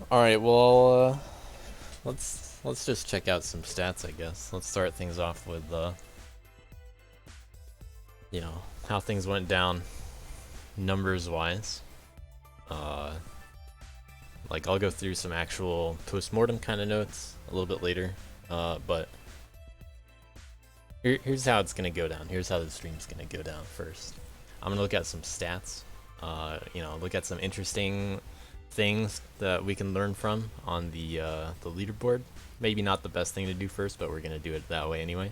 All right, well, let's just check out some stats, I guess. Let's start things off with how things went down numbers wise. Uh, like I'll go through some actual postmortem kind of notes a little bit later. But here's how it's gonna go down. Here's how the stream's gonna go down first. I'm gonna look at some stats. Look at some interesting things that we can learn from on the leaderboard. Maybe not the best thing to do first, but we're gonna do it that way anyway.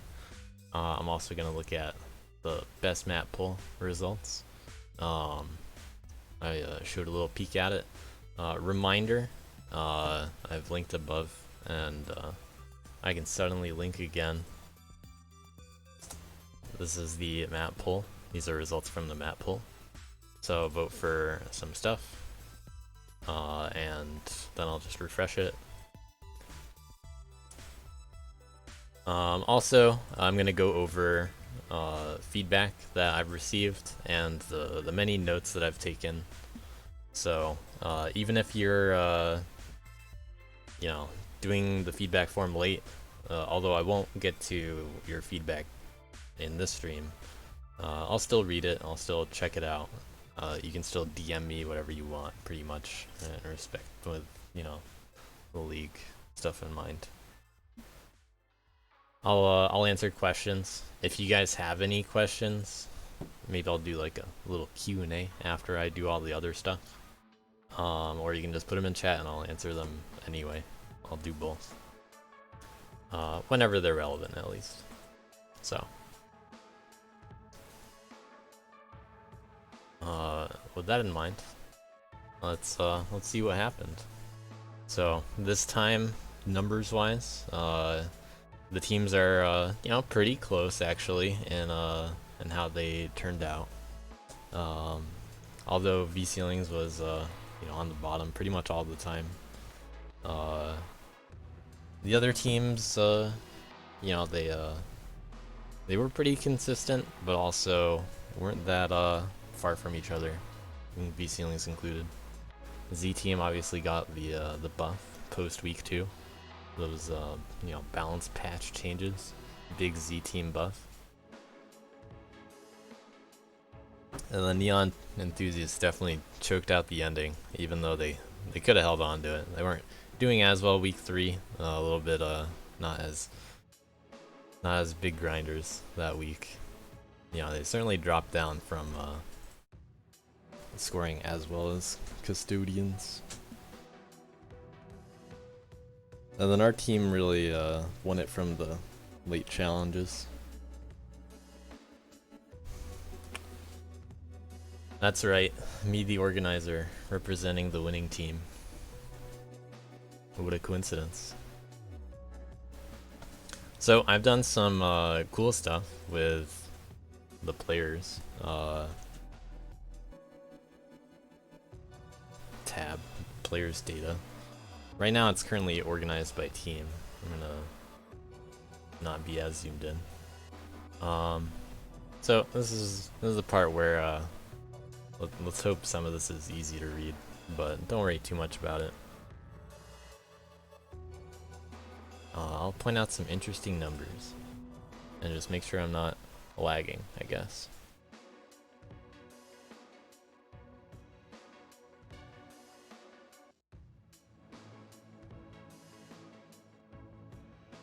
I'm also gonna look at the best map poll results. I showed a little peek at it. Reminder, I've linked above, and I can suddenly link again. This is the map poll. These are results from the map poll. So vote for some stuff, and then I'll just refresh it. Also, I'm gonna go over feedback that I've received and the many notes that I've taken. So even if you're doing the feedback form late, although I won't get to your feedback in this stream, I'll still read it. I'll still check it out. You can still DM me whatever you want, pretty much, in respect with the league stuff in mind. I'll answer questions. If you guys have any questions, maybe I'll do like a little Q&A after I do all the other stuff. Or you can just put them in chat and I'll answer them anyway. I'll do both. Whenever they're relevant, at least. So. With that in mind, let's see what happened. So this time, numbers wise, the teams are pretty close actually in how they turned out. Although V Ceilings was on the bottom pretty much all the time. The other teams, they were pretty consistent, but also weren't that far from each other, V Ceilings included. Z team obviously got the buff post week 2. Those balance patch changes, big Z team buff. And the Neon Enthusiasts definitely choked out the ending, even though they could have held on to it. They weren't doing as well week 3, a little bit not as big grinders that week. They certainly dropped down from scoring as well as Custodians. And then our team really won it from the late challenges. That's right, me the organizer, representing the winning team. What a coincidence. So I've done some cool stuff with the players. Tab, players data. Right now it's currently organized by team. I'm gonna not be as zoomed in. So this is the part where let's hope some of this is easy to read, but don't worry too much about it. I'll point out some interesting numbers and just make sure I'm not lagging, I guess.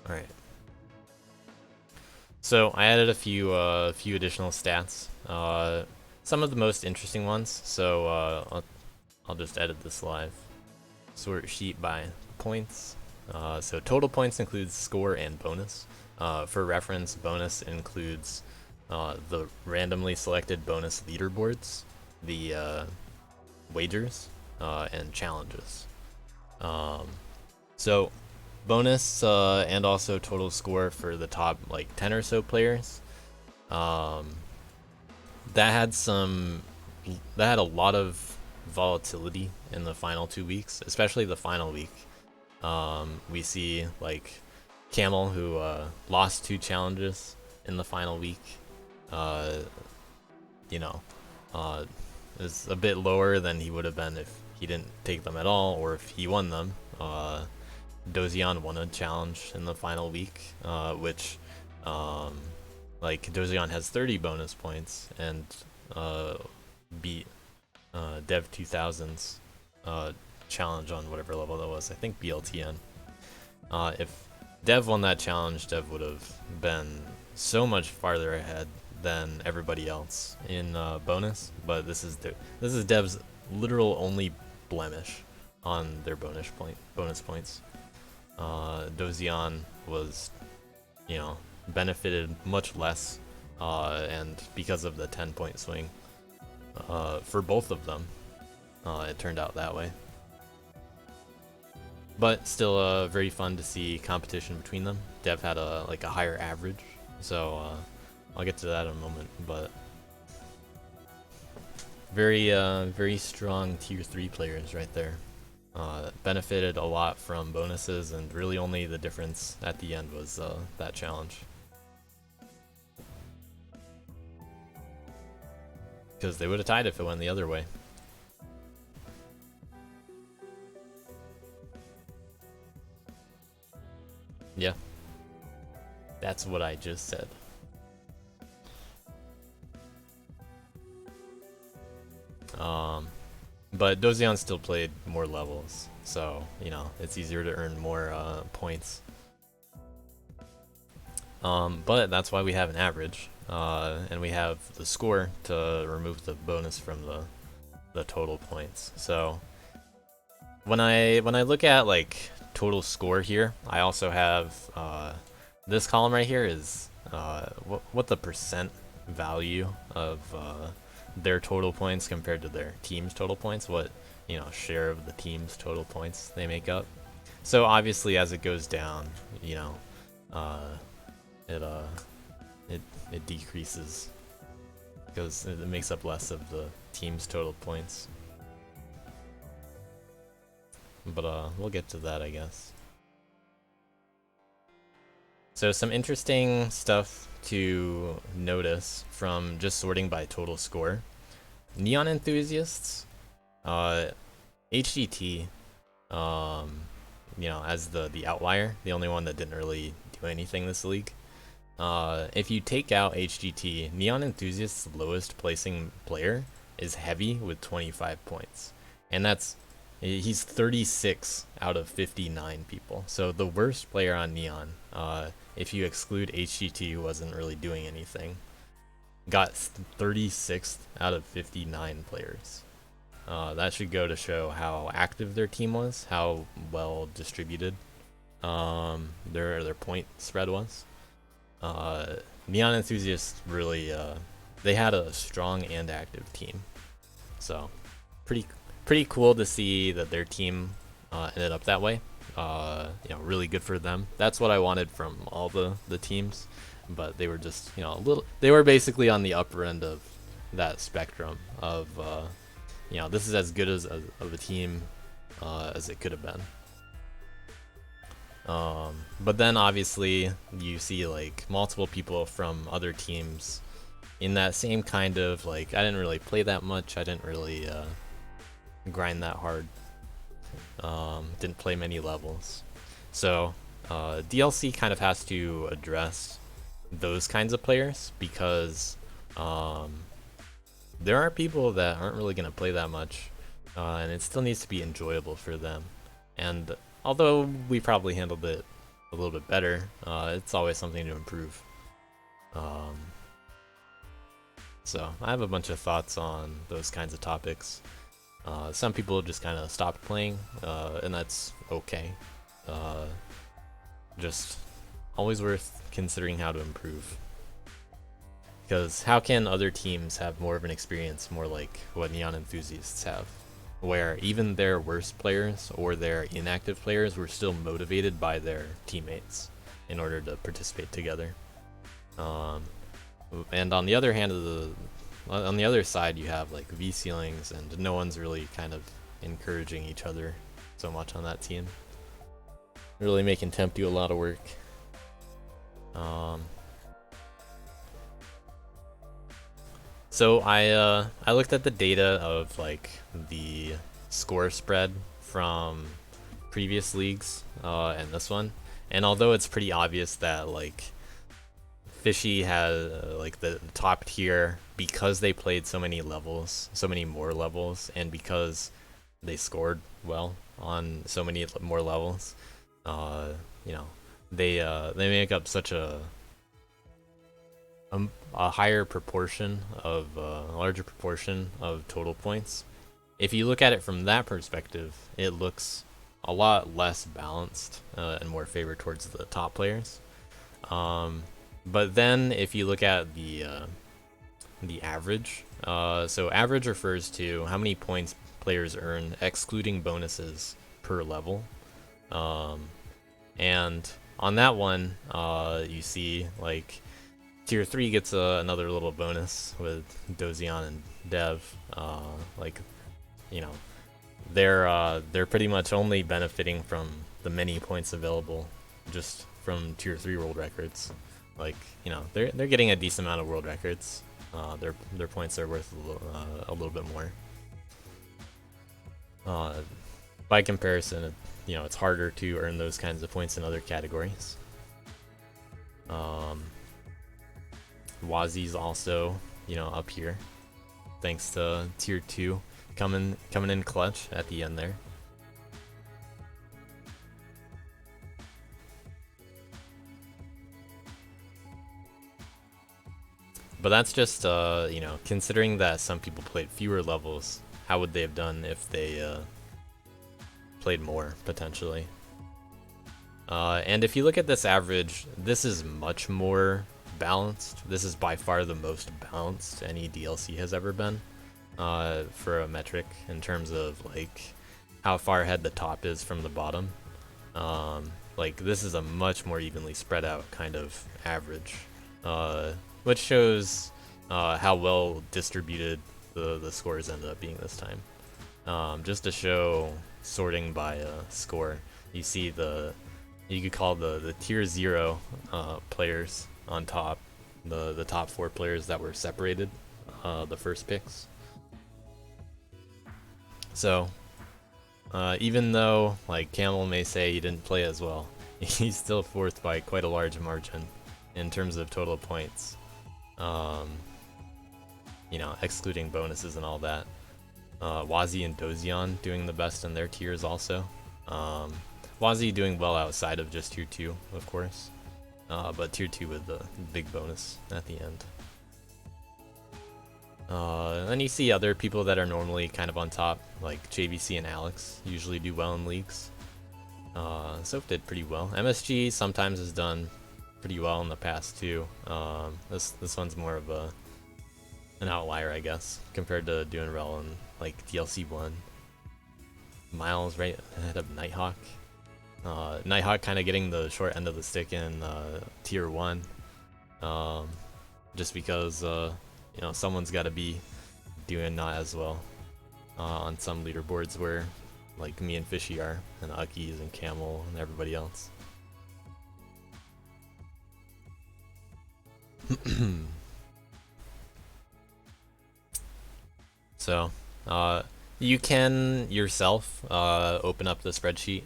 Alright. So I added a few additional stats. Some of the most interesting ones. So I'll just edit this live. Sort sheet by points. So total points includes score and bonus. For reference, bonus includes the randomly selected bonus leaderboards, the wagers, and challenges. So bonus and also total score for the top 10 or so players. That had a lot of volatility in the final 2 weeks, especially the final week. We see Camel, who lost 2 challenges in the final week, is a bit lower than he would have been he didn't take them at all, or if he won them. Dozion won a challenge in the final week, which, like, Dozion has 30 bonus points and beat Dev 2000's challenge on whatever level that was. I think BLTN. If Dev won that challenge, Dev would have been so much farther ahead than everybody else in bonus. But this is Dev's literal only blemish on their bonus points. Dozion was, you know, benefited much less, and because of the 10-point swing for both of them, it turned out that way. But still, very fun to see competition between them. Dev had a higher average, so I'll get to that in a moment. But very strong tier 3 players right there. Benefited a lot from bonuses, and really only the difference at the end was that challenge. Because they would have tied if it went the other way. Yeah. That's what I just said. But Dozion still played more levels, so, you know, it's easier to earn more points. But that's why we have an average, and we have the score to remove the bonus from the total points. So when I look at like total score here, I also have this column right here is what the percent value of their total points compared to their team's total points, what, you know, share of the team's total points they make up. So obviously as it goes down, you know, it decreases because it makes up less of the team's total points. But we'll get to that, I guess. So some interesting stuff to notice from just sorting by total score. Neon enthusiasts, HGT, you know, as the outlier, the only one that didn't really do anything this league. If you take out HGT, Neon Enthusiast's lowest placing player is Heavy with 25 points. And he's 36 out of 59 people. So the worst player on Neon, if you exclude HGT, who wasn't really doing anything, got 36th out of 59 players. That should go to show how active their team was, how well distributed their point spread was. Neon Enthusiasts really, they had a strong and active team. So pretty cool to see that their team ended up that way. You know, really good for them. That's what I wanted from all the teams, but they were just, you know, they were basically on the upper end of that spectrum of, you know, this is as good of a team as it could have been. But then obviously you see like multiple people from other teams in that same kind of like, I didn't really play that much, I didn't really grind that hard, didn't play many levels. So DLC kind of has to address those kinds of players, because there are people that aren't really going to play that much, and it still needs to be enjoyable for them. And although we probably handled it a little bit better, it's always something to improve. So I have a bunch of thoughts on those kinds of topics. Some people just kind of stopped playing, and that's okay. Just always worth considering how to improve. Because how can other teams have more of an experience, more like what Neon Enthusiasts have, where even their worst players or their inactive players were still motivated by their teammates in order to participate together. And on the other hand on the other side, you have like V ceilings, and no one's really kind of encouraging each other so much on that team. Really making Temp do a lot of work. So I looked at the data of like the score spread from previous leagues and this one. And although it's pretty obvious that like Fishy has like the top tier because they played so many levels, so many more levels, and because they scored well on so many more levels, you know, they make up such a higher proportion of a larger proportion of total points. If you look at it from that perspective, it looks a lot less balanced and more favored towards the top players. But then if you look at the average, so average refers to how many points players earn excluding bonuses per level. And on that one, you see like Tier 3 gets another little bonus with Dozion and Dev. Like, you know, they're pretty much only benefiting from the many points available just from Tier 3 world records. Like, you know, they're getting a decent amount of world records. Their points are worth a little bit more. By comparison, you know, it's harder to earn those kinds of points in other categories. Wazi's also, you know, up here, thanks to Tier 2 coming in clutch at the end there. But that's just, you know, considering that some people played fewer levels, how would they have done if they played more, potentially? And if you look at this average, this is much more balanced. This is by far the most balanced any DLC has ever been for a metric in terms of like how far ahead the top is from the bottom. Like this is a much more evenly spread out kind of average, which shows how well distributed the scores ended up being this time. Just to show sorting by score, you see you could call the tier 0 players on top, the top 4 players that were separated, the first picks. So even though like Camel may say he didn't play as well, he's still fourth by quite a large margin in terms of total points. You know, excluding bonuses and all that. Wazi and Dozion doing the best in their tiers also. Wazi doing well outside of just tier 2, of course. But tier 2 with the big bonus at the end. Then you see other people that are normally kind of on top, like JVC and Alex, usually do well in leagues. Soph did pretty well. MSG sometimes has done pretty well in the past too. This one's more of an outlier, I guess, compared to doing well in like DLC 1. Miles right ahead of Nighthawk. Nighthawk kind of getting the short end of the stick in tier 1, just because you know, someone's got to be doing not as well on some leaderboards where like me and Fishy are, and Uckies and Camel and everybody else. So you can yourself open up the spreadsheet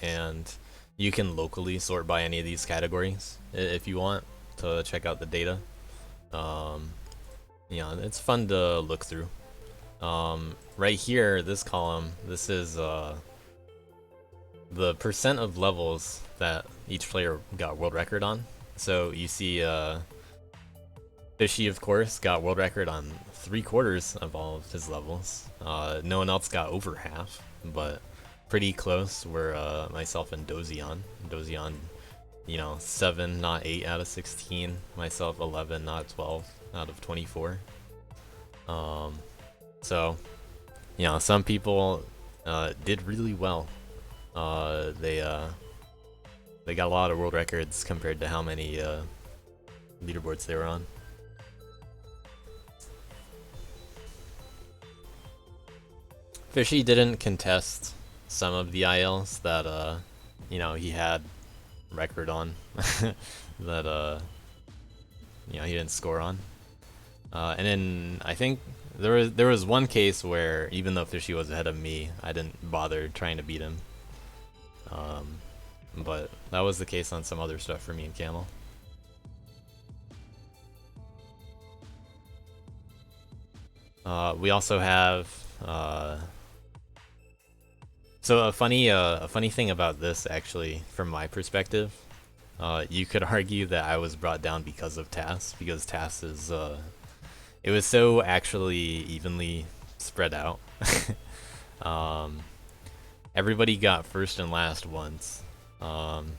and you can locally sort by any of these categories if you want to check out the data. Yeah, it's fun to look through. Right here, this column, this is the percent of levels that each player got world record on. So you see Fishy, of course, got world record on 3/4 of all of his levels. No one else got over half, but pretty close were myself and Dozion. Dozion, you know, 7, not 8 out of 16. Myself, 11, not 12 out of 24. So, you know, some people did really well. They got a lot of world records compared to how many leaderboards they were on. Fishy didn't contest some of the ILs that you know, he had record on that you know, he didn't score on. And then I think there was one case where even though Fishy was ahead of me, I didn't bother trying to beat him. But that was the case on some other stuff for me and Camel. We also have so a funny thing about this, actually, from my perspective, you could argue that I was brought down because of TAS, because TAS is it was so actually evenly spread out. Everybody got first and last once, and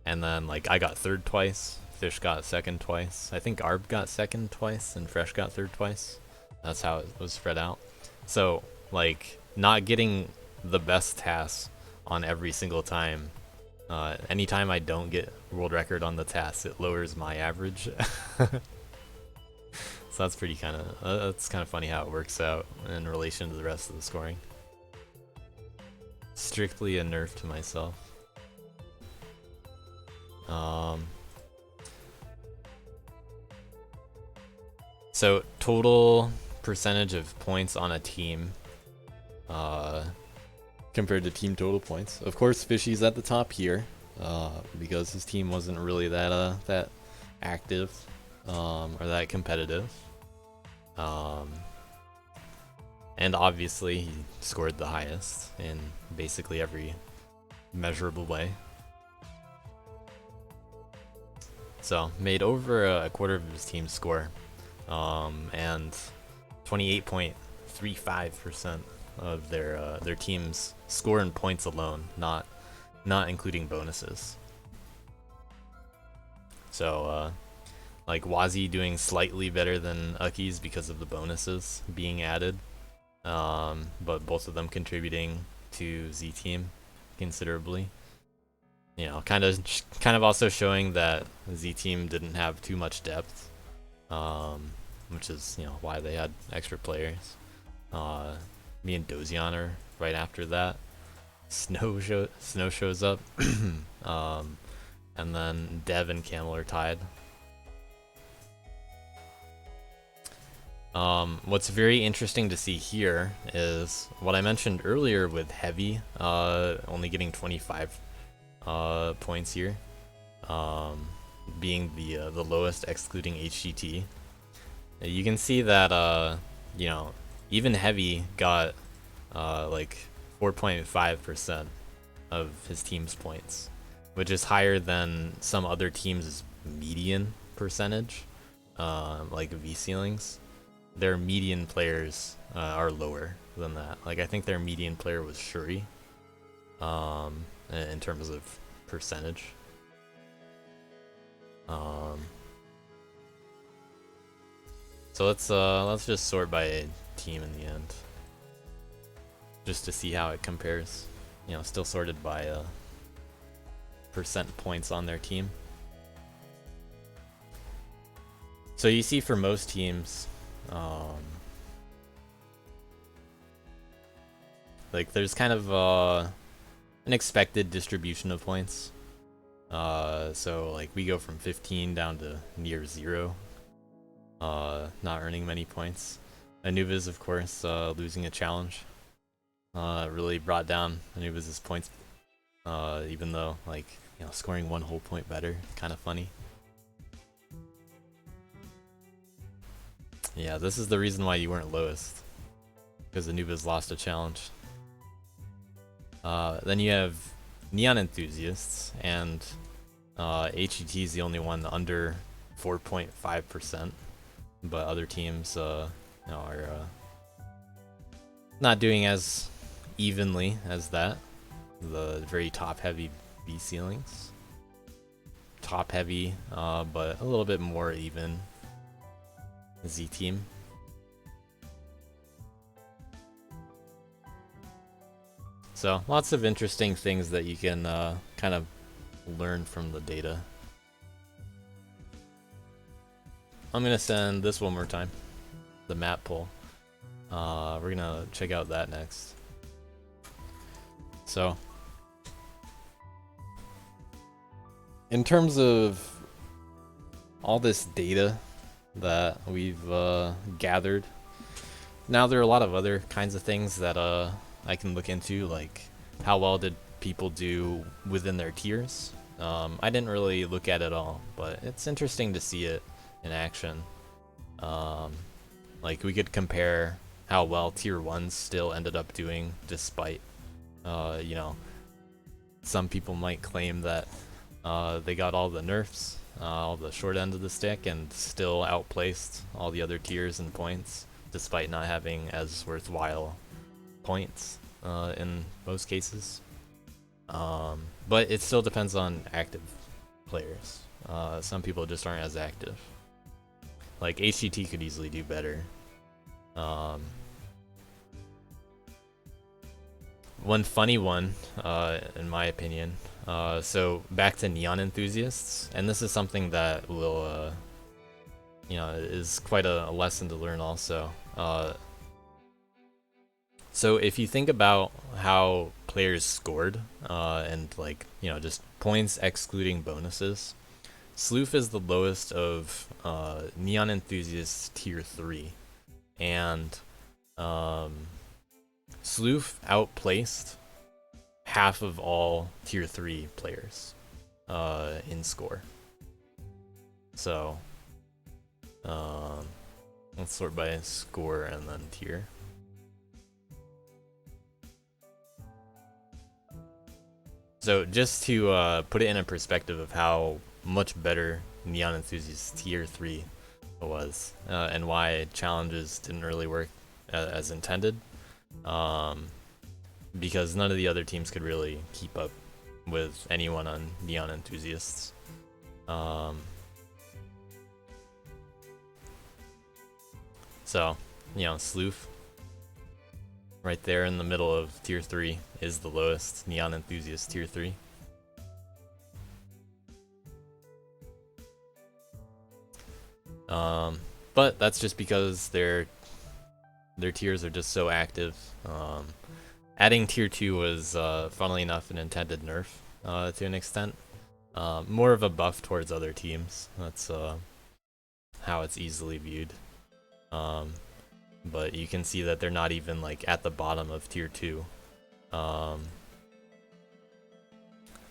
then like I got third twice, Fish got second twice, I think Arb got second twice, and Fresh got third twice. That's how it was spread out. So like not getting the best TAS on every single time. Anytime I don't get world record on the TAS, it lowers my average. So that's pretty that's kind of funny how it works out in relation to the rest of the scoring. Strictly a nerf to myself. So total percentage of points on a team compared to team total points. Of course, Fishy's at the top here because his team wasn't really that active or that competitive. And obviously he scored the highest in basically every measurable way. So made over a quarter of his team's score, and 28.35% of their team's score in points alone, not including bonuses. So like Wazi doing slightly better than Uckies because of the bonuses being added, but both of them contributing to Z Team considerably. You know, kind of also showing that Z Team didn't have too much depth, which is, you know, why they had extra players. Me and Dozion are right after that. Snow shows up, and then Dev and Camel are tied. What's very interesting to see here is what I mentioned earlier with Heavy only getting 25 points here, being the lowest excluding HGT. You can see that you know, even Heavy got like 4.5% of his team's points, which is higher than some other teams' median percentage, like V ceilings. Their median players are lower than that. Like I think their median player was Shuri, in terms of percentage. So let's just sort by team in the end, just to see how it compares. You know, still sorted by percent points on their team. So you see for most teams, like there's kind of an expected distribution of points. So like we go from 15 down to near 0, not earning many points. Anubis, of course, losing a challenge, really brought down Anubis' points, even though, like, you know, scoring 1 whole point better, kind of funny. Yeah, this is the reason why you weren't lowest, because Anubis lost a challenge. Then you have Neon Enthusiasts, and HET is the only one under 4.5%, but other teams are not doing as evenly as that. The very top-heavy B ceilings. Top-heavy, but a little bit more even. Z team. So lots of interesting things that you can kind of learn from the data. I'm gonna send this one more time, the map poll. We're gonna check out that next. So in terms of all this data that we've gathered Now there are a lot of other kinds of things that I can look into, like how well did people do within their tiers. I didn't really look at it all, but it's interesting to see it in action. Like we could compare how well tier 1s still ended up doing despite, you know, some people might claim that they got all the nerfs, all the short end of the stick, and still outplaced all the other tiers and points, despite not having as worthwhile points in most cases. But it still depends on active players. Some people just aren't as active. Like HGT could easily do better. One funny one, in my opinion. So back to Neon enthusiasts, and this is something that will, you know, is quite a lesson to learn also. So if you think about how players scored, and like, you know, just points excluding bonuses, Sloof is the lowest of Neon enthusiasts tier 3, and Sloof outplaced half of all tier 3 players in score. So let's sort by score and then tier. So just to put it in a perspective of how much better Neon Enthusiast tier 3 was, and why challenges didn't really work as intended, because none of the other teams could really keep up with anyone on Neon Enthusiasts. So, you know, Sloof, right there in the middle of tier 3, is the lowest Neon Enthusiast tier 3. But that's just because their tiers are just so active. Adding tier 2 was, funnily enough, an intended nerf to an extent. More of a buff towards other teams. That's how it's easily viewed. But you can see that they're not even like at the bottom of tier 2.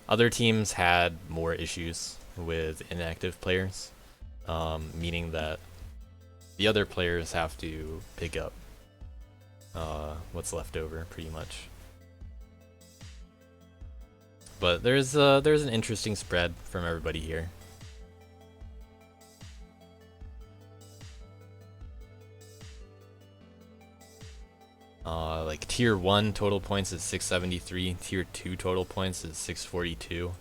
Other teams had more issues with inactive players, meaning that the other players have to pick up what's left over, pretty much. But there's an interesting spread from everybody here. Like tier 1 total points is 673, tier 2 total points is 642.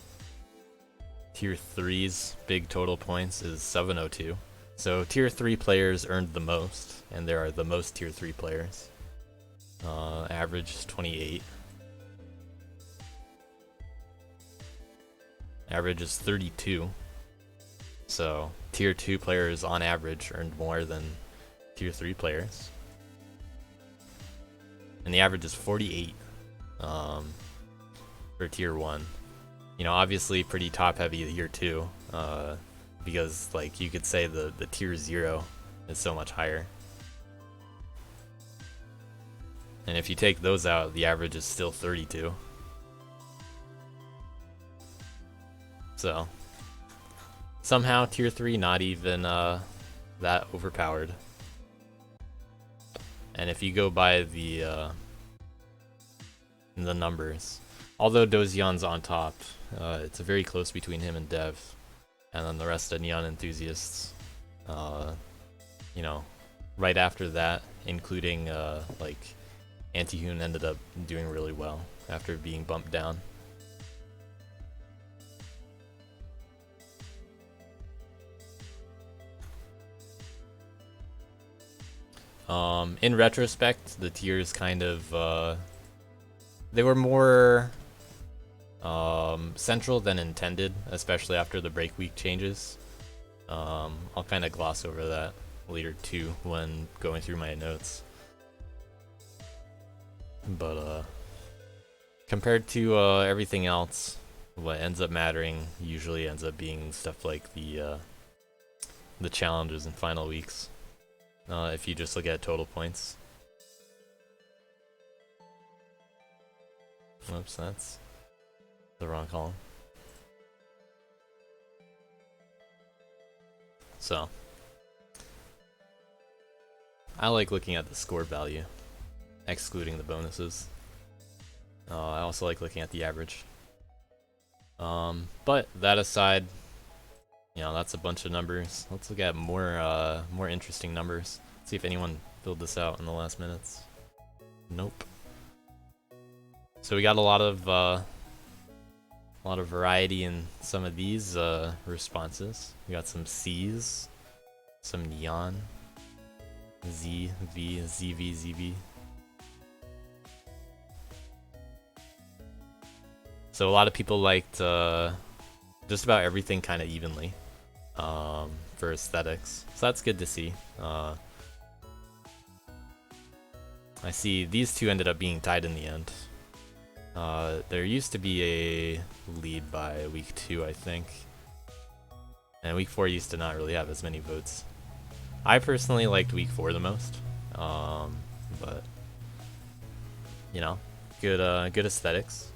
Tier 3's big total points is 702. So tier 3 players earned the most, and there are the most tier 3 players. Average is 28. Average is 32. So tier 2 players on average earned more than tier 3 players. And the average is 48 for tier 1. You know, obviously pretty top heavy tier 2, because like you could say the tier 0 is so much higher. And if you take those out, the average is still 32. So somehow tier 3 not even that overpowered. And if you go by the numbers, although Dozion's on top, it's very close between him and Dev, and then the rest of Neon Enthusiasts. You know, right after that, including like Antihoon ended up doing really well after being bumped down. In retrospect, the tiers kind of, they were more central than intended, especially after the break week changes. I'll kind of gloss over that later too when going through my notes. But compared to everything else, what ends up mattering usually ends up being stuff like the challenges and final weeks. If you just look at total points. Whoops, that's the wrong column. So, I like looking at the score value, excluding the bonuses. I also like looking at the average. But that aside, you know, that's a bunch of numbers. Let's look at more interesting numbers. See if anyone filled this out in the last minutes. Nope. So we got a lot of variety in some of these responses. We got some C's, some neon, Z, V, ZV, ZV. So a lot of people liked just about everything kind of evenly for aesthetics. So that's good to see. I see these two ended up being tied in the end. There used to be a lead by week 2, I think. And week 4 used to not really have as many votes. I personally liked week 4 the most. But you know, good aesthetics.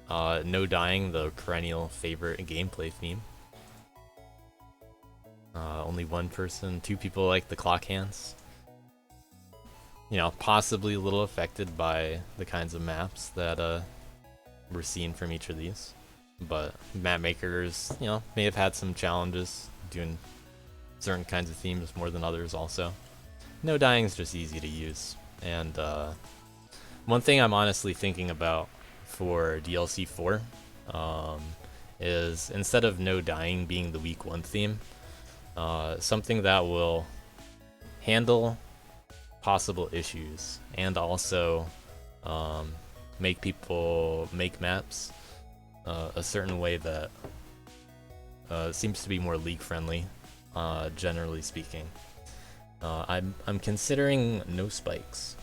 No dying, the perennial favorite gameplay theme. Only one person, 2 people like the clock hands. You know, possibly a little affected by the kinds of maps that we're seeing from each of these. But map makers, you know, may have had some challenges doing certain kinds of themes more than others also. No dying is just easy to use. And one thing I'm honestly thinking about for DLC 4 is instead of no dying being the week 1 theme, something that will handle possible issues and also make people make maps a certain way that seems to be more league friendly, generally speaking. I'm considering no spikes.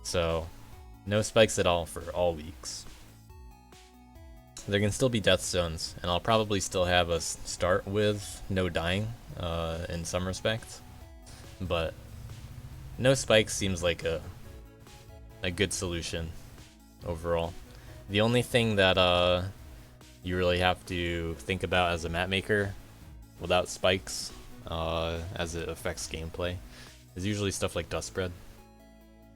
So no spikes at all for all weeks. There can still be death zones, and I'll probably still have us start with no dying in some respects. But no spikes seems like a good solution overall. The only thing that you really have to think about as a map maker without spikes as it affects gameplay is usually stuff like dust spread.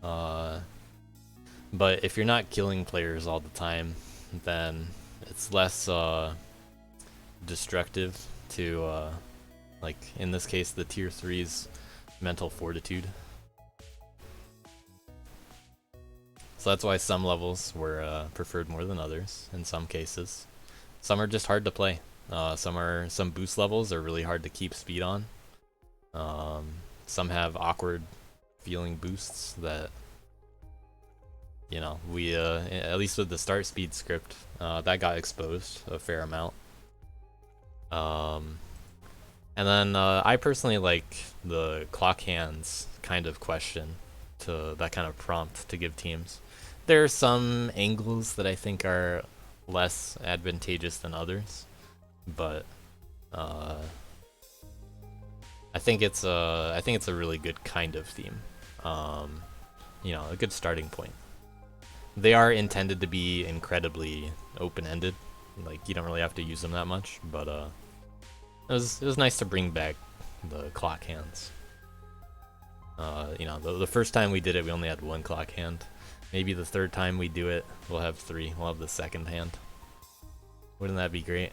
But if you're not killing players all the time, then it's less destructive to like in this case the tier 3's mental fortitude. So that's why some levels were preferred more than others in some cases. Some are just hard to play. Some boost levels are really hard to keep speed on. Some have awkward feeling boosts that, you know, we at least with the start speed script that got exposed a fair amount. And then I personally like the clock hands kind of question, to that kind of prompt to give teams. There are some angles that I think are less advantageous than others, but I think it's a really good kind of theme. You know, a good starting point. They are intended to be incredibly open-ended, like you don't really have to use them that much, but it was nice to bring back the clock hands. You know, the first time we did it, we only had 1 clock hand. Maybe the third time we do it, we'll have 3. We'll have the second hand. Wouldn't that be great?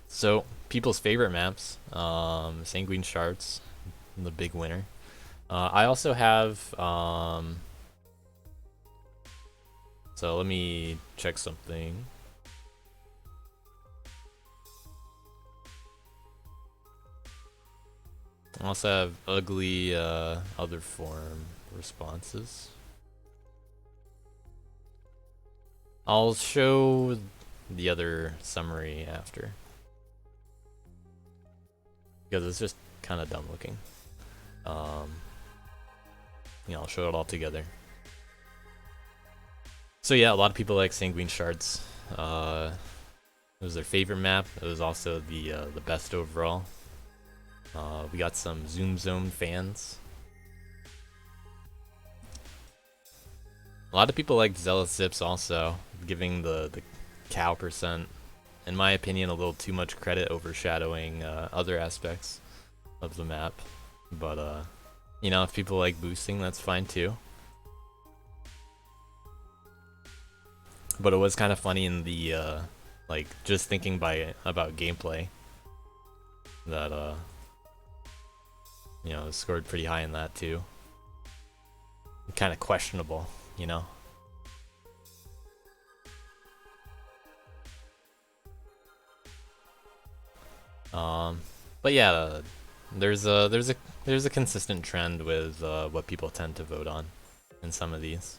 So, people's favorite maps, Sanguine Shards, the big winner. I also have, so let me check something. I also have ugly other form responses. I'll show the other summary after, because it's just kind of dumb looking. You know, I'll show it all together. So yeah, a lot of people like Sanguine Shards. It was their favorite map. It was also the best overall. We got some Zoom Zone fans. A lot of people like Zealous Zips also, giving the cow percent, in my opinion, a little too much credit, overshadowing other aspects of the map. But you know, if people like boosting, that's fine too. But it was kind of funny in the like just thinking about gameplay that you know, it scored pretty high in that too. Kind of questionable, you know. But yeah, there's a consistent trend with what people tend to vote on in some of these.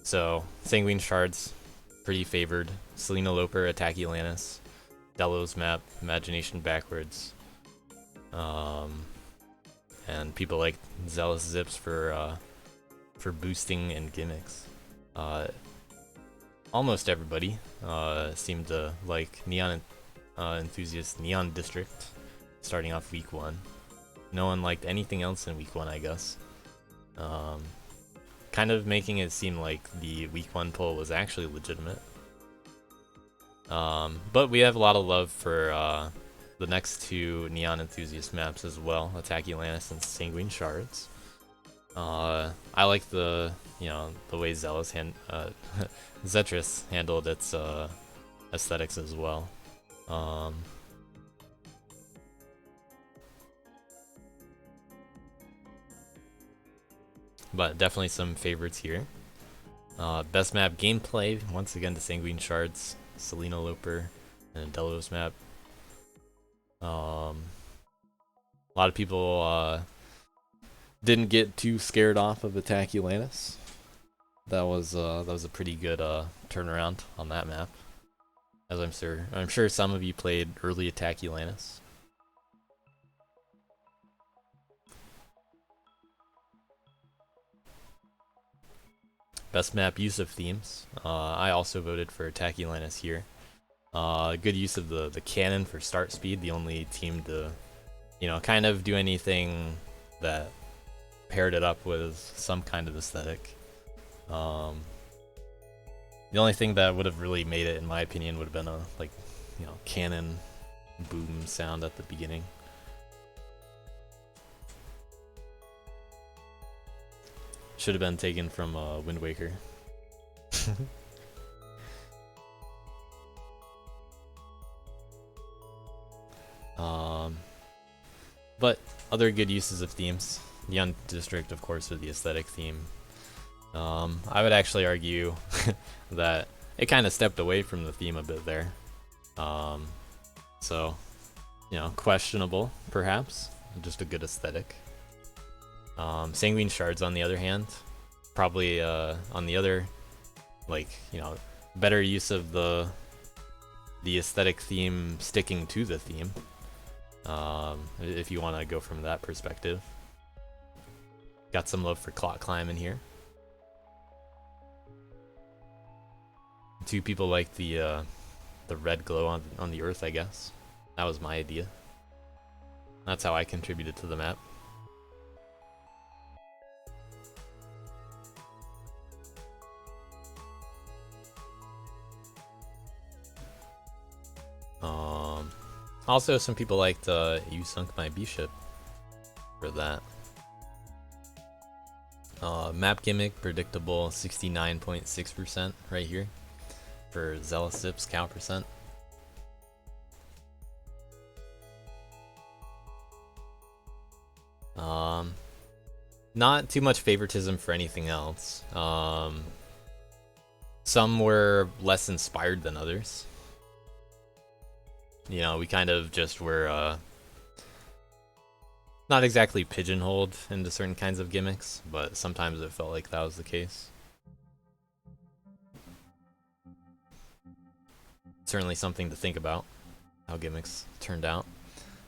So Sanguine Shards, pretty favored. Selena Loper, Attack Elanus, Delos map, Imagination Backwards, and people like Zealous Zips for boosting and gimmicks. Almost everybody seemed to like Neon Enthusiast Neon District starting off week 1. No one liked anything else in week 1, I guess. Kind of making it seem like the week 1 poll was actually legitimate. But we have a lot of love for the next 2 Neon Enthusiast maps as well, Attack Elanus and Sanguine Shards. I like the way Zetris handled its aesthetics as well. But definitely some favorites here. Best map gameplay, once again to Sanguine Shards, Selena Loper, and Delos map. A lot of people didn't get too scared off of Attack Elanus. That was a pretty good turnaround on that map. As I'm sure some of you played early Attack Elanus. Best map use of themes. I also voted for Attack Elanus here. Good use of the cannon for start speed, the only team to, you know, kind of do anything that paired it up with some kind of aesthetic. The only thing that would have really made it, in my opinion, would have been a cannon boom sound at the beginning. Should have been taken from Wind Waker. But other good uses of themes. Neon District, of course, with the aesthetic theme. I would actually argue that it kind of stepped away from the theme a bit there. So, you know, questionable, perhaps. Just a good aesthetic. Sanguine Shards, on the other hand, probably on the other, better use of the aesthetic theme sticking to the theme. If you want to go from that perspective. Got some love for Clock Climb in here. 2 people like the red glow on the earth, I guess. That was my idea. That's how I contributed to the map. Also, some people liked You Sunk My Bishop for that. Map gimmick, predictable 69.6% right here for Zealous Zips cow percent. Not too much favoritism for anything else. Some were less inspired than others. You know, we kind of just were not exactly pigeonholed into certain kinds of gimmicks, but sometimes it felt like that was the case. Certainly something to think about, how gimmicks turned out.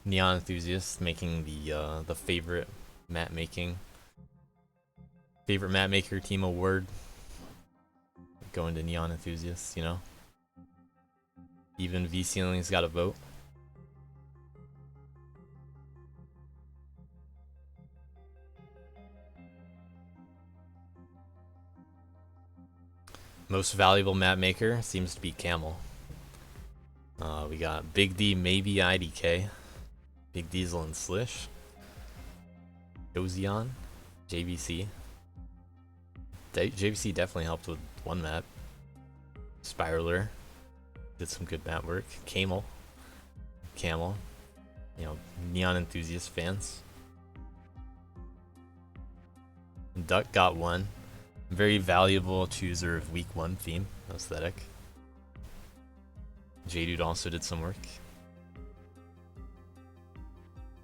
Neon Enthusiasts making the favorite map maker team award. Going to Neon Enthusiasts, you know. Even V Ceiling's got a vote. Most valuable map maker seems to be Camel. We got Big D, maybe IDK, Big Diesel and Slish, Jozion, JVC. JVC definitely helped with one map. Spiraler did some good map work. Camel, you know, Neon Enthusiast fans. Duck got one. Very valuable chooser of week 1 theme aesthetic. J-Dude also did some work.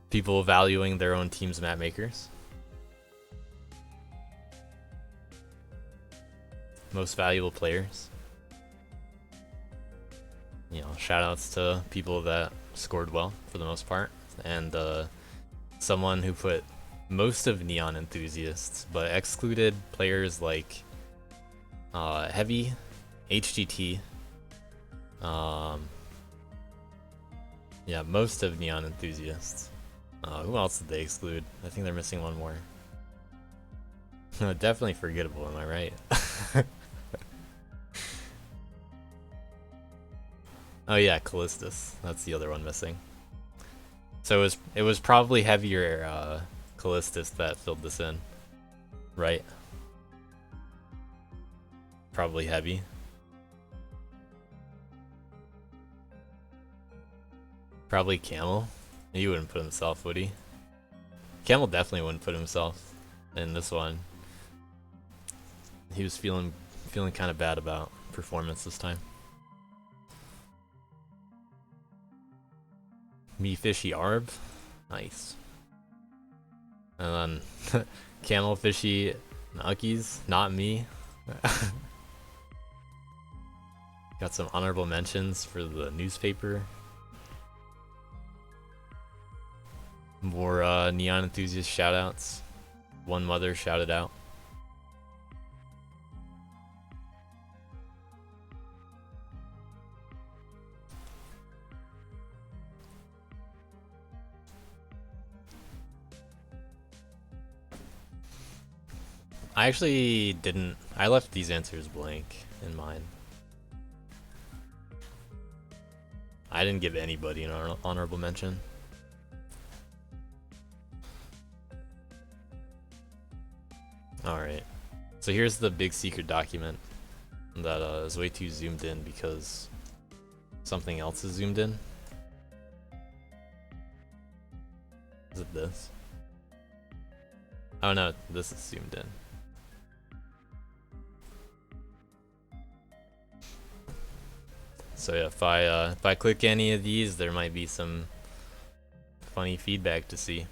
People valuing their own team's map makers. Most valuable players. You know, shoutouts to people that scored well for the most part, and someone who put most of Neon Enthusiasts, but excluded players like Heavy, HGT. Yeah, most of Neon Enthusiasts. Who else did they exclude? I think they're missing one more. Definitely forgettable, am I right? Oh yeah, Callistus. That's the other one missing. So it was probably heavier Callistus that filled this in, right? Probably heavy. Probably Camel. He wouldn't put himself, would he? Camel definitely wouldn't put himself in this one. He was feeling kind of bad about performance this time. Me Fishy Arb, nice. And then Camel Fishy Nuckies, not me. Got some honorable mentions for the newspaper. More Neon Enthusiast shoutouts. One mother shouted out. I actually didn't. I left these answers blank in mine. I didn't give anybody an honorable mention. Alright. So here's the big secret document that is way too zoomed in because something else is zoomed in. Is it this? Oh no, this is zoomed in. So yeah, if I click any of these, there might be some funny feedback to see.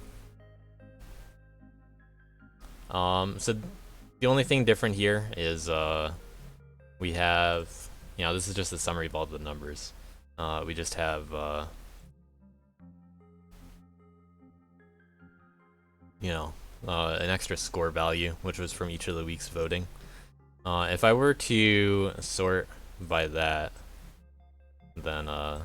So the only thing different here is we have, you know, this is just a summary of all the numbers. We just have you know, an extra score value, which was from each of the week's voting. If I were to sort by that, then that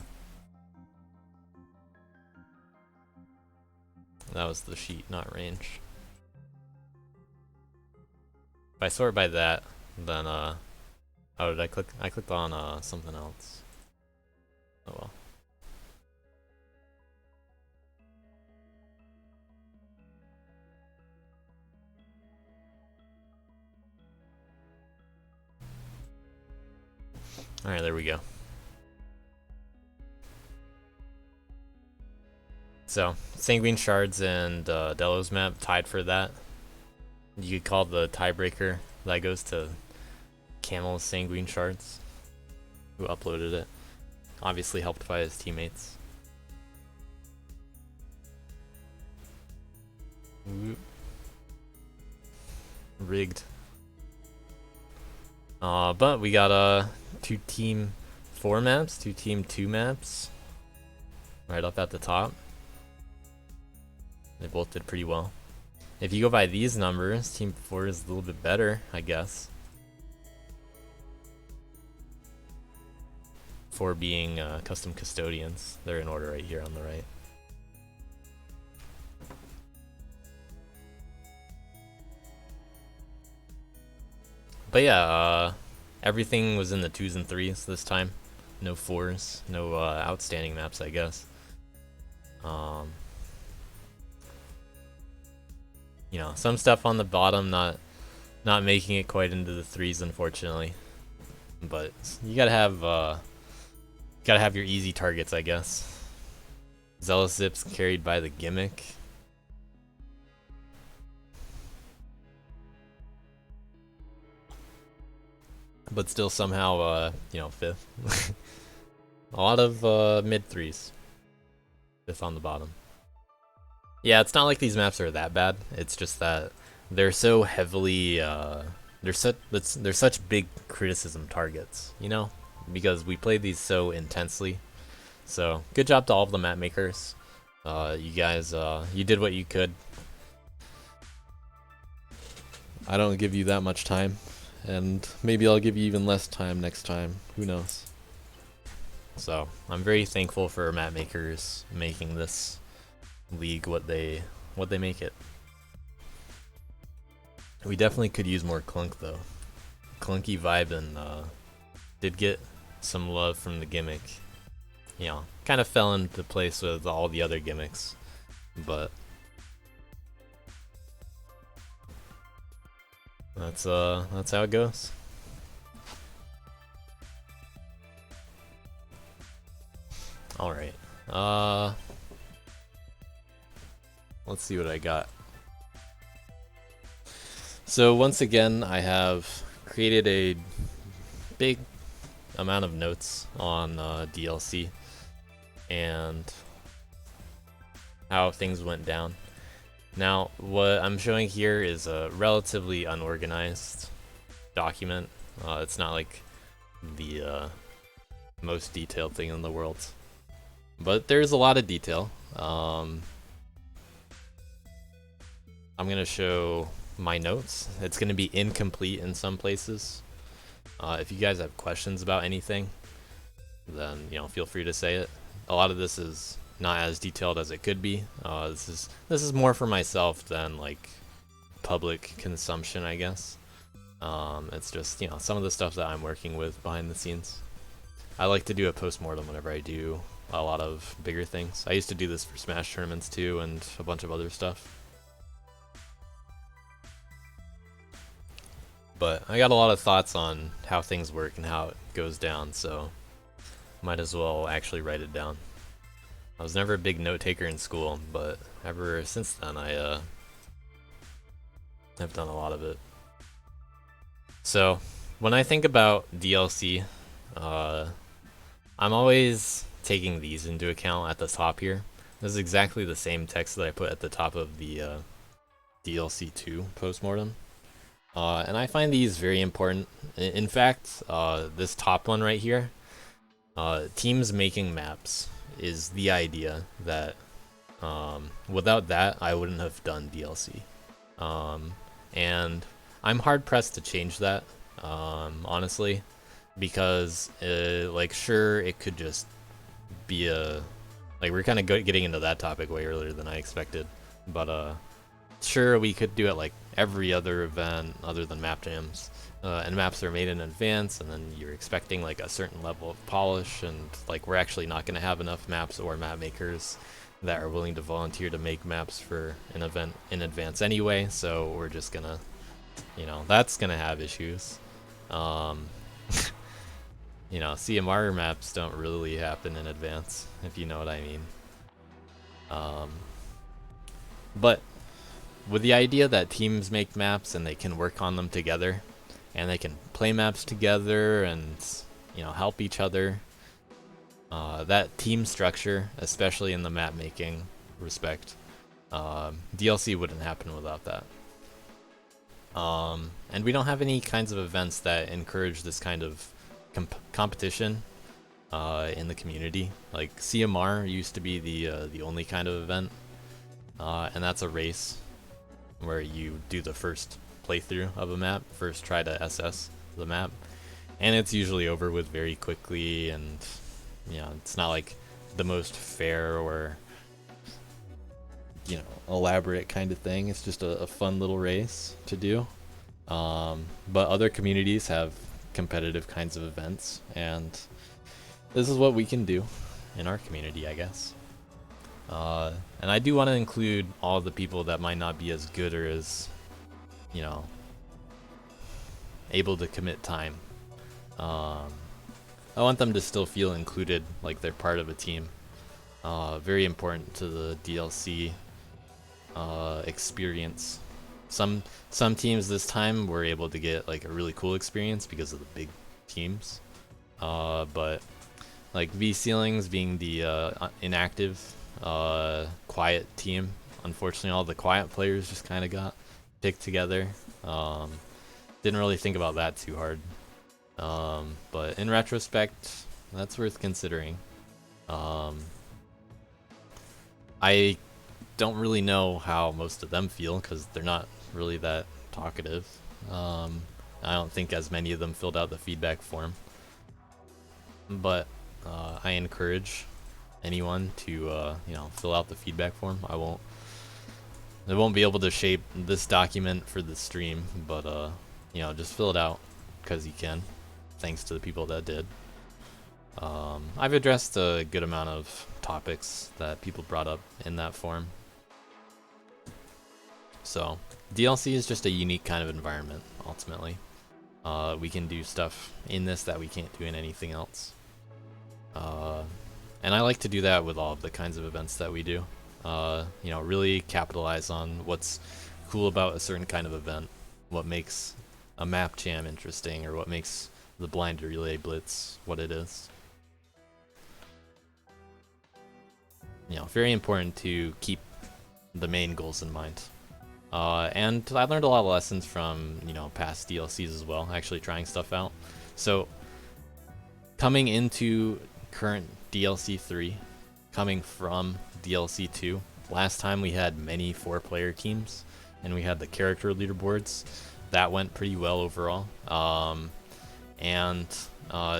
was the sheet, not range. If I sort by that, then oh, did I click? I clicked on something else. Oh well. All right, there we go. So, Sanguine Shards and Delos map tied for that. You could call the tiebreaker. That goes to Camel's Sanguine Shards, who uploaded it. Obviously helped by his teammates. Rigged. But we got 2 team 4 maps, 2 team 2 maps. Right up at the top. They both did pretty well. If you go by these numbers, Team 4 is a little bit better, I guess. 4 being custom custodians. They're in order right here on the right. But yeah, Everything was in the 2s and 3s this time. No 4s, no outstanding maps, I guess. You know, some stuff on the bottom not making it quite into the 3s, unfortunately. But you gotta have your easy targets, I guess. Zealous Zips carried by the gimmick. But still somehow, you know, 5th. A lot of mid 3s. 5th on the bottom. Yeah, it's not like these maps are that bad. It's just that they're so heavily, they're such big criticism targets, you know? Because we played these so intensely. So, good job to all of the map makers. You guys, you did what you could. I don't give you that much time. And maybe I'll give you even less time next time. Who knows? So, I'm very thankful for map makers making this league what they make it. We definitely could use more clunk though. Clunky vibe and did get some love from the gimmick. You know, kind of fell into place with all the other gimmicks, but that's how it goes. All right. Let's see what I got. So once again, I have created a big amount of notes on DLC and how things went down. Now, what I'm showing here is a relatively unorganized document. It's not like the most detailed thing in the world, but there's a lot of detail. I'm gonna show my notes. It's gonna be incomplete in some places. If you guys have questions about anything, then you know, feel free to say it. A lot of this is not as detailed as it could be. This is more for myself than like public consumption, I guess. It's just, you know, some of the stuff that I'm working with behind the scenes. I like to do a postmortem whenever I do a lot of bigger things. I used to do this for Smash tournaments too, and a bunch of other stuff. But I got a lot of thoughts on how things work and how it goes down, so might as well actually write it down. I was never a big note taker in school, but ever since then I have done a lot of it. So when I think about DLC, I'm always taking these into account at the top here. This is exactly the same text that I put at the top of the DLC 2 postmortem. And I find these very important. In fact, this top one right here, teams making maps, is the idea that without that I wouldn't have done DLC. And I'm hard pressed to change that, honestly, because like, sure, it could just be a, like, we're kind of getting into that topic way earlier than I expected, but sure, we could do it like every other event other than map jams, and maps are made in advance, and then you're expecting like a certain level of polish, and like, we're actually not going to have enough maps or map makers that are willing to volunteer to make maps for an event in advance anyway, so we're just gonna, you know, that's gonna have issues. You know, CMR maps don't really happen in advance, if you know what I mean. But with the idea that teams make maps and they can work on them together, and they can play maps together and, you know, help each other, that team structure, especially in the map making respect, DLC wouldn't happen without that. And we don't have any kinds of events that encourage this kind of competition in the community. Like CMR used to be the only kind of event, and that's a race where you do the first playthrough of a map, first try to SS the map, and it's usually over with very quickly, and you know, it's not like the most fair or, you know, elaborate kind of thing. It's just a fun little race to do. But other communities have competitive kinds of events, and this is what we can do in our community, I guess. And I do want to include all the people that might not be as good or as, you know, able to commit time. I want them to still feel included, like they're part of a team. Very important to the DLC experience. Some teams this time were able to get like a really cool experience because of the big teams. But like V Ceilings being the inactive, quiet team, unfortunately all the quiet players just kind of got picked together. Didn't really think about that too hard. But in retrospect, that's worth considering. I don't really know how most of them feel because they're not really that talkative. I don't think as many of them filled out the feedback form. But I encourage anyone to you know, fill out the feedback form. I won't be able to shape this document for the stream, but you know, just fill it out because you can. Thanks to the people that did. I've addressed a good amount of topics that people brought up in that form. So DLC is just a unique kind of environment, ultimately. We can do stuff in this that we can't do in anything else. And I like to do that with all of the kinds of events that we do. You know, really capitalize on what's cool about a certain kind of event, what makes a map jam interesting, or what makes the blind relay blitz what it is. You know, very important to keep the main goals in mind. And I learned a lot of lessons from, you know, past DLCs as well, actually trying stuff out. So coming into current DLC 3, coming from DLC 2, last time we had many 4-player teams and we had the character leaderboards. That went pretty well overall. And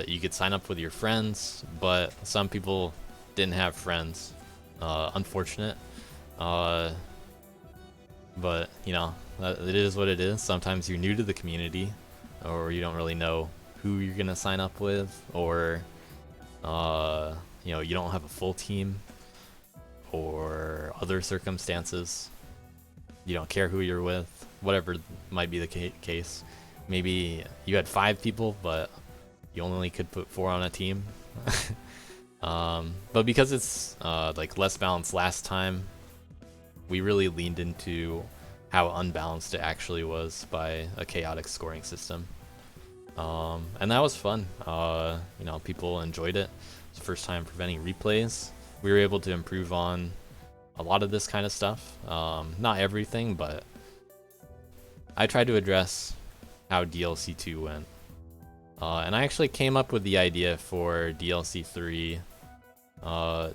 you could sign up with your friends, but some people didn't have friends. Unfortunate. But you know, it is what it is. Sometimes you're new to the community, or you don't really know who you're gonna sign up with, or you know, you don't have a full team, or other circumstances. You don't care who you're with, whatever might be the case. Maybe you had 5 people, but you only could put 4 on a team. But because it's like less balanced last time, we really leaned into how unbalanced it actually was by a chaotic scoring system. And that was fun. You know, people enjoyed it. It's the first time preventing replays. We were able to improve on a lot of this kind of stuff. Not everything, but I tried to address how DLC 2 went. And I actually came up with the idea for DLC 3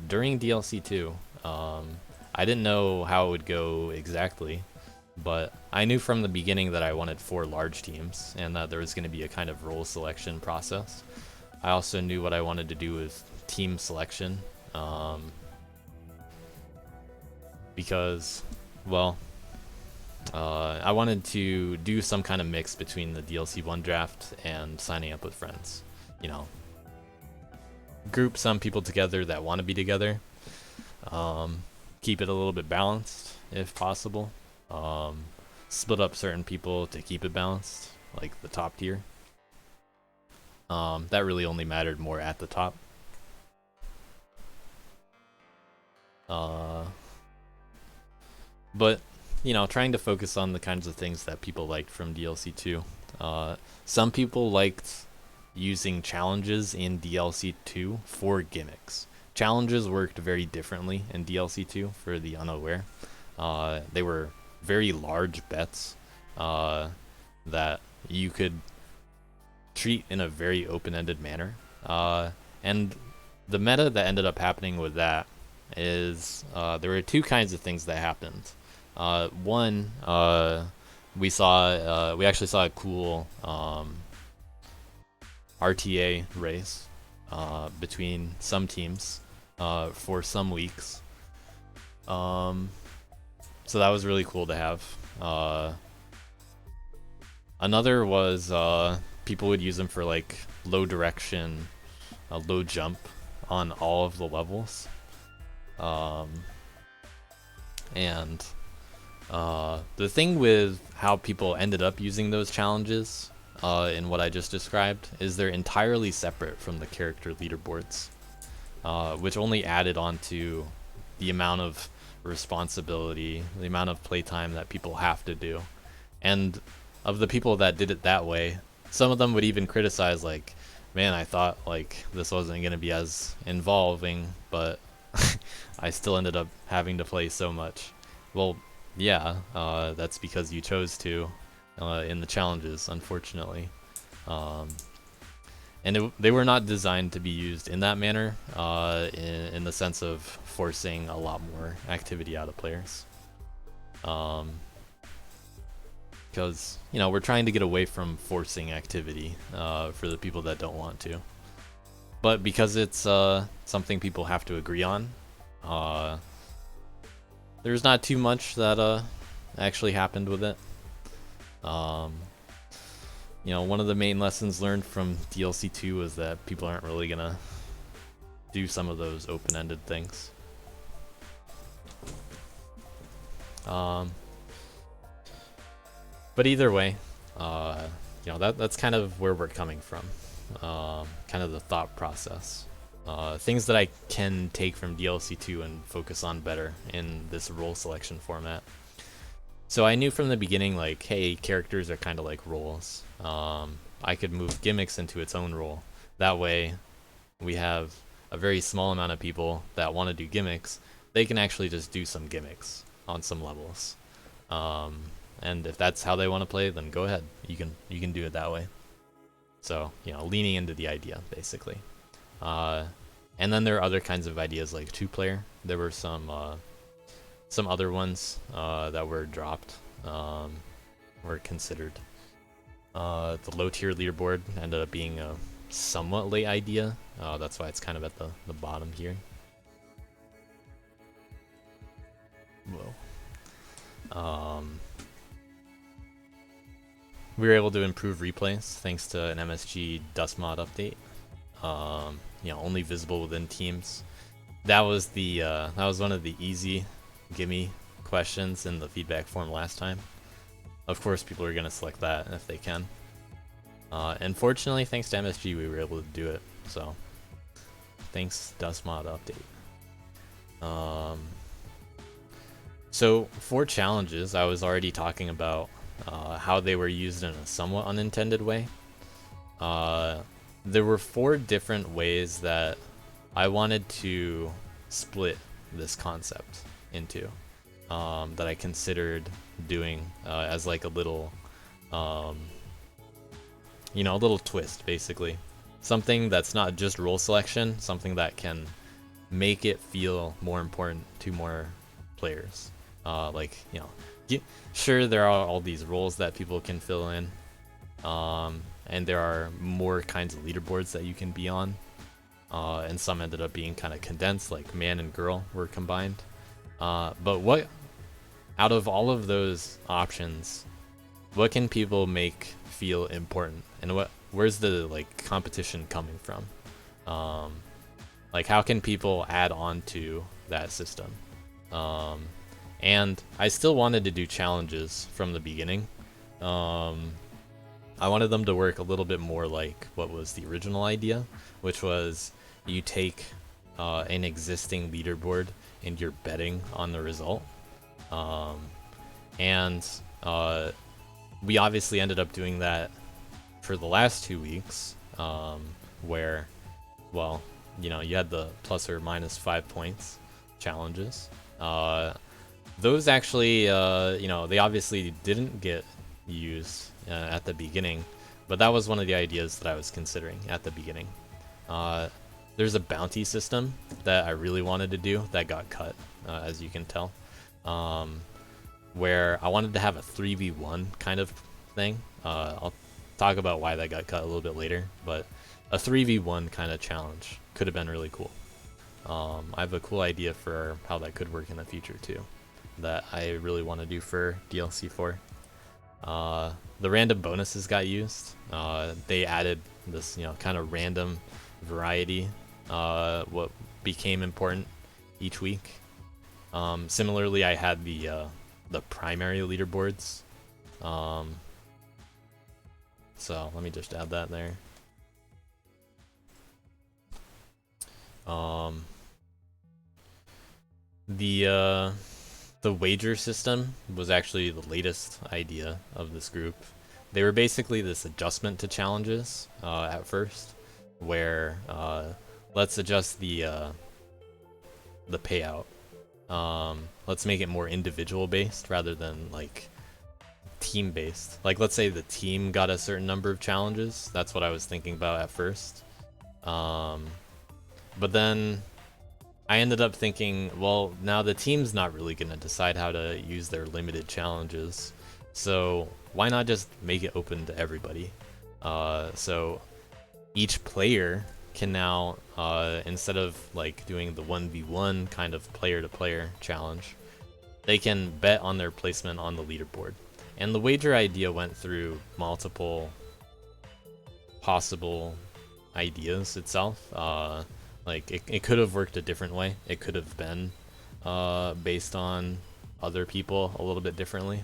during DLC 2. I didn't know how it would go exactly, but I knew from the beginning that I wanted 4 large teams and that there was going to be a kind of role selection process. I also knew what I wanted to do with team selection, because, well, I wanted to do some kind of mix between the DLC 1 draft and signing up with friends. You know, group some people together that want to be together. Keep it a little bit balanced if possible. Split up certain people to keep it balanced, like the top tier. That really only mattered more at the top. But you know, trying to focus on the kinds of things that people liked from DLC 2. Some people liked using challenges in DLC 2 for gimmicks. Challenges worked very differently in DLC 2 for the unaware. They were very large bets that you could treat in a very open-ended manner. And the meta that ended up happening with that is there were 2 kinds of things that happened. One, we actually saw a cool RTA race between some teams for some weeks. So that was really cool to have. Another was people would use them for like low direction, a low jump on all of the levels. And the thing with how people ended up using those challenges in what I just described is they're entirely separate from the character leaderboards, which only added on to the amount of responsibility, the amount of playtime that people have to do. And of the people that did it that way, some of them would even criticize, like, man, I thought like this wasn't going to be as involving, but I still ended up having to play so much. Well, yeah, that's because you chose to in the challenges, unfortunately. And they were not designed to be used in that manner, in the sense of forcing a lot more activity out of players. Because, you know, we're trying to get away from forcing activity for the people that don't want to. But because it's something people have to agree on, there's not too much that actually happened with it. You know, one of the main lessons learned from DLC 2 was that people aren't really gonna do some of those open-ended things. But either way, you know, that's kind of where we're coming from. Kind of the thought process. Things that I can take from DLC 2 and focus on better in this role selection format. So I knew from the beginning, like, hey, characters are kind of like roles. I could move gimmicks into its own role. That way, we have a very small amount of people that want to do gimmicks. They can actually just do some gimmicks on some levels. And if that's how they want to play, then go ahead. You can do it that way. So, you know, leaning into the idea, basically. And then there are other kinds of ideas like 2-player. There were some other ones that were dropped, were considered. The low tier leaderboard ended up being a somewhat late idea. That's why it's kind of at the bottom here. Whoa. We were able to improve replays thanks to an MSG dust mod update. You know, only visible within teams. That was one of the easy gimme questions in the feedback form last time. Of course, people are gonna select that if they can. And fortunately, thanks to MSG, we were able to do it. So, thanks dust mod update. So for challenges, I was already talking about how they were used in a somewhat unintended way. There were 4 different ways that I wanted to split this concept into, that I considered doing as like a little, you know, a little twist, basically. Something that's not just role selection, something that can make it feel more important to more players. Like, you know, sure, there are all these roles that people can fill in, and there are more kinds of leaderboards that you can be on, and some ended up being kind of condensed, like man and girl were combined. But what, out of all of those options, what can people make feel important, and where's the like competition coming from? Like, how can people add on to that system? And I still wanted to do challenges from the beginning. I wanted them to work a little bit more like what was the original idea, which was you take an existing leaderboard and you're betting on the result. And we obviously ended up doing that for the last 2 weeks, where, well, you know, you had the plus or minus 5 points challenges. Those actually, you know, they obviously didn't get used at the beginning, but that was one of the ideas that I was considering at the beginning. There's a bounty system that I really wanted to do that got cut, as you can tell, where I wanted to have a 3v1 kind of thing. I'll talk about why that got cut a little bit later, but a 3v1 kind of challenge could have been really cool. I have a cool idea for how that could work in the future too, that I really want to do for DLC 4. The random bonuses got used. They added this, kind of random variety, what became important each week. Similarly, I had the primary leaderboards. So let me just add that there. The wager system was actually the latest idea of this group. They were basically this adjustment to challenges at first, where let's adjust the payout. Let's make it more individual based rather than like team based. Like let's say the team got a certain number of challenges. That's what I was thinking about at first. But then I ended up thinking, well, now the team's not really going to decide how to use their limited challenges. So why not just make it open to everybody? So each player can now, instead of like doing the 1v1 kind of player-to-player challenge, they can bet on their placement on the leaderboard. And the wager idea went through multiple possible ideas itself. Like it could have worked a different way. It could have been based on other people a little bit differently.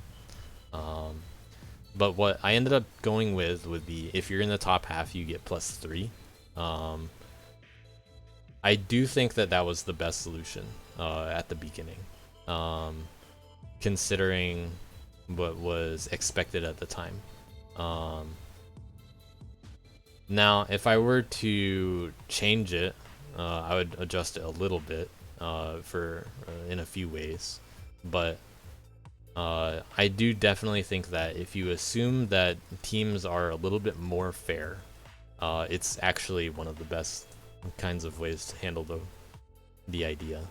But what I ended up going with would be, if you're in the top half, you get +3. I do think that was the best solution at the beginning, considering what was expected at the time. Now, if I were to change it, I would adjust it a little bit in a few ways, but I do definitely think that if you assume that teams are a little bit more fair, it's actually one of the best kinds of ways to handle the idea.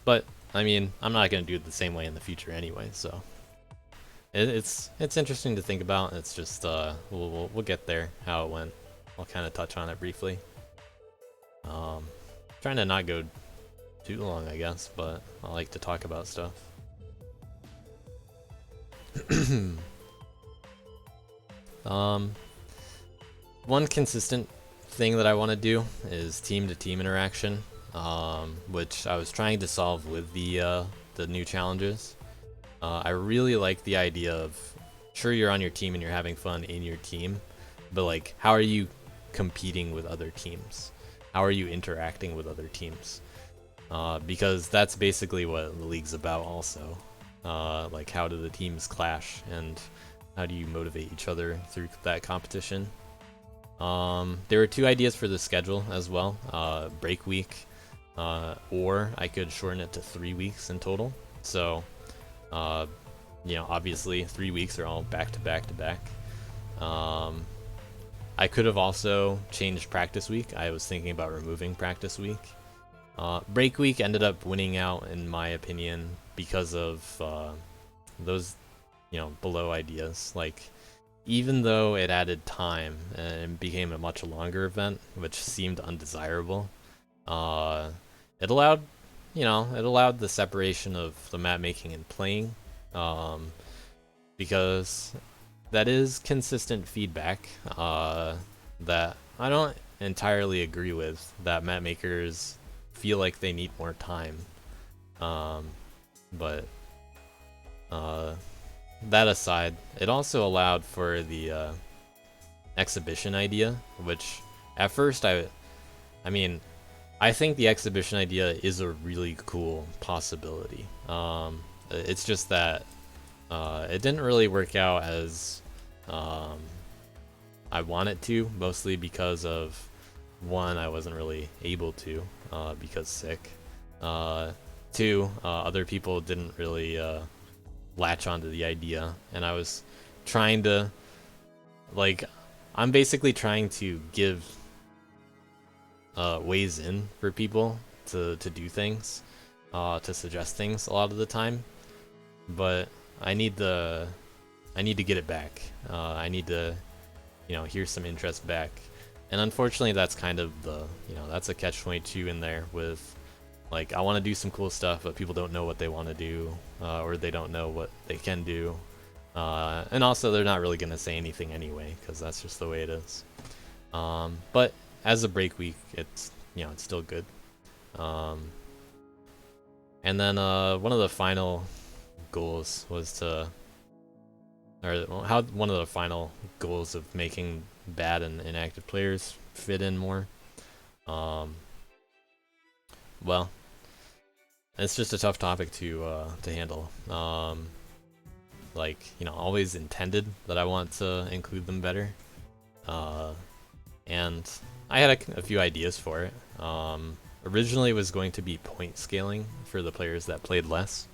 But I mean, I'm not going to do it the same way in the future anyway, so it's interesting to think about. It's just we'll get there. How it went, I'll kind of touch on it briefly. Trying to not go too long, I guess, but I like to talk about stuff. One consistent thing that I want to do is team-to-team interaction, which I was trying to solve with the new challenges. I really like the idea of, sure, you're on your team and you're having fun in your team, but like, how are you competing with other teams? How are you interacting with other teams? Because that's basically what the league's about also. Like, how do the teams clash and how do you motivate each other through that competition? There were 2 ideas for the schedule as well. Break week, or I could shorten it to 3 weeks in total. So, obviously 3 weeks are all back to back to back. I could have also changed practice week. I was thinking about removing practice week. Break week ended up winning out, in my opinion, because of those, below ideas. Like, even though it added time and became a much longer event, which seemed undesirable, it allowed the separation of the map making and playing, because that is consistent feedback that I don't entirely agree with, that map makers feel like they need more time. But that aside, it also allowed for the exhibition idea, which at first I think the exhibition idea is a really cool possibility. It's just that it didn't really work out as I want it to, mostly because of, one, I wasn't really able to because sick. 2, other people didn't really latch onto the idea, and I was trying to, I'm basically trying to give ways in for people to do things, to suggest things a lot of the time, but I need to get it back. I need to, hear some interest back. And unfortunately, that's kind of that's a catch-22 in there with Like, I want to do some cool stuff, but people don't know what they want to do, or they don't know what they can do. And also, they're not really going to say anything anyway, because that's just the way it is. But as a break week, it's, you know, it's still good. And then one of the final goals was to, or how one of the final goals of making bad and inactive players fit in more. Well, it's just a tough topic to handle. Like, you know, always intended that I want to include them better. And I had a few ideas for it. Originally it was going to be point scaling for the players that played less.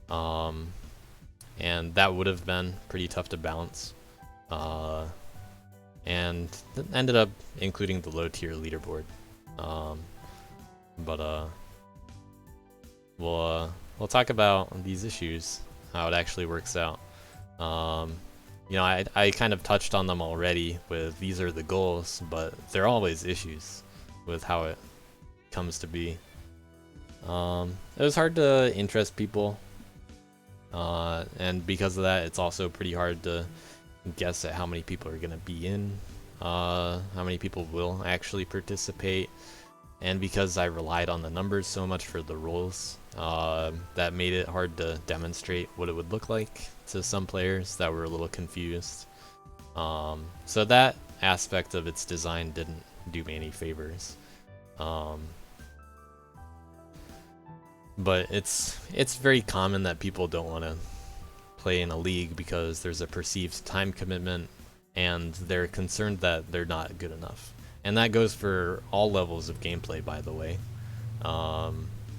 And that would have been pretty tough to balance. And ended up including the low tier leaderboard. But we'll talk about these issues, how it actually works out. You know, I kind of touched on them already with these are the goals, but there are always issues with how it comes to be. It was hard to interest people, and because of that, it's also pretty hard to guess at how many people are gonna be in, how many people will actually participate. And because I relied on the numbers so much for the roles, that made it hard to demonstrate what it would look like to some players that were a little confused. So that aspect of its design didn't do me any favors. But it's very common that people don't want to play in a league because there's a perceived time commitment and they're concerned that they're not good enough. And that goes for all levels of gameplay, by the way.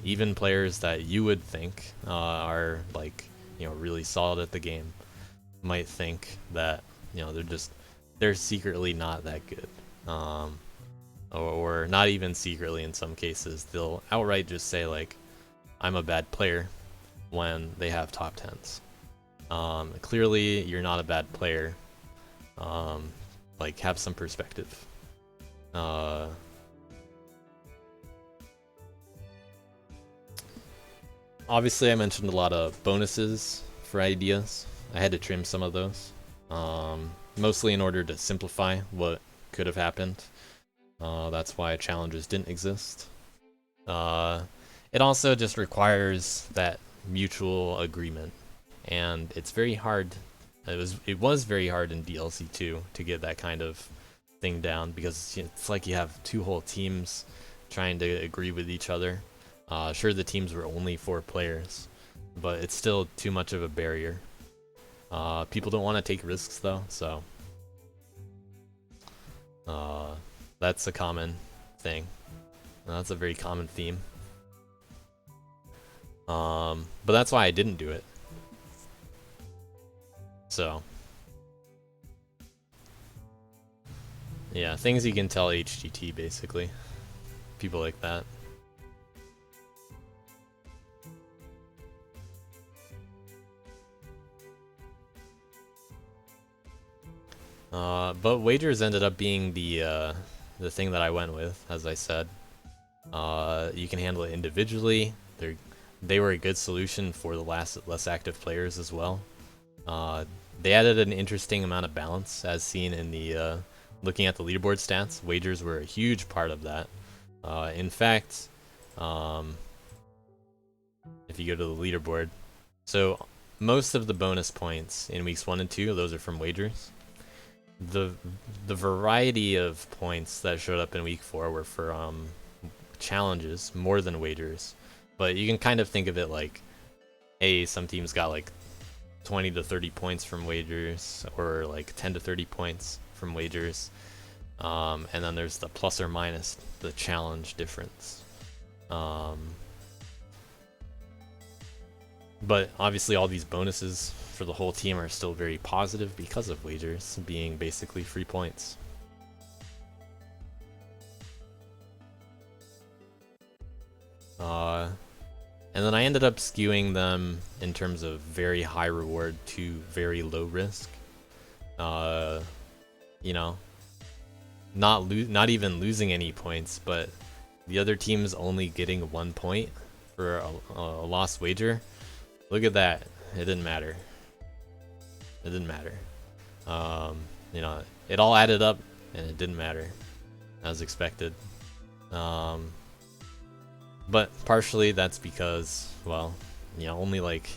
Even players that you would think are, like, you know, really solid at the game might think that, you know, they're secretly not that good. Or not even secretly in some cases. They'll outright just say, like, I'm a bad player when they have top 10s. Clearly, you're not a bad player. Like, have some perspective. Obviously, I mentioned a lot of bonuses for ideas. I had to trim some of those, mostly in order to simplify what could have happened. That's why challenges didn't exist. It also just requires that mutual agreement, and it's very hard. It was very hard in DLC 2 to get that kind of thing down, because it's like you have two whole teams trying to agree with each other. Sure, the teams were only 4 players, but it's still too much of a barrier. People don't want to take risks though, so that's a common thing. That's a very common theme. But that's why I didn't do it. So yeah, things you can tell HGT, basically. People like that. But wagers ended up being the thing that I went with, as I said. You can handle it individually. They were a good solution for the less active players as well. They added an interesting amount of balance, as seen in the looking at the leaderboard stats. Wagers were a huge part of that. In fact, if you go to the leaderboard, so most of the bonus points in weeks 1 and 2, those are from wagers. The variety of points that showed up in week 4 were for challenges more than wagers. But you can kind of think of it like, some teams got like 20 to 30 points from wagers, or like 10 to 30 points from wagers. And then there's the plus or minus the challenge difference. But obviously all these bonuses for the whole team are still very positive because of wagers being basically free points. And then I ended up skewing them in terms of very high reward to very low risk. You know, not even losing any points, but the other team's only getting 1 point for a lost wager. Look at that. It didn't matter. It didn't matter. You know, it all added up and it didn't matter as expected. But partially that's because, well, you know, only like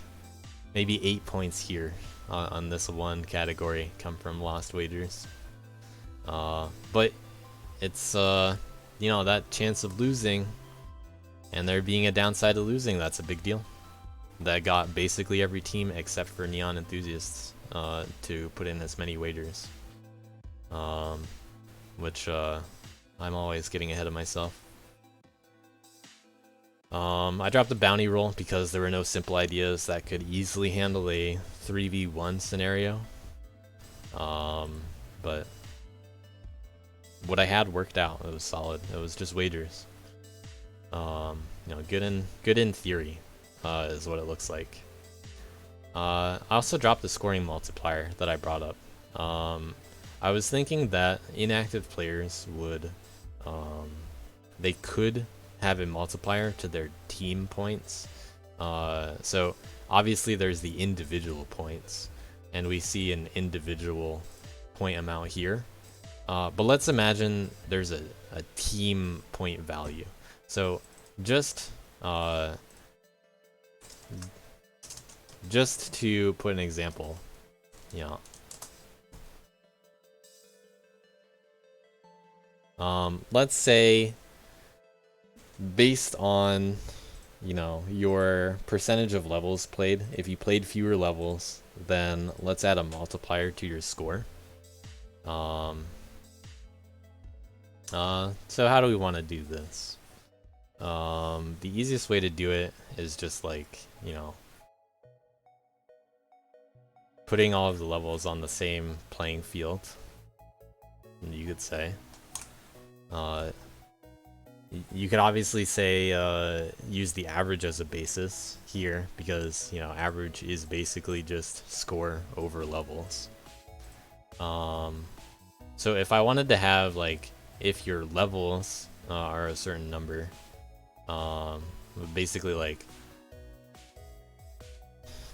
maybe 8 points here on this one category come from lost wagers. But it's, you know, that chance of losing and there being a downside to losing, that's a big deal. That got basically every team except for Neon Enthusiasts to put in as many wagers. Which I'm always getting ahead of myself. I dropped the bounty roll because there were no simple ideas that could easily handle a 3v1 scenario. But what I had worked out. It was solid. It was just wagers. You know, good in theory, is what it looks like. I also dropped the scoring multiplier that I brought up. I was thinking that inactive players would, they could have a multiplier to their team points. So obviously there's the individual points, and we see an individual point amount here. But let's imagine there's a team point value. So just to put an example, you know, let's say based on, you know, your percentage of levels played, if you played fewer levels, then let's add a multiplier to your score. So how do we want to do this? The easiest way to do it is just like, you know, putting all of the levels on the same playing field, you could say. You could obviously say use the average as a basis here, because, you know, average is basically just score over levels. So if I wanted to have, like, if your levels are a certain number, basically, like,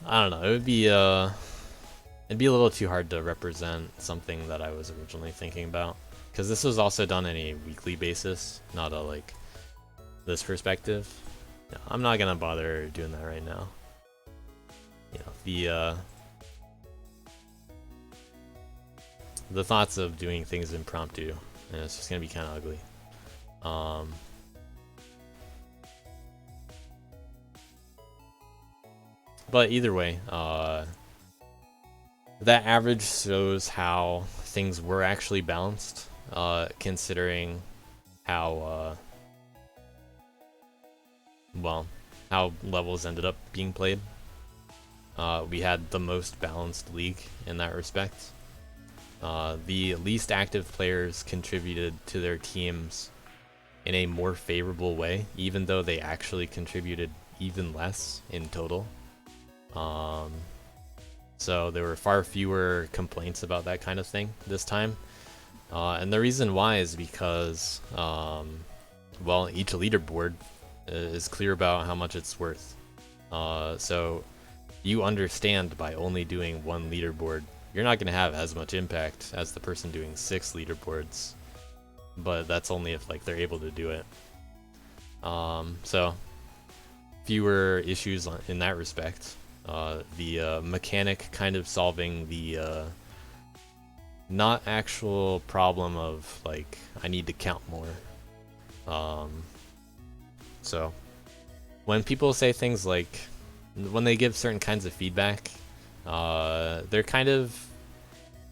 I don't know, it would be it'd be a little too hard to represent something that I was originally thinking about, because this was also done on a weekly basis, not a, like, this perspective. No, I'm not gonna bother doing that right now. You know, the thoughts of doing things impromptu, and it's just gonna be kind of ugly. But either way, that average shows how things were actually balanced, considering how, well, how levels ended up being played. We had the most balanced league in that respect. The least active players contributed to their teams in a more favorable way, even though they actually contributed even less in total. So there were far fewer complaints about that kind of thing this time. And the reason why is because, well, each leaderboard is clear about how much it's worth. So you understand by only doing one leaderboard, you're not going to have as much impact as the person doing 6 leaderboards. But that's only if, like, they're able to do it. So fewer issues in that respect. The mechanic kind of solving the not actual problem of, like, I need to count more. So when people say things like, when they give certain kinds of feedback, they're kind of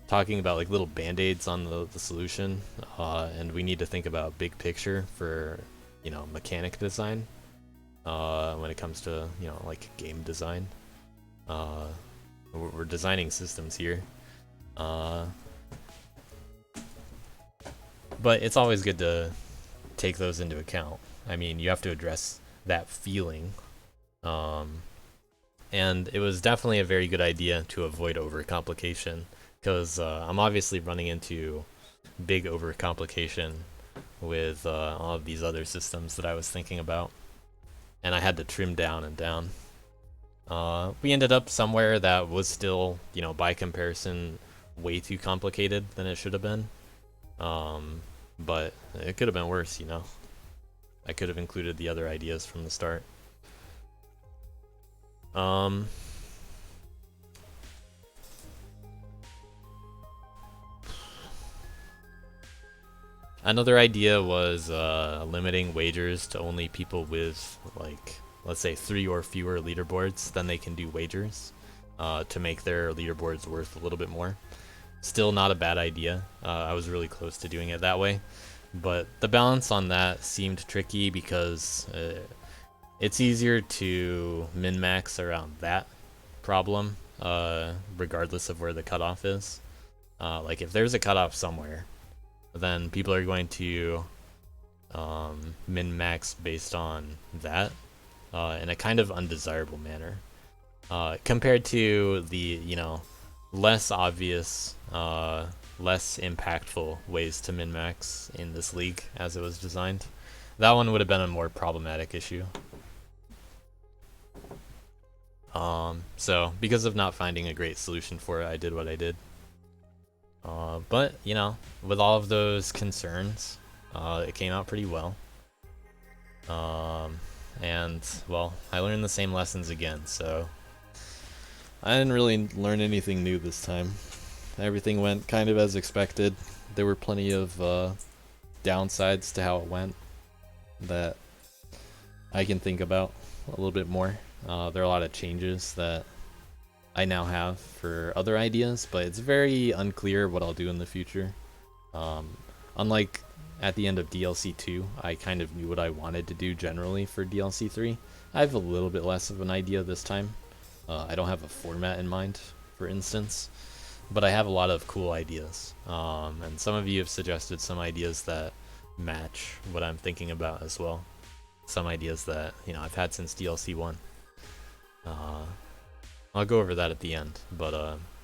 talking about, like, little band-aids on the solution, and we need to think about big picture for, you know, mechanic design, when it comes to, you know, like, game design. We're designing systems here, but it's always good to take those into account. I mean, you have to address that feeling, and it was definitely a very good idea to avoid overcomplication, because I'm obviously running into big overcomplication with all of these other systems that I was thinking about, and I had to trim down and down. We ended up somewhere that was still, you know, by comparison, way too complicated than it should have been. But it could have been worse, you know. I could have included the other ideas from the start. Another idea was limiting wagers to only people with, like, let's say 3 or fewer leaderboards. Then they can do wagers to make their leaderboards worth a little bit more. Still not a bad idea. I was really close to doing it that way. But the balance on that seemed tricky because it's easier to min-max around that problem, regardless of where the cutoff is. Like, if there's a cutoff somewhere, then people are going to min-max based on that in a kind of undesirable manner. Compared to the, you know, less obvious, less impactful ways to min-max in this league as it was designed. That one would have been a more problematic issue. So, because of not finding a great solution for it, I did what I did. But, you know, with all of those concerns, it came out pretty well. And, well, I learned the same lessons again, so I didn't really learn anything new this time. Everything went kind of as expected. There were plenty of downsides to how it went that I can think about a little bit more. There are a lot of changes that I now have for other ideas, but it's very unclear what I'll do in the future. Unlike at the end of DLC 2, I kind of knew what I wanted to do generally for DLC 3. I have a little bit less of an idea this time. I don't have a format in mind, for instance, but I have a lot of cool ideas. And some of you have suggested some ideas that match what I'm thinking about as well. Some ideas that, you know, I've had since DLC 1. I'll go over that at the end, but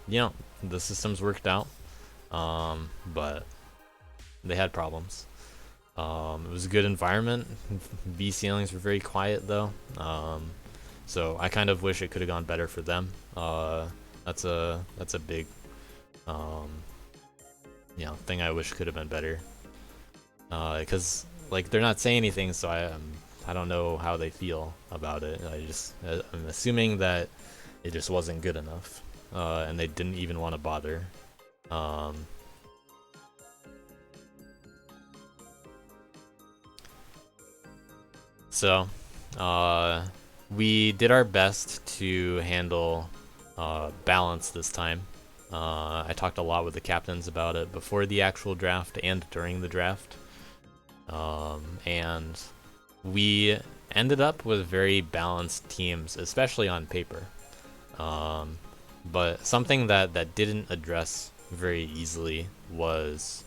you know, the systems worked out, but they had problems. It was a good environment. V ceilings were very quiet though, so I kind of wish it could have gone better for them. That's a big you know, thing I wish could have been better, because like they're not saying anything, so I don't know how they feel about it. I'm assuming that it just wasn't good enough, and they didn't even want to bother. So, we did our best to handle balance this time. I talked a lot with the captains about it before the actual draft and during the draft. And we ended up with very balanced teams, especially on paper. But something that didn't address very easily was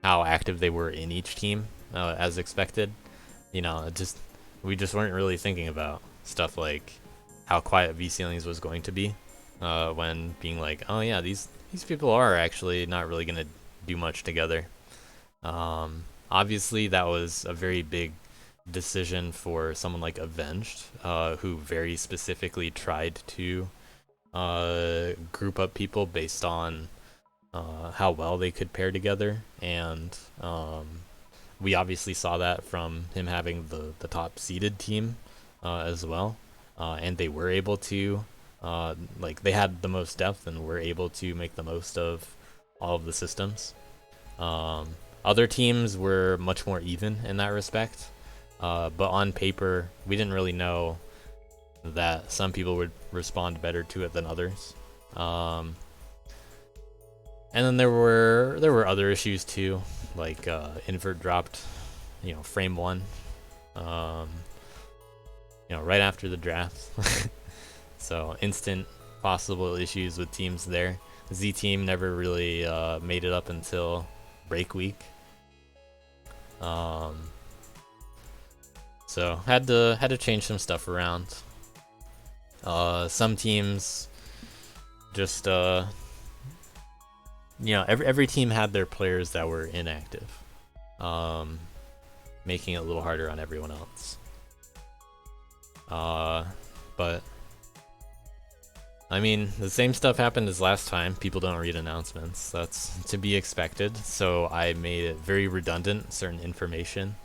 how active they were in each team, as expected. You know, we just weren't really thinking about stuff like how quiet V ceilings was going to be, when being like, oh yeah, these people are actually not really gonna do much together. Obviously, that was a very big decision for someone like Avenged, who very specifically tried to group up people based on how well they could pair together, and we obviously saw that from him having the top seeded team as well, and they were able to like they had the most depth and were able to make the most of all of the systems. Other teams were much more even in that respect, but on paper we didn't really know that some people would respond better to it than others. And then there were other issues too, like invert dropped, you know, frame 1, you know, right after the draft. So instant possible issues with teams there. Z team never really made it up until break week. So had to change some stuff around. Some teams just you know, every team had their players that were inactive. making it a little harder on everyone else. But I mean, the same stuff happened as last time. People don't read announcements. That's to be expected. So I made it very redundant, certain information.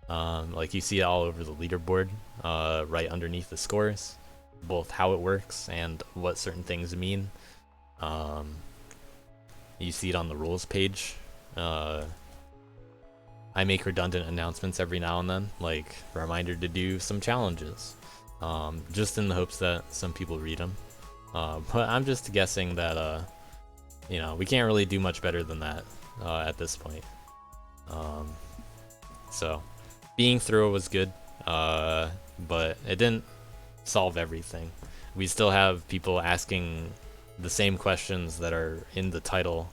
Like you see it all over the leaderboard, right underneath the scores, both how it works and what certain things mean. You see it on the rules page. I make redundant announcements every now and then, like a reminder to do some challenges, just in the hopes that some people read them. But I'm just guessing that, you know, we can't really do much better than that at this point. So being thorough was good, but it didn't solve everything. We still have people asking the same questions that are in the title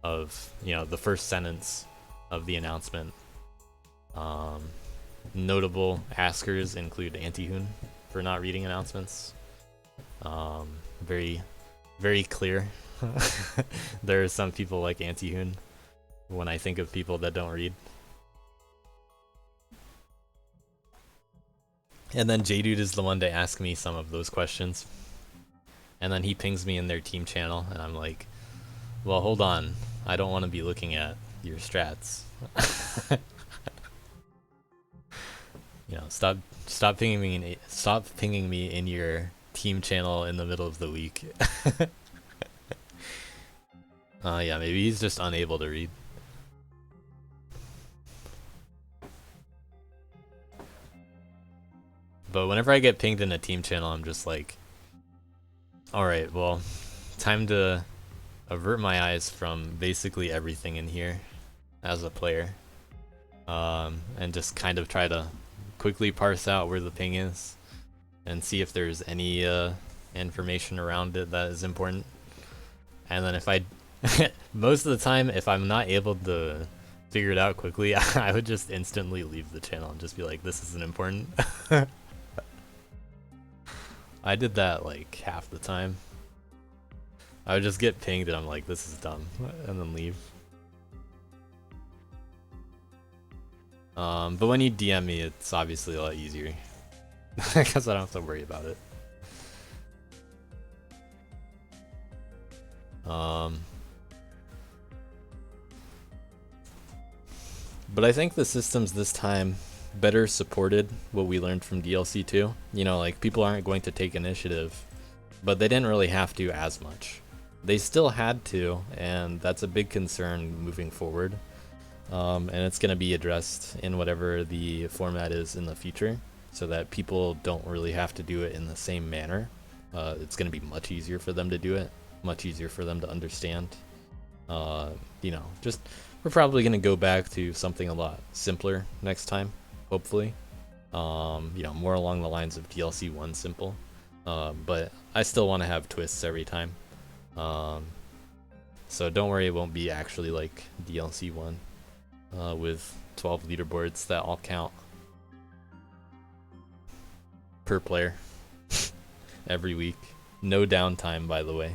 of, you know, the first sentence of the announcement. Notable askers include Antihoon for not reading announcements. Very, very clear. There are some people like Antihoon when I think of people that don't read. And then J-Dude is the one to ask me some of those questions. And then he pings me in their team channel, and I'm like, well, hold on. I don't want to be looking at your strats. You know, stop pinging me in your team channel in the middle of the week. Yeah, maybe he's just unable to read. But whenever I get pinged in a team channel, I'm just like, alright, well, time to avert my eyes from basically everything in here as a player. And just kind of try to quickly parse out where the ping is and see if there's any information around it that is important. And then if I most of the time, if I'm not able to figure it out quickly, I would just instantly leave the channel and just be like, this isn't important. I did that like half the time. I would just get pinged and I'm like, this is dumb, and then leave. But when you DM me, it's obviously a lot easier because I don't have to worry about it. But I think the systems this time better supported what we learned from DLC 2. You know, like, people aren't going to take initiative, but they didn't really have to as much. They still had to, and that's a big concern moving forward. And it's going to be addressed in whatever the format is in the future, so that people don't really have to do it in the same manner. It's going to be much easier for them to do it, much easier for them to understand. You know, just, we're probably going to go back to something a lot simpler next time, hopefully. You know, more along the lines of DLC 1 simple. But I still want to have twists every time. So don't worry, it won't be actually like DLC 1 with 12 leaderboards that all count per player every week. No downtime, by the way.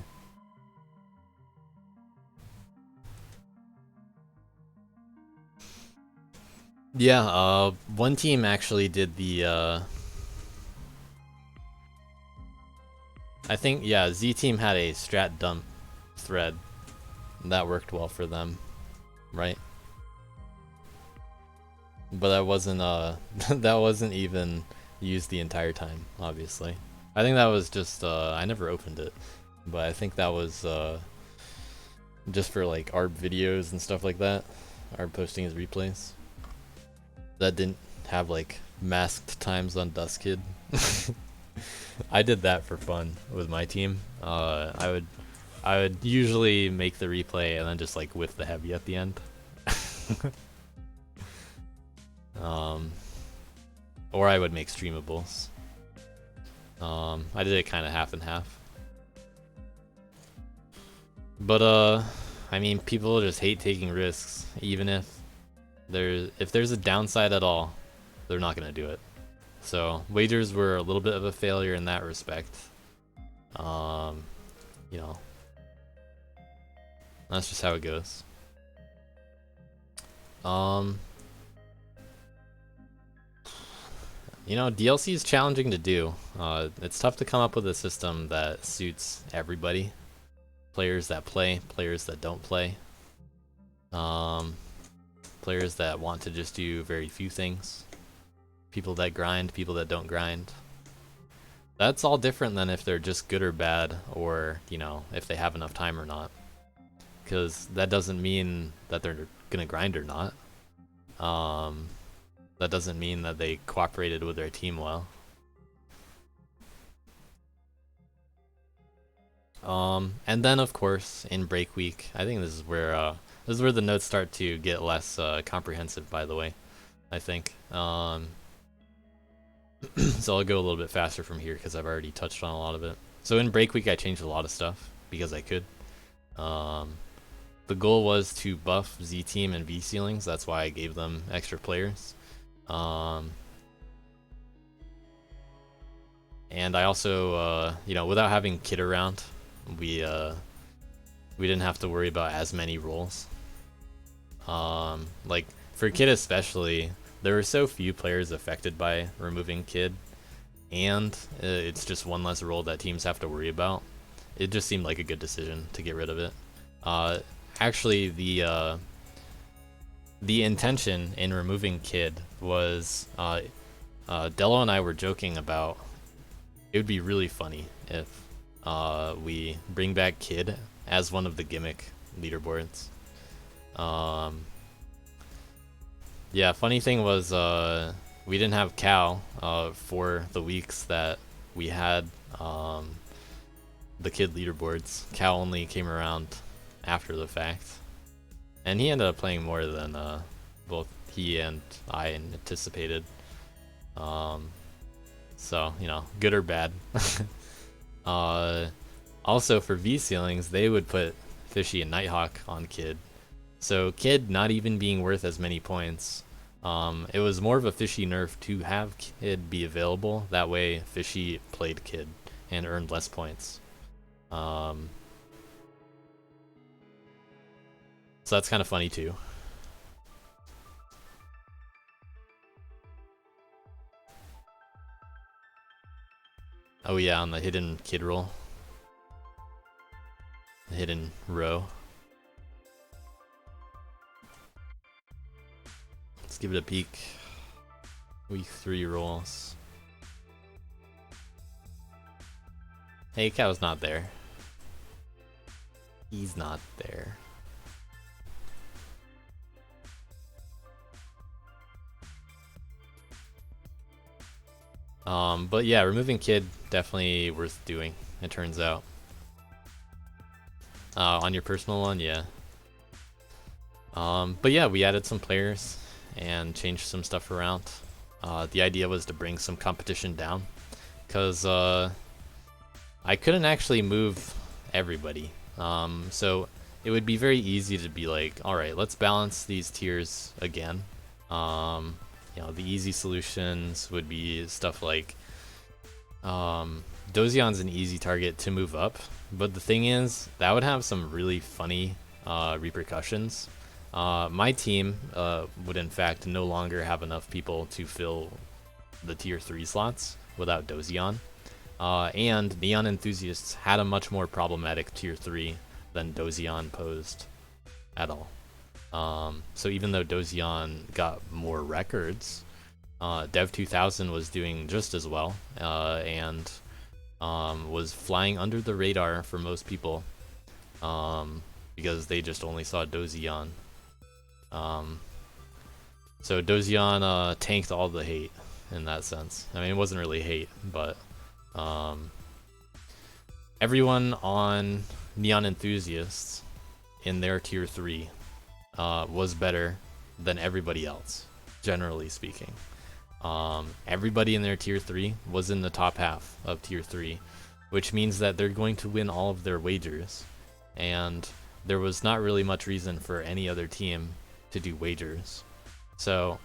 Yeah, one team actually did the, I think, yeah, Z team had a strat dump thread. That worked well for them, right? But that wasn't, that wasn't even used the entire time, obviously. I think that was just, I never opened it, but I think that was, just for, like, ARB videos and stuff like that. ARB posting his replays. That didn't have, like, masked times on Dustkid. I did that for fun with my team. I would usually make the replay and then just, like, whiff the heavy at the end. Or I would make streamables. I did it kind of half and half. But I mean, people just hate taking risks, even if there's a downside at all, they're not gonna do it. So wagers were a little bit of a failure in that respect. You know, that's just how it goes. You know, DLC is challenging to do. It's tough to come up with a system that suits everybody. Players that play, players that don't play. Um, Players that want to just do very few things. People that grind, people that don't grind. That's all different than if they're just good or bad, or, you know, if they have enough time or not. Because that doesn't mean that they're gonna grind or not. That doesn't mean that they cooperated with their team well. And then of course in break week, I think this is where the notes start to get less comprehensive. By the way, I think. So I'll go a little bit faster from here because I've already touched on a lot of it. So in break week, I changed a lot of stuff because I could. The goal was to buff Z Team and V ceilings. That's why I gave them extra players. And I also, you know, without having Kid around, we didn't have to worry about as many roles. Like for Kid especially, there were so few players affected by removing Kid, and it's just one less role that teams have to worry about. It just seemed like a good decision to get rid of it. Actually, the intention in removing Kid was Dello and I were joking about it would be really funny if we bring back Kid as one of the gimmick leaderboards. Yeah, funny thing was we didn't have Cal for the weeks that we had the Kid leaderboards. Cal only came around after the fact, and he ended up playing more than both he and I anticipated. So, you know, good or bad. Also for V ceilings, they would put Fishy and Nighthawk on Kid. So Kid not even being worth as many points. It was more of a Fishy nerf to have Kid be available. That way Fishy played Kid and earned less points. So that's kind of funny too. Oh yeah, on the hidden Kid roll. The hidden row. Let's give it a peek. Week 3 rolls. Hey, Cow's not there. He's not there. But yeah, removing Kid definitely worth doing, it turns out. On your personal one, yeah. But yeah, we added some players and changed some stuff around. The idea was to bring some competition down, because I couldn't actually move everybody. So it would be very easy to be like, alright, let's balance these tiers again. You know, the easy solutions would be stuff like Dozion's an easy target to move up, but the thing is, that would have some really funny repercussions. My team would in fact no longer have enough people to fill the tier 3 slots without Dozion. And Neon Enthusiasts had a much more problematic tier 3 than Dozion posed at all. So even though Dozion got more records, Dev 2000 was doing just as well, and was flying under the radar for most people, because they just only saw Dozion. So Dozion tanked all the hate in that sense. I mean, it wasn't really hate, but everyone on Neon Enthusiasts in their tier 3 was better than everybody else, generally speaking. Everybody in their tier 3 was in the top half of tier 3, which means that they're going to win all of their wagers, and there was not really much reason for any other team to do wagers. So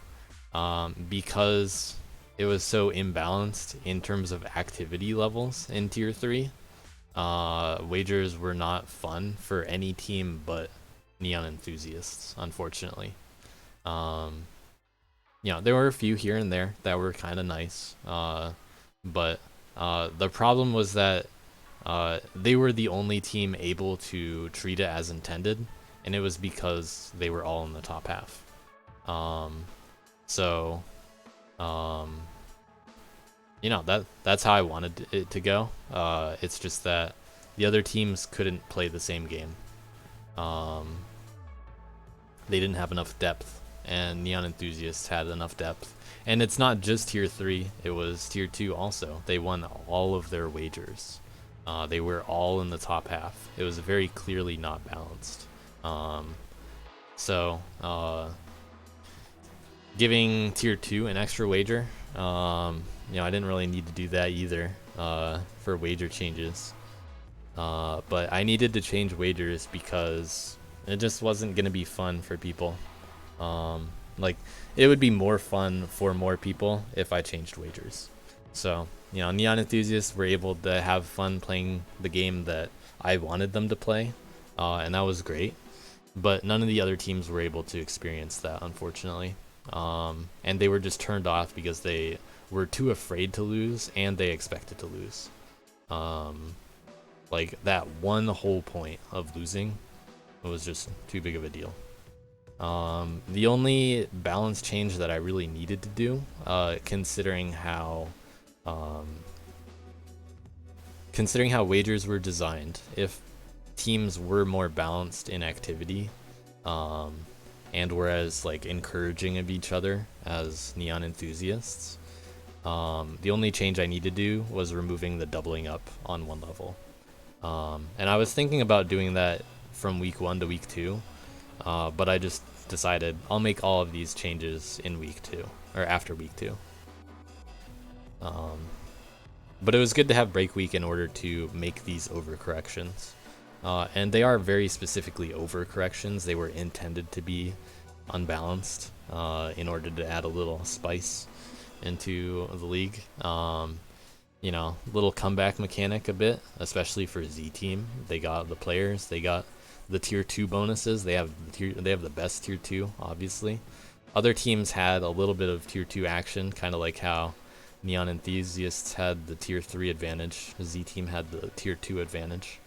because it was so imbalanced in terms of activity levels in tier 3, wagers were not fun for any team but Neon Enthusiasts, unfortunately. You you know, there were a few here and there that were kind of nice. But the problem was that they were the only team able to treat it as intended, and it was because they were all in the top half. So, you know, that's how I wanted it to go. It's just that the other teams couldn't play the same game. They didn't have enough depth, and Neon Enthusiasts had enough depth. And it's not just Tier 3, it was Tier 2 also. They won all of their wagers. They were all in the top half. It was very clearly not balanced. So, giving Tier 2 an extra wager, you know, I didn't really need to do that either for wager changes. But I needed to change wagers because it just wasn't going to be fun for people. Like, it would be more fun for more people if I changed wagers. So, you know, Neon Enthusiasts were able to have fun playing the game that I wanted them to play, and that was great. But none of the other teams were able to experience that, unfortunately. And they were just turned off because they were too afraid to lose, and they expected to lose. Like, that one whole point of losing was just too big of a deal. The only balance change that I really needed to do, considering how wagers were designed, if teams were more balanced in activity, and were as like encouraging of each other as Neon Enthusiasts, the only change I need to do was removing the doubling up on one level. And I was thinking about doing that from week 1 to week 2, but I just decided I'll make all of these changes in week 2, or after week 2. But it was good to have break week in order to make these overcorrections. And they are very specifically overcorrections. They were intended to be unbalanced in order to add a little spice into the league. You know, little comeback mechanic a bit, especially for Z Team. They got the players, they got the tier 2 bonuses. They have the best tier 2, obviously. Other teams had a little bit of tier 2 action, kind of like how Neon Enthusiasts had the tier 3 advantage. Z Team had the tier 2 advantage.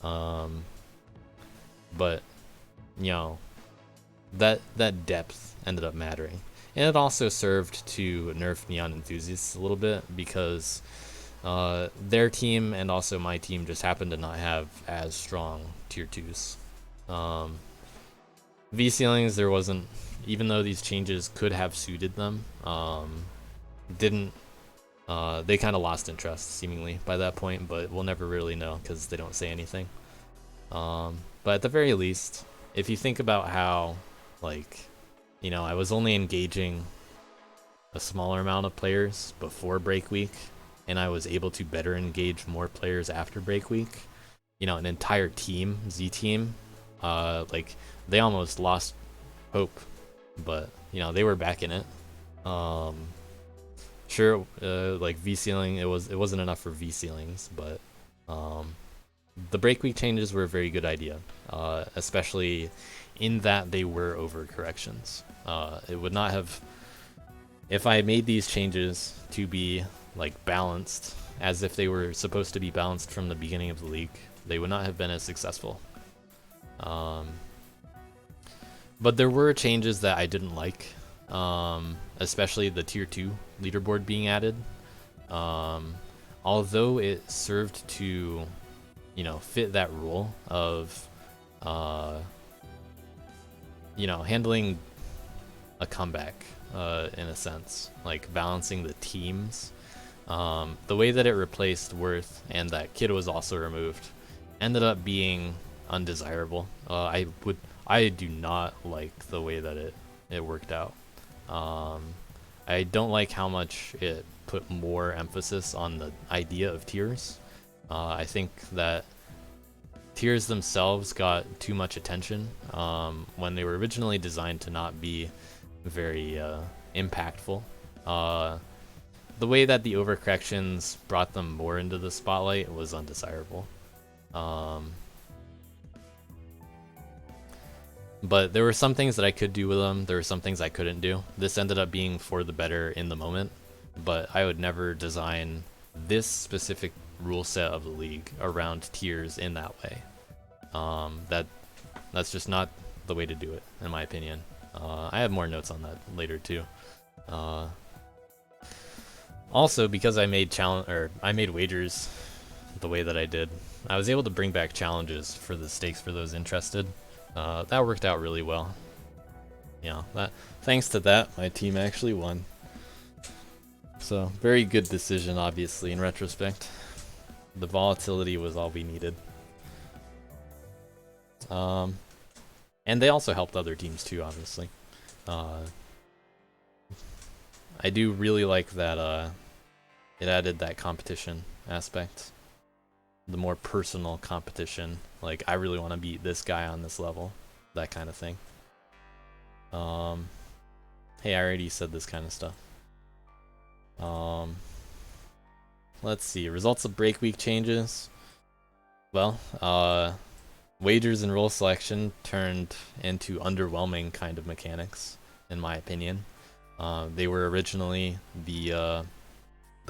But you know, that depth ended up mattering. And it also served to nerf Neon Enthusiasts a little bit because their team and also my team just happened to not have as strong tier 2s. V ceilings, there wasn't, even though these changes could have suited them, didn't. They kind of lost interest seemingly by that point, but we'll never really know because they don't say anything. But at the very least, if you think about how, like, you know, I was only engaging a smaller amount of players before break week, and I was able to better engage more players after break week. You know, an entire team, Z Team, like, they almost lost hope, but, you know, they were back in it. Sure, like V ceiling, it wasn't enough for V ceilings, but the break week changes were a very good idea, especially in that they were overcorrections. It would not have, if I made these changes to be like balanced, as if they were supposed to be balanced from the beginning of the league, they would not have been as successful. But there were changes that I didn't like, especially the tier 2 leaderboard being added. Although it served to, you know, fit that rule of, you know, handling a comeback, in a sense, like balancing the teams. The way that it replaced Worth and that Kid was also removed ended up being undesirable. I do not like the way that it worked out. I don't like how much it put more emphasis on the idea of tiers. I think that tiers themselves got too much attention when they were originally designed to not be very impactful. The way that the overcorrections brought them more into the spotlight was undesirable. But there were some things that I could do with them. There were some things I couldn't do. This ended up being for the better in the moment, but I would never design this specific rule set of the league around tiers in that way. That's just not the way to do it, in my opinion. I have more notes on that later too. Also, because I made wagers the way that I did, I was able to bring back challenges for the stakes for those interested. That worked out really well. Thanks to that, my team actually won. So, very good decision, obviously, in retrospect. The volatility was all we needed. And they also helped other teams too, obviously. I do really like that it added that competition aspect. The more personal competition. Like, I really want to beat this guy on this level. That kind of thing. Hey, I already said this kind of stuff. Let's see. Results of break week changes. Well, wagers and role selection turned into underwhelming kind of mechanics, in my opinion. They were originally the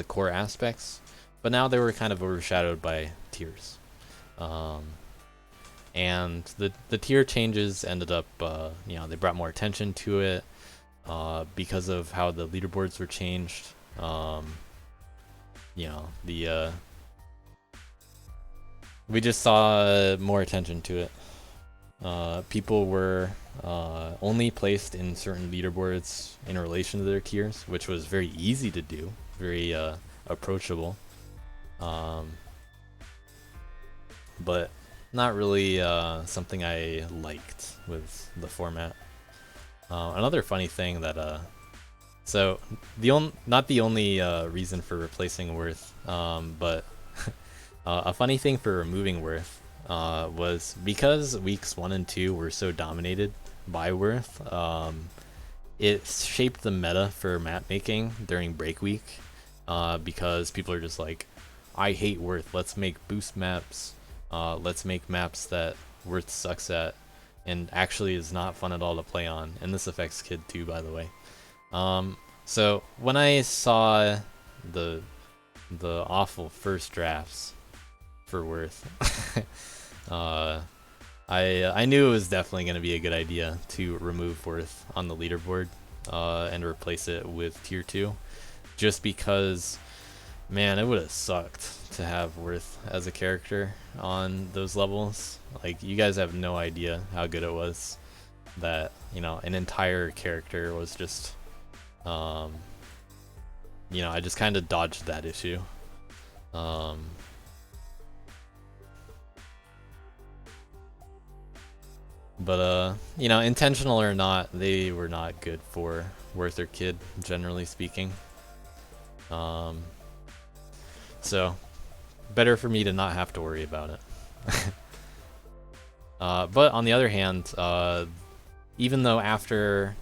core aspects, but now they were kind of overshadowed by tiers. And the tier changes ended up, they brought more attention to it because of how the leaderboards were changed. We just saw more attention to it. People were only placed in certain leaderboards in relation to their tiers, which was very easy to do, very approachable, but not really something I liked with the format. Another funny thing that so not the only reason for replacing Worth, but a funny thing for removing Worth was because weeks 1 and 2 were so dominated by Worth. It shaped the meta for map making during break week, because people are just like, I hate Worth, let's make boost maps, let's make maps that Worth sucks at and actually is not fun at all to play on. And this affects Kid too, by the way. So when I saw the awful first drafts for Worth, I knew it was definitely going to be a good idea to remove Worth on the leaderboard and replace it with tier 2, just because, man, it would have sucked to have Worth as a character on those levels. Like, you guys have no idea how good it was that, an entire character was just, I just kind of dodged that issue. But intentional or not, they were not good for Worth or Kid, generally speaking. So, better for me to not have to worry about it. But on the other hand, even though after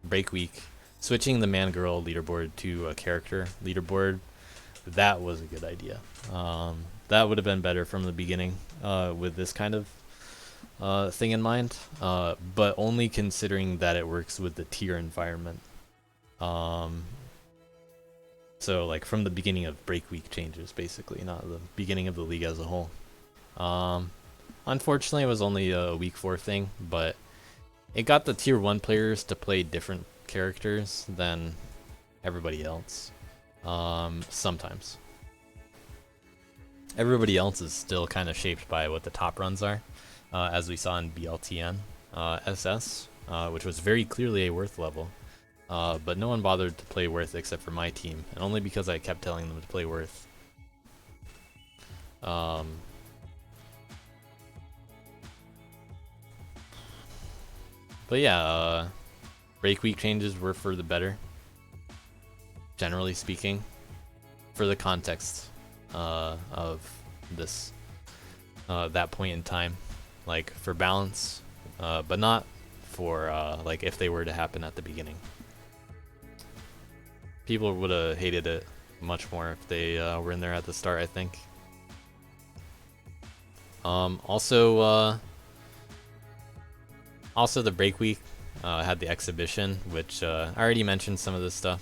break week, switching the man-girl leaderboard to a character leaderboard, that was a good idea. That would have been better from the beginning with this kind of thing in mind, but only considering that it works with the tier environment. So like from the beginning of break week changes, basically, not the beginning of the league as a whole. Unfortunately, it was only a week 4 thing, but it got the tier 1 players to play different characters than everybody else. Sometimes. Everybody else is still kind of shaped by what the top runs are, as we saw in BLTN SS, which was very clearly a Worth level. But no one bothered to play Worth except for my team, and only because I kept telling them to play Worth. But yeah, break week changes were for the better, generally speaking, for the context of this that point in time, like for balance, but not for like if they were to happen at the beginning. People would have hated it much more if they were in there at the start, I think. Also Also, the break week had the exhibition, which I already mentioned some of this stuff.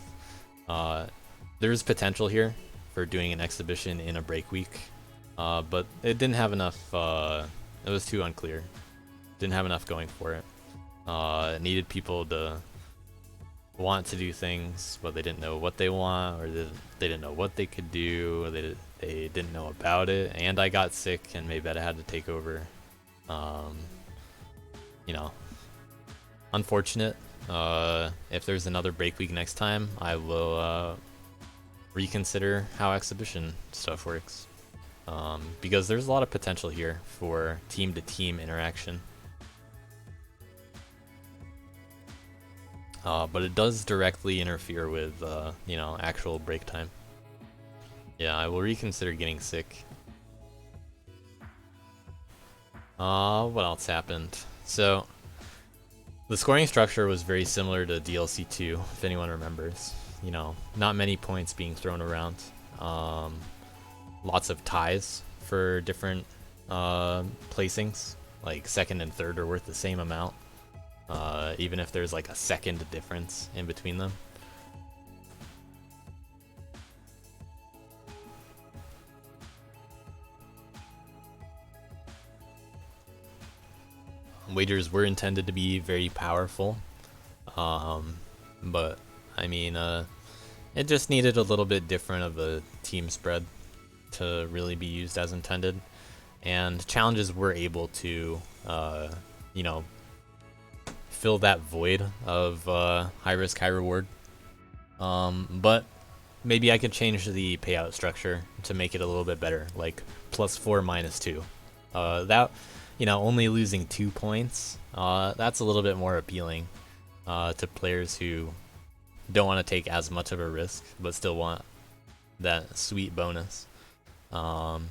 There's potential here for doing an exhibition in a break week, but it didn't have enough. It was too unclear. Didn't have enough going for it. It needed people to want to do things, but they didn't know what they want, or they didn't know what they could do, or they didn't know about it. And I got sick, and maybe I had to take over. You know, unfortunate. If there's another break week next time, I will reconsider how exhibition stuff works, because there's a lot of potential here for team-to-team interaction. But it does directly interfere with, you know, actual break time. Yeah, I will reconsider getting sick. What else happened? So, the scoring structure was very similar to DLC 2, if anyone remembers. You know, not many points being thrown around. Lots of ties for different placings. Like second and third are worth the same amount. Even if there's like a second difference in between them. Wagers were intended to be very powerful, but I mean, it just needed a little bit different of a team spread to really be used as intended, and challenges were able to, you know, fill that void of high risk, high reward. But maybe I could change the payout structure to make it a little bit better, like +4 -2. That, you know, only losing 2 points, that's a little bit more appealing to players who don't want to take as much of a risk, but still want that sweet bonus. You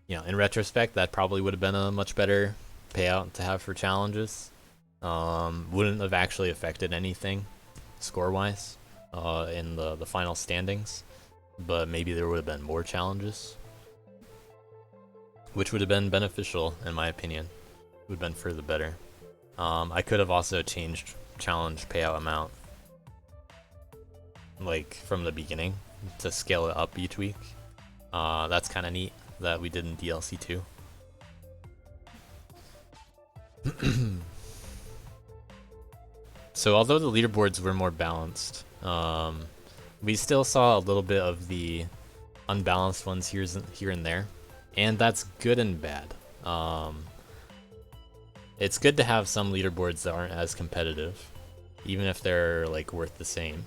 know, in retrospect, that probably would have been a much better payout to have for challenges. Wouldn't have actually affected anything score-wise in the final standings, but maybe there would have been more challenges, which would have been beneficial in my opinion. Would have been for the better. I could have also changed challenge payout amount, like from the beginning, to scale it up each week. That's kind of neat that we did in DLC 2. So although the leaderboards were more balanced, we still saw a little bit of the unbalanced ones here and there, and that's good and bad. It's good to have some leaderboards that aren't as competitive, even if they're like worth the same,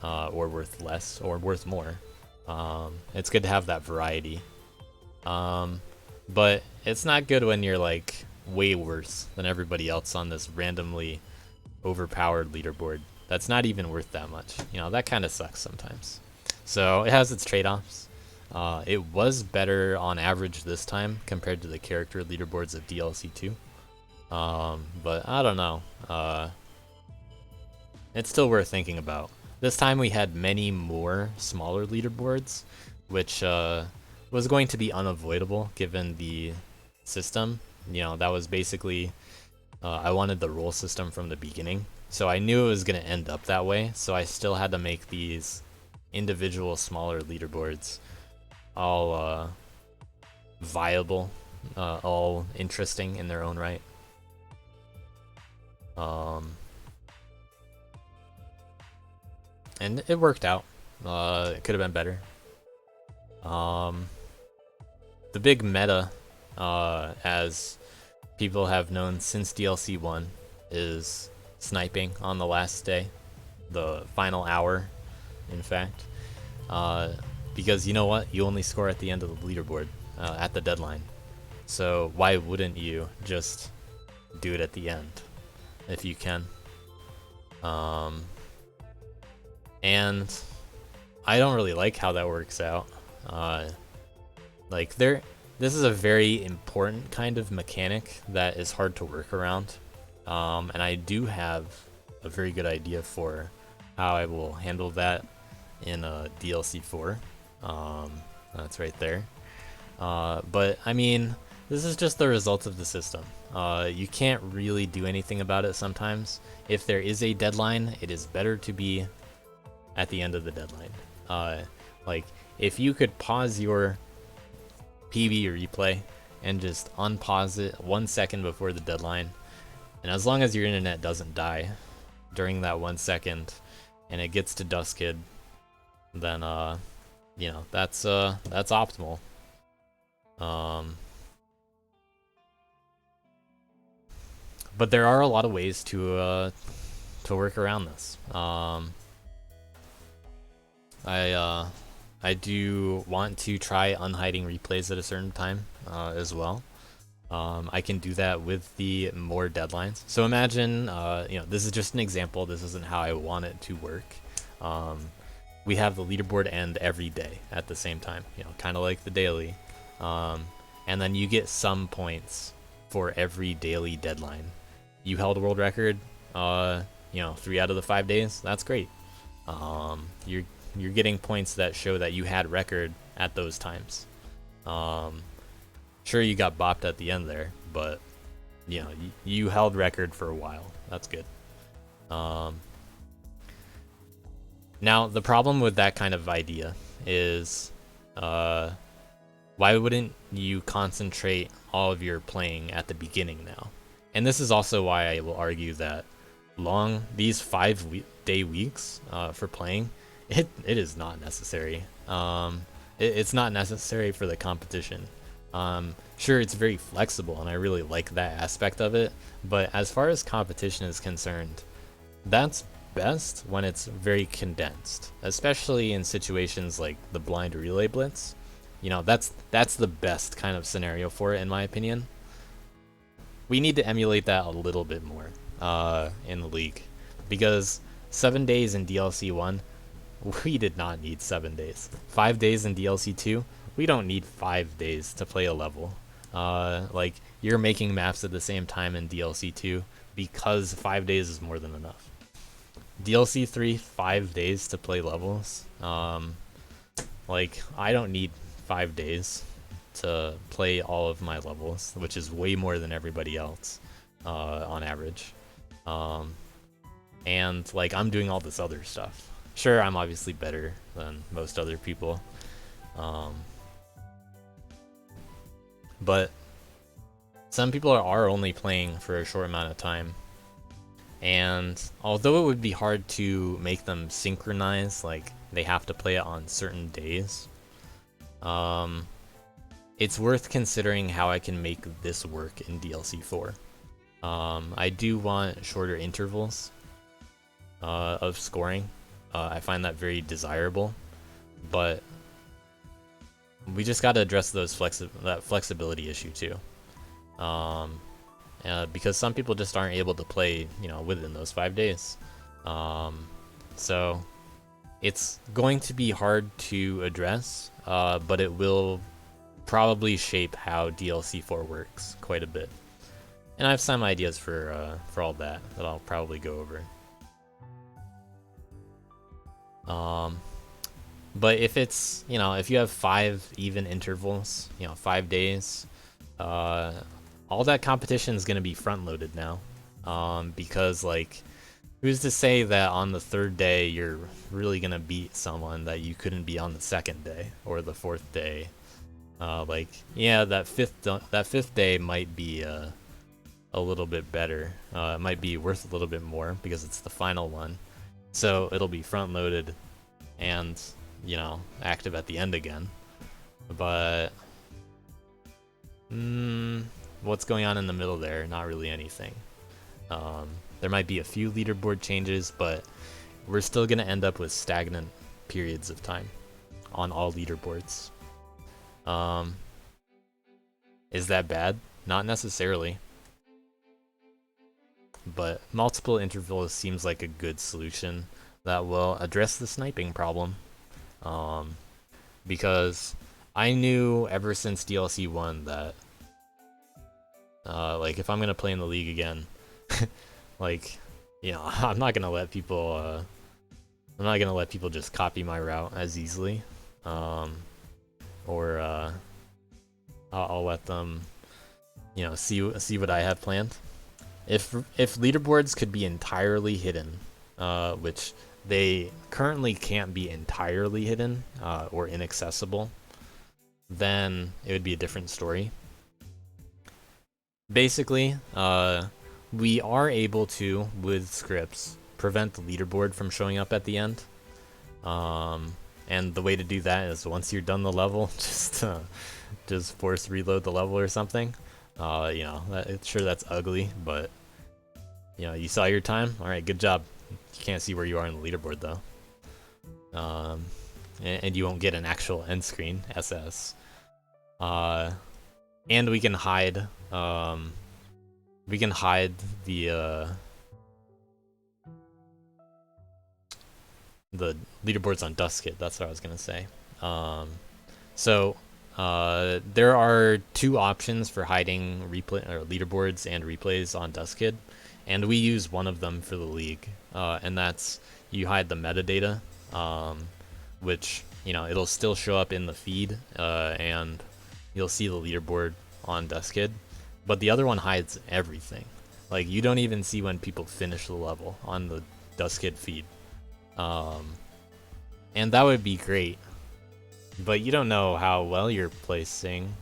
or worth less, or worth more. It's good to have that variety. But it's not good when you're like way worse than everybody else on this randomly overpowered leaderboard. That's not even worth that much. You know, that kind of sucks sometimes. So it has its trade-offs. It was better on average this time compared to the character leaderboards of DLC 2. But I don't know. It's still worth thinking about. This time we had many more smaller leaderboards, which was going to be unavoidable given the system. You know, that was basically, I wanted the role system from the beginning, so I knew it was going to end up that way, so I still had to make these individual smaller leaderboards all viable, all interesting in their own right. And it worked out. It could have been better. The big meta, as people have known since DLC 1, is sniping on the last day, the final hour, in fact. Because you know what? You only score at the end of the leaderboard, at the deadline. So why wouldn't you just do it at the end, if you can? And I don't really like how that works out. Like this is a very important kind of mechanic that is hard to work around. And I do have a very good idea for how I will handle that in DLC 4. That's right there. But I mean, This is just the result of the system. You can't really do anything about it sometimes. If there is a deadline, it is better to be at the end of the deadline. Like, if you could pause your PB or replay and just unpause it 1 second before the deadline, and as long as your internet doesn't die during that 1 second and it gets to Duskid, then you know, that's optimal. But there are a lot of ways to work around this. I do want to try unhiding replays at a certain time as well. I can do that with the more deadlines. So imagine, you know, this is just an example. This isn't how I want it to work. We have the leaderboard end every day at the same time, you know, kind of like the daily. And then you get some points for every daily deadline. You held a world record, you know, 3 out of the 5 days. That's great. You're getting points that show that you had record at those times. Sure, you got bopped at the end there, but you know, you held record for a while. That's good. Now, the problem with that kind of idea is, why wouldn't you concentrate all of your playing at the beginning now? And this is also why I will argue that these 5-day weeks for playing, it is not necessary. It's not necessary for the competition. Sure, it's very flexible, and I really like that aspect of it, but as far as competition is concerned, that's best when it's very condensed, especially in situations like the blind relay blitz. You know, that's the best kind of scenario for it, in my opinion. We need to emulate that a little bit more in the league, because 7 days in DLC 1, we did not need 7 days. 5 days in DLC 2, we don't need 5 days to play a level. Like, you're making maps at the same time in DLC 2 because 5 days is more than enough. DLC 3, 5 days to play levels. Like, I don't need 5 days to play all of my levels, which is way more than everybody else on average. And like, I'm doing all this other stuff. Sure, I'm obviously better than most other people, but some people are only playing for a short amount of time, and although it would be hard to make them synchronize, like they have to play it on certain days, it's worth considering how I can make this work in DLC 4. I do want shorter intervals of scoring. I find that very desirable, but we just got to address that flexibility issue too, because some people just aren't able to play, you know, within those 5 days. So it's going to be hard to address, but it will probably shape how DLC 4 works quite a bit. And I have some ideas for all that I'll probably go over. But if it's, you know, if you have 5 even intervals, you know, 5 days, all that competition is going to be front loaded now, because like, who's to say that on the 3rd day you're really going to beat someone that you couldn't be on the 2nd day or the 4th day? Like, yeah, that fifth day might be a little bit better. It might be worth a little bit more because it's the final one, so it'll be front loaded and, you know, active at the end again. But what's going on in the middle there? Not really anything. There might be a few leaderboard changes, but we're still gonna end up with stagnant periods of time on all leaderboards. Is that bad? Not necessarily, but multiple intervals seems like a good solution that will address the sniping problem, because I knew ever since DLC 1 that like, if I'm gonna play in the league again, like, you know, I'm not gonna let people just copy my route as easily, or I'll let them you know, see what I have planned. If leaderboards could be entirely hidden, which they currently can't be entirely hidden or inaccessible, then it would be a different story. Basically, we are able to, with scripts, prevent the leaderboard from showing up at the end. And the way to do that is once you're done the level, just force reload the level or something. You know, sure that's ugly, but you know, you saw your time. All right, good job. You can't see where you are in the leaderboard though. And you won't get an actual end screen SS. And we can hide. We can hide the leaderboards on Dustkit. That's what I was gonna say. So there are two options for hiding replay or leaderboards and replays on Dustkit, and we use one of them for the league, and that's you hide the metadata, which, you know, it'll still show up in the feed, and you'll see the leaderboard on Dustkit, but the other one hides everything. Like, you don't even see when people finish the level on the Dustkit feed. And that would be great, but you don't know how well you're placing.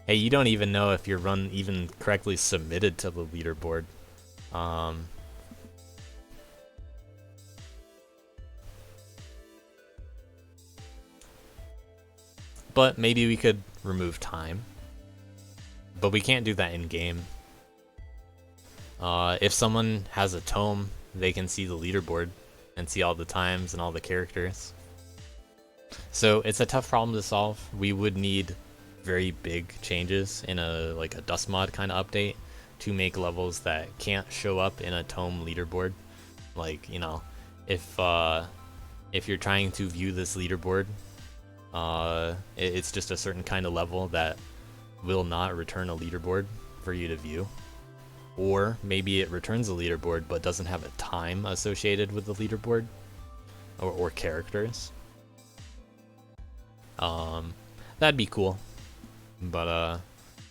Hey, you don't even know if your run even correctly submitted to the leaderboard. But maybe we could remove time, but we can't do that in game. If someone has a tome, they can see the leaderboard and see all the times and all the characters. So it's a tough problem to solve. We would need very big changes in a dust mod kind of update to make levels that can't show up in a tome leaderboard. Like, you know, if you're trying to view this leaderboard, it's just a certain kind of level that will not return a leaderboard for you to view. Or maybe it returns a leaderboard but doesn't have a time associated with the leaderboard or characters. That'd be cool, but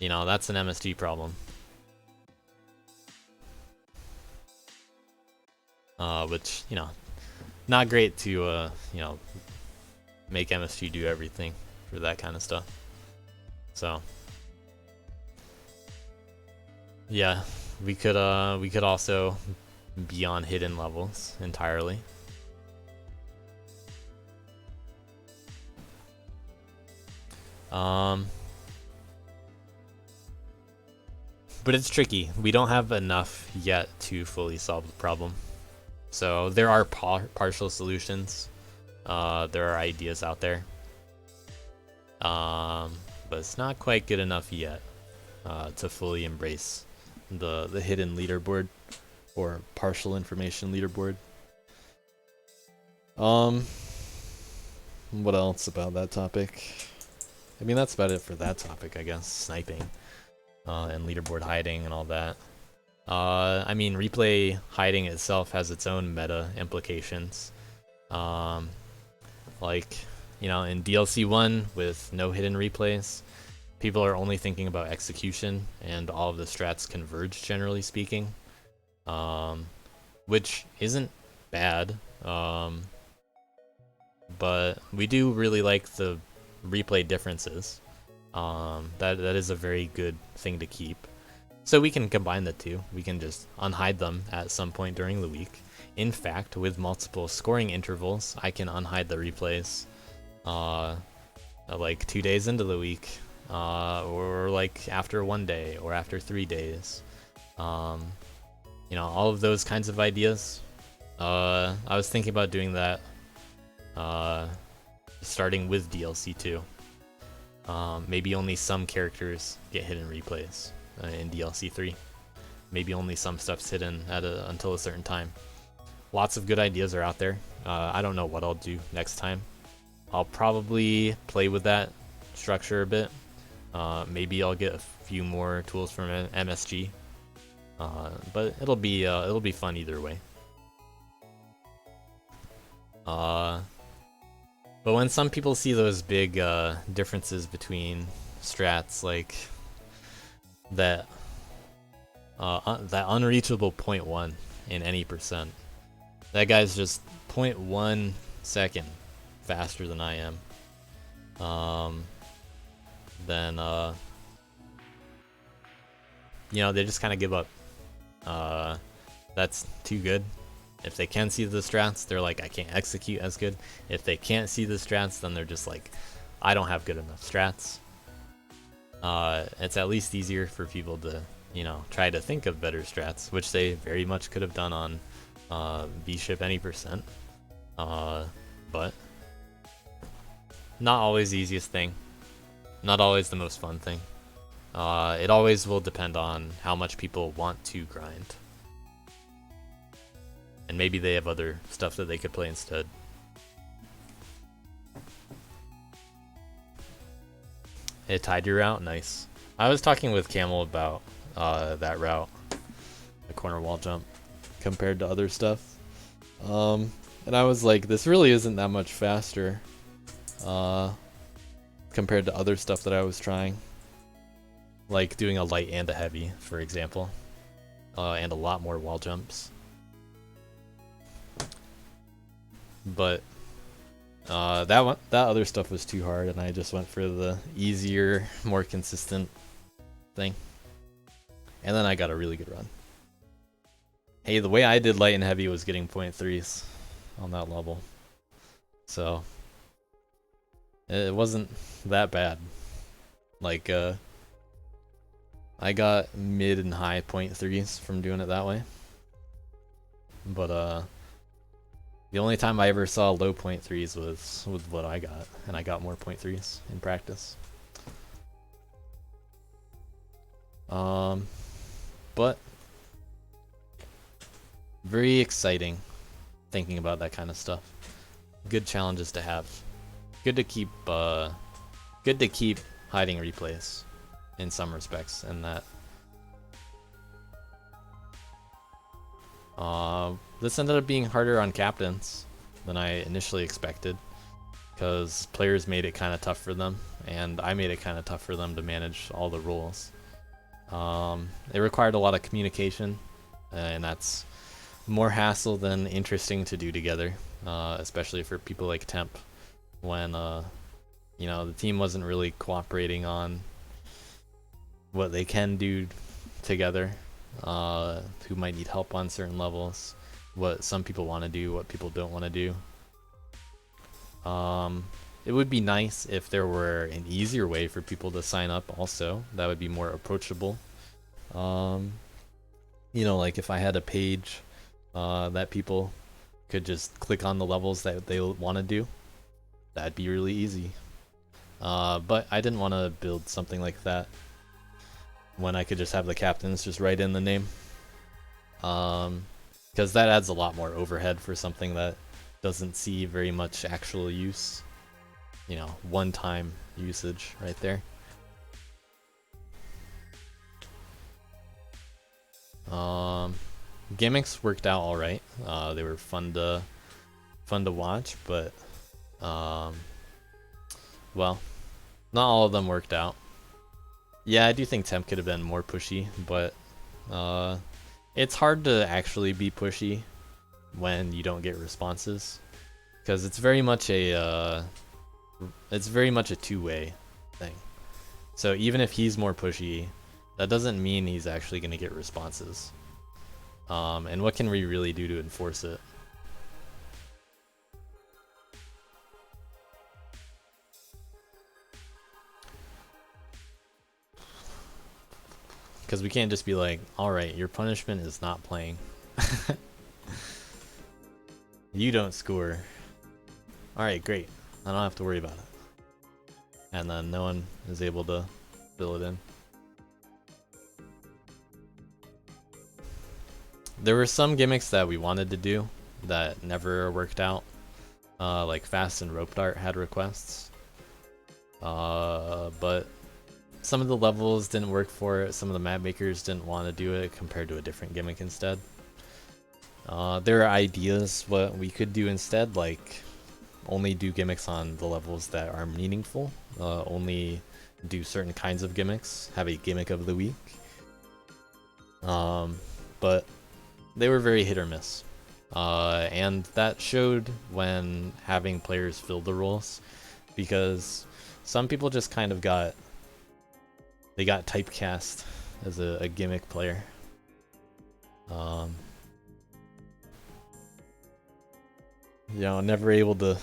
you know, that's an MSG problem. Which, you know, not great to you know, make MSG do everything for that kind of stuff. So yeah, we could also be on hidden levels entirely. But it's tricky. We don't have enough yet to fully solve the problem. So there are partial solutions. There are ideas out there. But it's not quite good enough yet to fully embrace the hidden leaderboard or partial information leaderboard. What else about that topic? I mean, that's about it for that topic, I guess. Sniping and leaderboard hiding and all that. I mean, replay hiding itself has its own meta implications. Like, you know, in DLC 1 with no hidden replays, people are only thinking about execution, and all of the strats converge, generally speaking, which isn't bad, but we do really like the replay differences. That is a very good thing to keep. So we can combine the two. We can just unhide them at some point during the week. In fact, with multiple scoring intervals, I can unhide the replays like 2 days into the week, or like after 1 day, or after 3 days. You know, all of those kinds of ideas. I was thinking about doing that starting with DLC 2. Maybe only some characters get hidden replays in DLC 3. Maybe only some stuff's hidden until a certain time. Lots of good ideas are out there. I don't know what I'll do next time. I'll probably play with that structure a bit. Maybe I'll get a few more tools from MSG. But it'll be fun either way. But when some people see those big differences between strats, like that that unreachable 0.1 in any percent. That guy's just 0.1 second faster than I am. Then you know, they just kind of give up. That's too good. If they can see the strats, they're like, I can't execute as good. If they can't see the strats, then they're just like, I don't have good enough strats. It's at least easier for people to, you know, try to think of better strats, which they very much could have done on V-ship any percent. But not always the easiest thing. Not always the most fun thing. It always will depend on how much people want to grind. And maybe they have other stuff that they could play instead. It tied your route? Nice. I was talking with Camel about that route, the corner wall jump, compared to other stuff. And I was like, this really isn't that much faster compared to other stuff that I was trying. Like doing a light and a heavy, for example. And a lot more wall jumps. But that other stuff was too hard, and I just went for the easier, more consistent thing. And then I got a really good run. Hey, the way I did light and heavy was getting 0.3s on that level. So it wasn't that bad. Like I got mid and high 0.3s from doing it that way. But the only time I ever saw low 0.3s was with what I got, and I got more 0.3s in practice. But very exciting thinking about that kind of stuff. Good challenges to have. Good to keep hiding replays in some respects, and that this ended up being harder on captains than I initially expected, because players made it kind of tough for them, and I made it kind of tough for them to manage all the rules. It required a lot of communication, and that's more hassle than interesting to do together, especially for people like Temp, when you know, the team wasn't really cooperating on what they can do together, who might need help on certain levels, what some people want to do, what people don't want to do. It would be nice if there were an easier way for people to sign up also. That would be more approachable. You know, like if I had a page that people could just click on the levels that they want to do, that'd be really easy. But I didn't want to build something like that when I could just have the captains just write in the name. Because that adds a lot more overhead for something that doesn't see very much actual use. You know, one-time usage right there. Gimmicks worked out alright. They were fun to watch, but well, not all of them worked out. Yeah, I do think Temp could have been more pushy, but it's hard to actually be pushy when you don't get responses, because it's very much a two-way thing. So even if he's more pushy, that doesn't mean he's actually going to get responses. And what can we really do to enforce it? Because we can't just be like, alright, your punishment is not playing. You don't score. Alright, great. I don't have to worry about it. And then no one is able to fill it in. There were some gimmicks that we wanted to do that never worked out. Like Fast and Rope Dart had requests. But some of the levels didn't work for it. Some of the map makers didn't want to do it compared to a different gimmick instead. There are ideas what we could do instead, like only do gimmicks on the levels that are meaningful. Only do certain kinds of gimmicks. Have a gimmick of the week. But they were very hit or miss. And that showed when having players fill the roles, because some people just kind of got typecast as a gimmick player. You know, never able to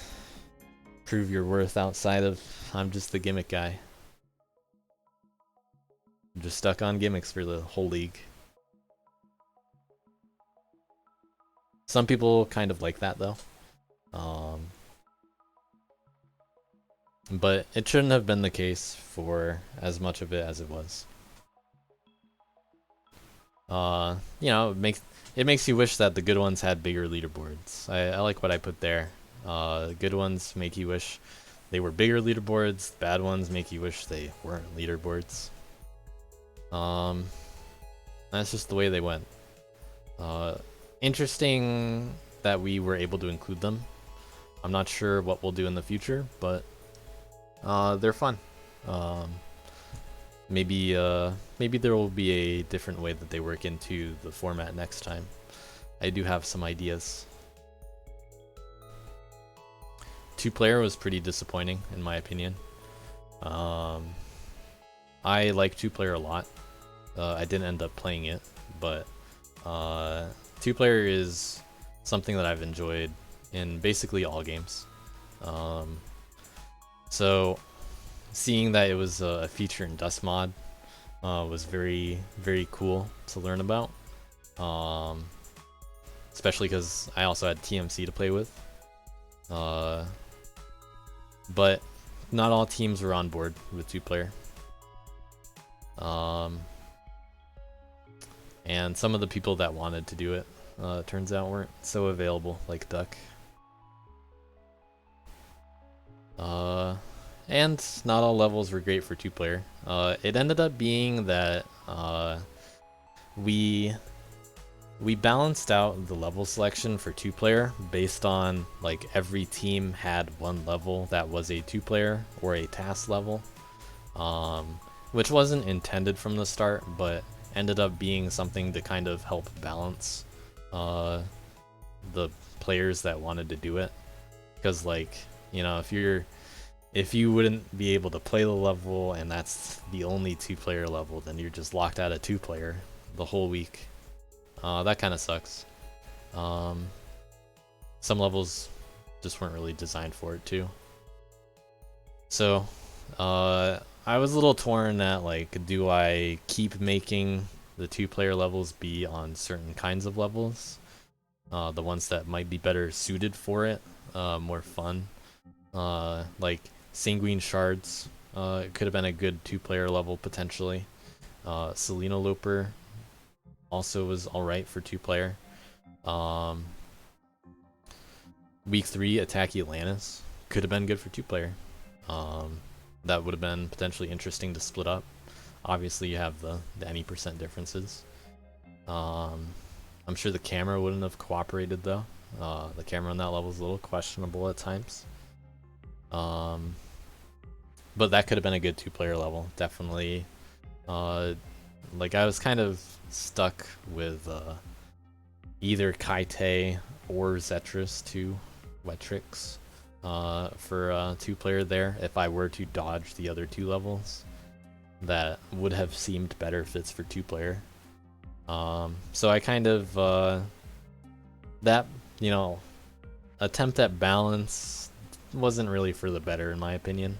prove your worth outside of I'm just the gimmick guy. I'm just stuck on gimmicks for the whole league. Some people kind of like that though. But it shouldn't have been the case for as much of it as it was. You know, it makes you wish that the good ones had bigger leaderboards. I like what I put there. Good ones make you wish they were bigger leaderboards. Bad ones make you wish they weren't leaderboards. That's just the way they went. Interesting that we were able to include them. I'm not sure what we'll do in the future, but they're fun. Maybe there will be a different way that they work into the format next time. I do have some ideas. 2-player was pretty disappointing in my opinion. I like 2-player a lot. I didn't end up playing it, but 2-player is something that I've enjoyed in basically all games. So seeing that it was a feature in Dust Mod was very, very cool to learn about. Especially because I also had TMC to play with. But not all teams were on board with 2-player. And some of the people that wanted to do it, turns out weren't so available, like Duck. And not all levels were great for 2-player. It ended up being that we balanced out the level selection for 2-player based on like every team had one level that was a 2-player or a task level, which wasn't intended from the start, but ended up being something to kind of help balance the players that wanted to do it. Because like, you know, if you wouldn't be able to play the level and that's the only 2-player level, then you're just locked out of 2-player the whole week. That kind of sucks. Some levels just weren't really designed for it too. So I was a little torn at like, do I keep making the 2-player levels be on certain kinds of levels? The ones that might be better suited for it, more fun. Like Sanguine Shards, it could have been a good 2-player level potentially. Selena Loper also was alright for 2-player. Week 3 Attack Atlantis could have been good for 2-player. That would have been potentially interesting to split up. Obviously you have the any percent differences. I'm sure the camera wouldn't have cooperated though. The camera on that level is a little questionable at times. But that could have been a good 2-player level, definitely. Like I was kind of stuck with either Kaite or Zetrus 2 Wetrix for 2-player there. If I were to dodge the other 2 levels, that would have seemed better fits for 2-player. So I kind of that, you know, attempt at balance wasn't really for the better in my opinion.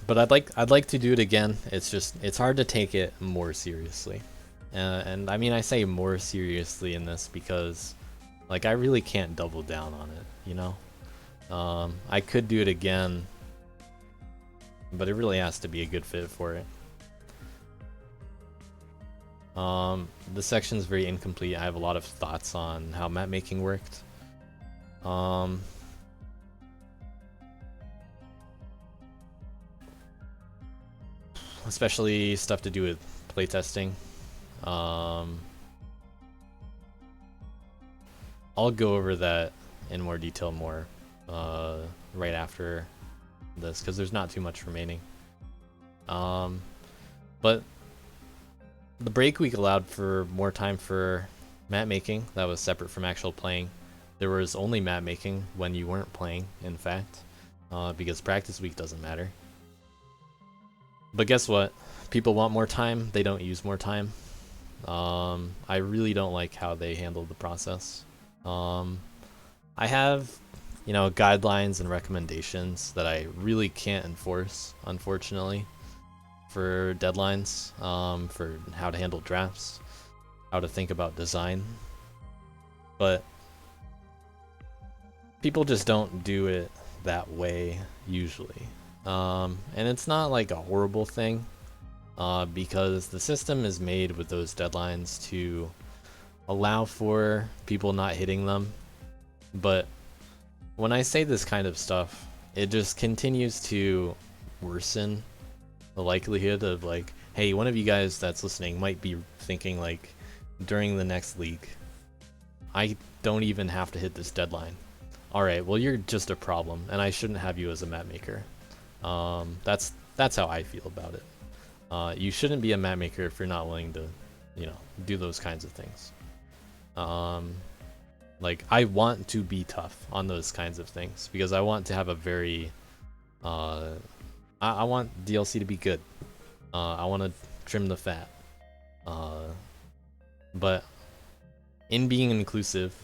But I'd like to do it again. It's just it's hard to take it more seriously, and I mean I say more seriously in this because like I really can't double down on it, you know. I could do it again, but it really has to be a good fit for it. The section's very incomplete. I have a lot of thoughts on how map making worked. Especially stuff to do with playtesting. I'll go over that in more detail right after this, because there's not too much remaining. But the break week allowed for more time for map making that was separate from actual playing. There was only map making when you weren't playing, in fact, because practice week doesn't matter. But guess what? People want more time, they don't use more time. I really don't like how they handled the process. I have, guidelines and recommendations that I really can't enforce, unfortunately, for deadlines, for how to handle drafts, how to think about design. But people just don't do it that way usually. And it's not like a horrible thing, because the system is made with those deadlines to allow for people not hitting them. But when I say this kind of stuff, it just continues to worsen the likelihood of, like, hey, one of you guys that's listening might be thinking, like, during the next league, I don't even have to hit this deadline. Alright, well, you're just a problem, and I shouldn't have you as a map maker. That's how I feel about it. You shouldn't be a map maker if you're not willing to, do those kinds of things. Like, I want to be tough on those kinds of things, because I want to have a very, I want DLC to be good. I want to trim the fat. But in being inclusive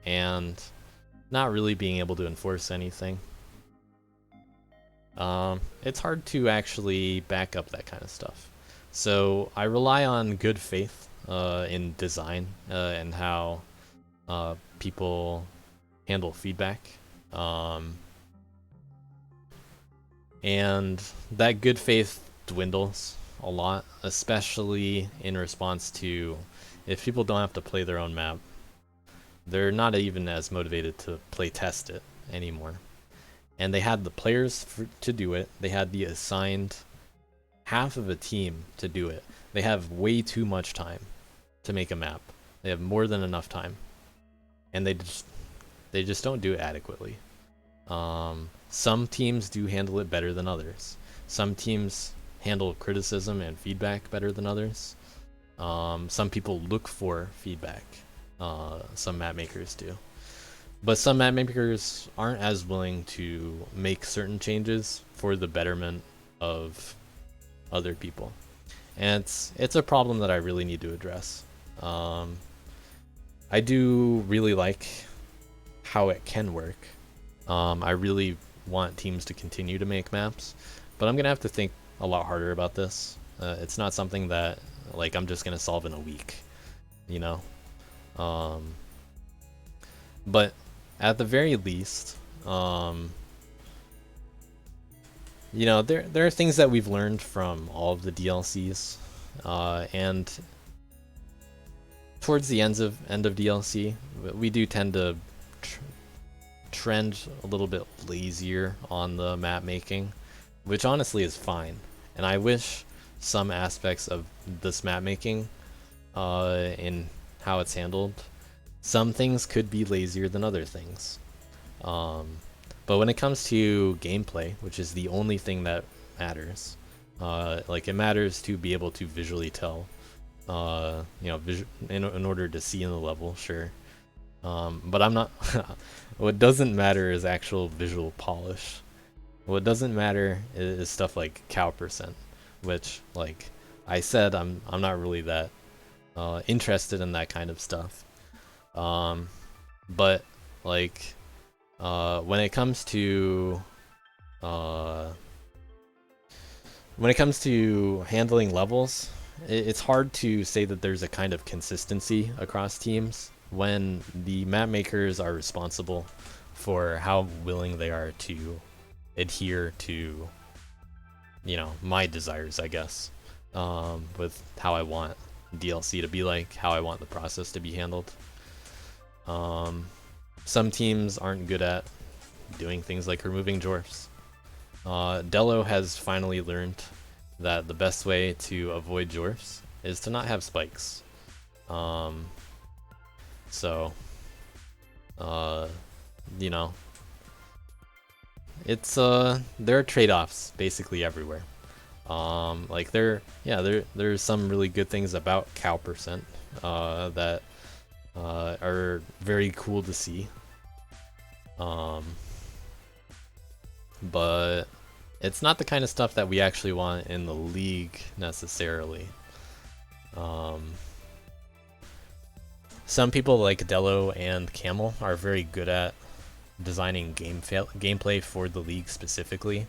and not really being able to enforce anything, it's hard to actually back up that kind of stuff. So I rely on good faith in design and how people handle feedback. And that good faith dwindles a lot, especially in response to if people don't have to play their own map, they're not even as motivated to play test it anymore. And they had the players to do it. They had the assigned half of a team to do it. They have way too much time to make a map. They have more than enough time, and they just don't do it adequately. Some teams do handle it better than others. Some teams handle criticism and feedback better than others. Some people look for feedback. Some map makers do. But some map makers aren't as willing to make certain changes for the betterment of other people. And it's a problem that I really need to address. I do really like how it can work. I really want teams to continue to make maps, but I'm gonna have to think a lot harder about this. It's not something that, like, I'm just gonna solve in a week, but at the very least, there are things that we've learned from all of the DLCs, and towards the end of DLC, we do tend to trend a little bit lazier on the map making, which honestly is fine. And I wish some aspects of this map making, in how it's handled, some things could be lazier than other things. But when it comes to gameplay, which is the only thing that matters, like, it matters to be able to visually tell, in order to see in the level, sure. But I'm not. What doesn't matter is actual visual polish. What doesn't matter is stuff like cow percent, which, like I said, I'm not really that interested in that kind of stuff. But, like, when it comes to handling levels, it's hard to say that there's a kind of consistency across teams when the map makers are responsible for how willing they are to adhere to, my desires, I guess, with how I want DLC to be like, how I want the process to be handled. Some teams aren't good at doing things like removing dwarfs. Dello has finally learned that the best way to avoid dwarfs is to not have spikes. you know, it's there are trade-offs basically everywhere. Like there's some really good things about cow percent that are very cool to see. But it's not the kind of stuff that we actually want in the league necessarily. Some people like Dello and Camel are very good at designing gameplay for the league specifically,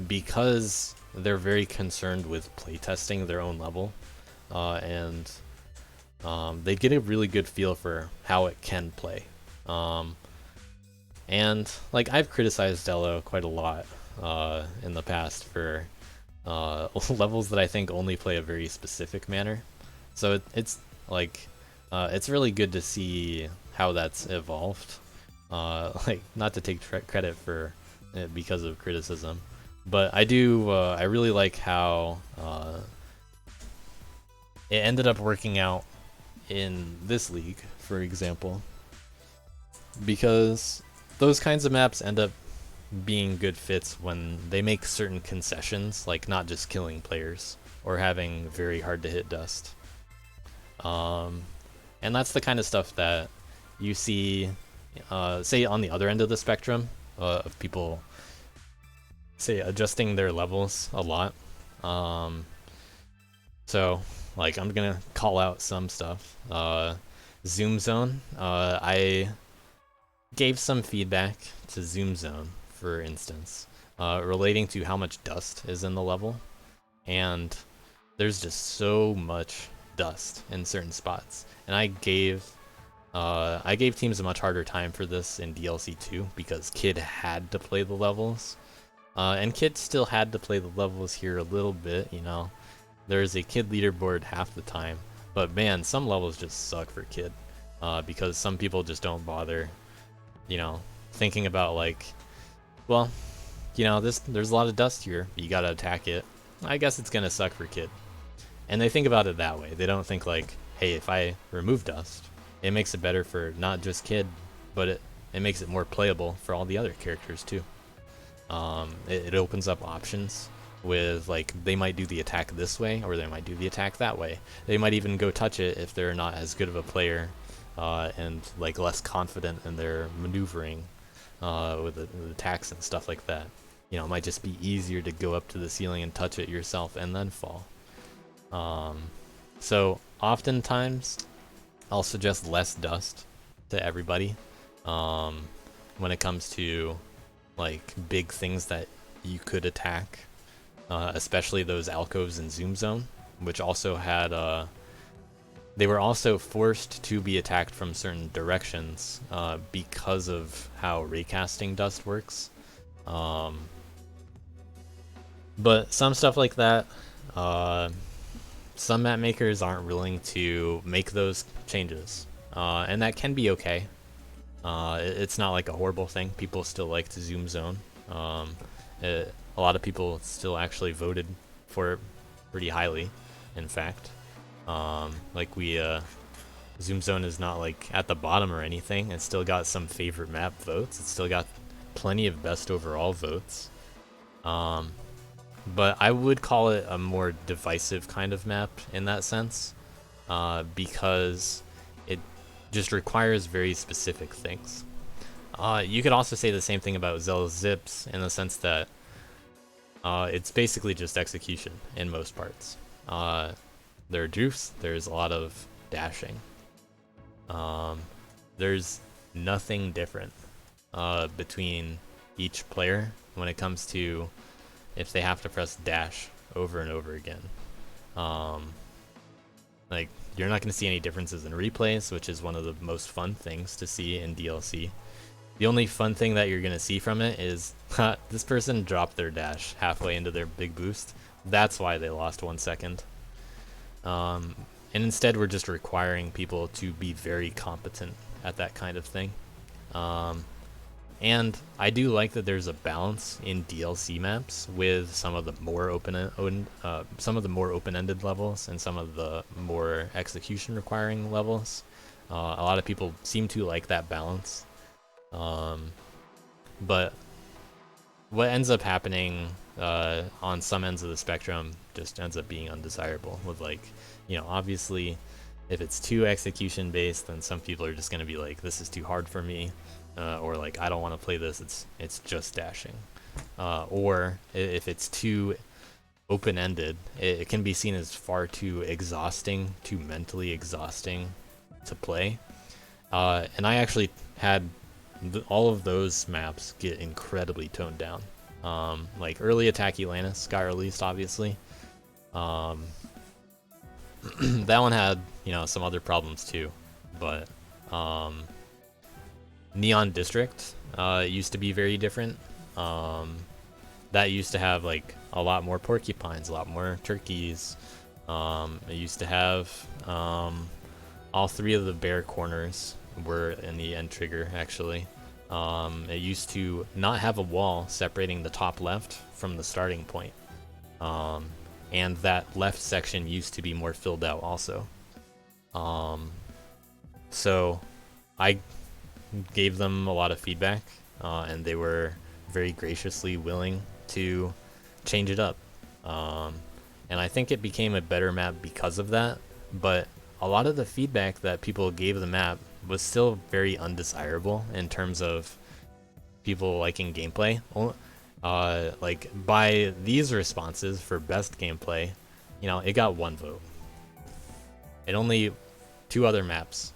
because they're very concerned with playtesting their own level, and they get a really good feel for how it can play. And like I've criticized Dello quite a lot in the past for levels that I think only play a very specific manner. So it's like it's really good to see how that's evolved. Like not to take credit for it because of criticism, but I do. I really like how it ended up working out in this league, for example, because those kinds of maps end up being good fits when they make certain concessions, like not just killing players or having very hard to hit dust. And that's the kind of stuff that you see, say on the other end of the spectrum, of people, say, adjusting their levels a lot. So, like, I'm gonna call out some stuff. Zoom Zone, I gave some feedback to Zoom Zone, for instance, relating to how much dust is in the level, and there's just so much dust in certain spots, and I gave teams a much harder time for this in DLC 2 because Kid had to play the levels, and Kid still had to play the levels here a little bit. You know, there's a Kid leaderboard half the time, but man, some levels just suck for Kid, because some people just don't bother, you know, thinking about like, well, you know, there's a lot of dust here, you gotta attack it. I guess it's gonna suck for Kid. And they think about it that way. They don't think like, hey, if I remove dust, it makes it better for not just Kid, but it makes it more playable for all the other characters too. It opens up options with, like, they might do the attack this way, or they might do the attack that way. They might even go touch it if they're not as good of a player, and like less confident in their maneuvering with the attacks and stuff like that. You know, it might just be easier to go up to the ceiling and touch it yourself and then fall. So oftentimes I'll suggest less dust to everybody when it comes to like big things that you could attack, especially those alcoves in Zoom Zone, which also had they were also forced to be attacked from certain directions because of how raycasting dust works. But some stuff like that, some map makers aren't willing to make those changes, and that can be okay. It's not like a horrible thing. People still like to Zoom Zone. A lot of people still actually voted for it pretty highly, in fact. Like Zoom Zone is not like at the bottom or anything. It's still got some favorite map votes. It's still got plenty of best overall votes. But I would call it a more divisive kind of map in that sense, because it just requires very specific things. You could also say the same thing about Zell Zips in the sense that it's basically just execution in most parts. There are drifts, there's a lot of dashing. There's nothing different between each player when it comes to if they have to press dash over and over again. Like, you're not going to see any differences in replays, which is one of the most fun things to see in DLC. The only fun thing that you're going to see from it is this person dropped their dash halfway into their big boost. That's why they lost 1 second. And instead we're just requiring people to be very competent at that kind of thing. And I do like that there's a balance in DLC maps with some of the more open-ended levels and some of the more execution requiring levels. A lot of people seem to like that balance. But what ends up happening on some ends of the spectrum just ends up being undesirable. With like, obviously, if it's too execution based, then some people are just gonna be like, this is too hard for me, or like, I don't want to play this. It's just dashing. Or if it's too open-ended, it can be seen as far too exhausting, too mentally exhausting to play. And I actually had all of those maps get incredibly toned down. Like early Attack Atlantis got released, obviously. That one had, some other problems too, but Neon District used to be very different. That used to have like a lot more porcupines, a lot more turkeys. It used to have all three of the bear corners were in the end trigger, actually. It used to not have a wall separating the top left from the starting point. And that left section used to be more filled out also. So I gave them a lot of feedback, and they were very graciously willing to change it up. And I think it became a better map because of that, but a lot of the feedback that people gave the map was still very undesirable in terms of people liking gameplay. Like by these responses for best gameplay, it got 1 vote. And only 2 other maps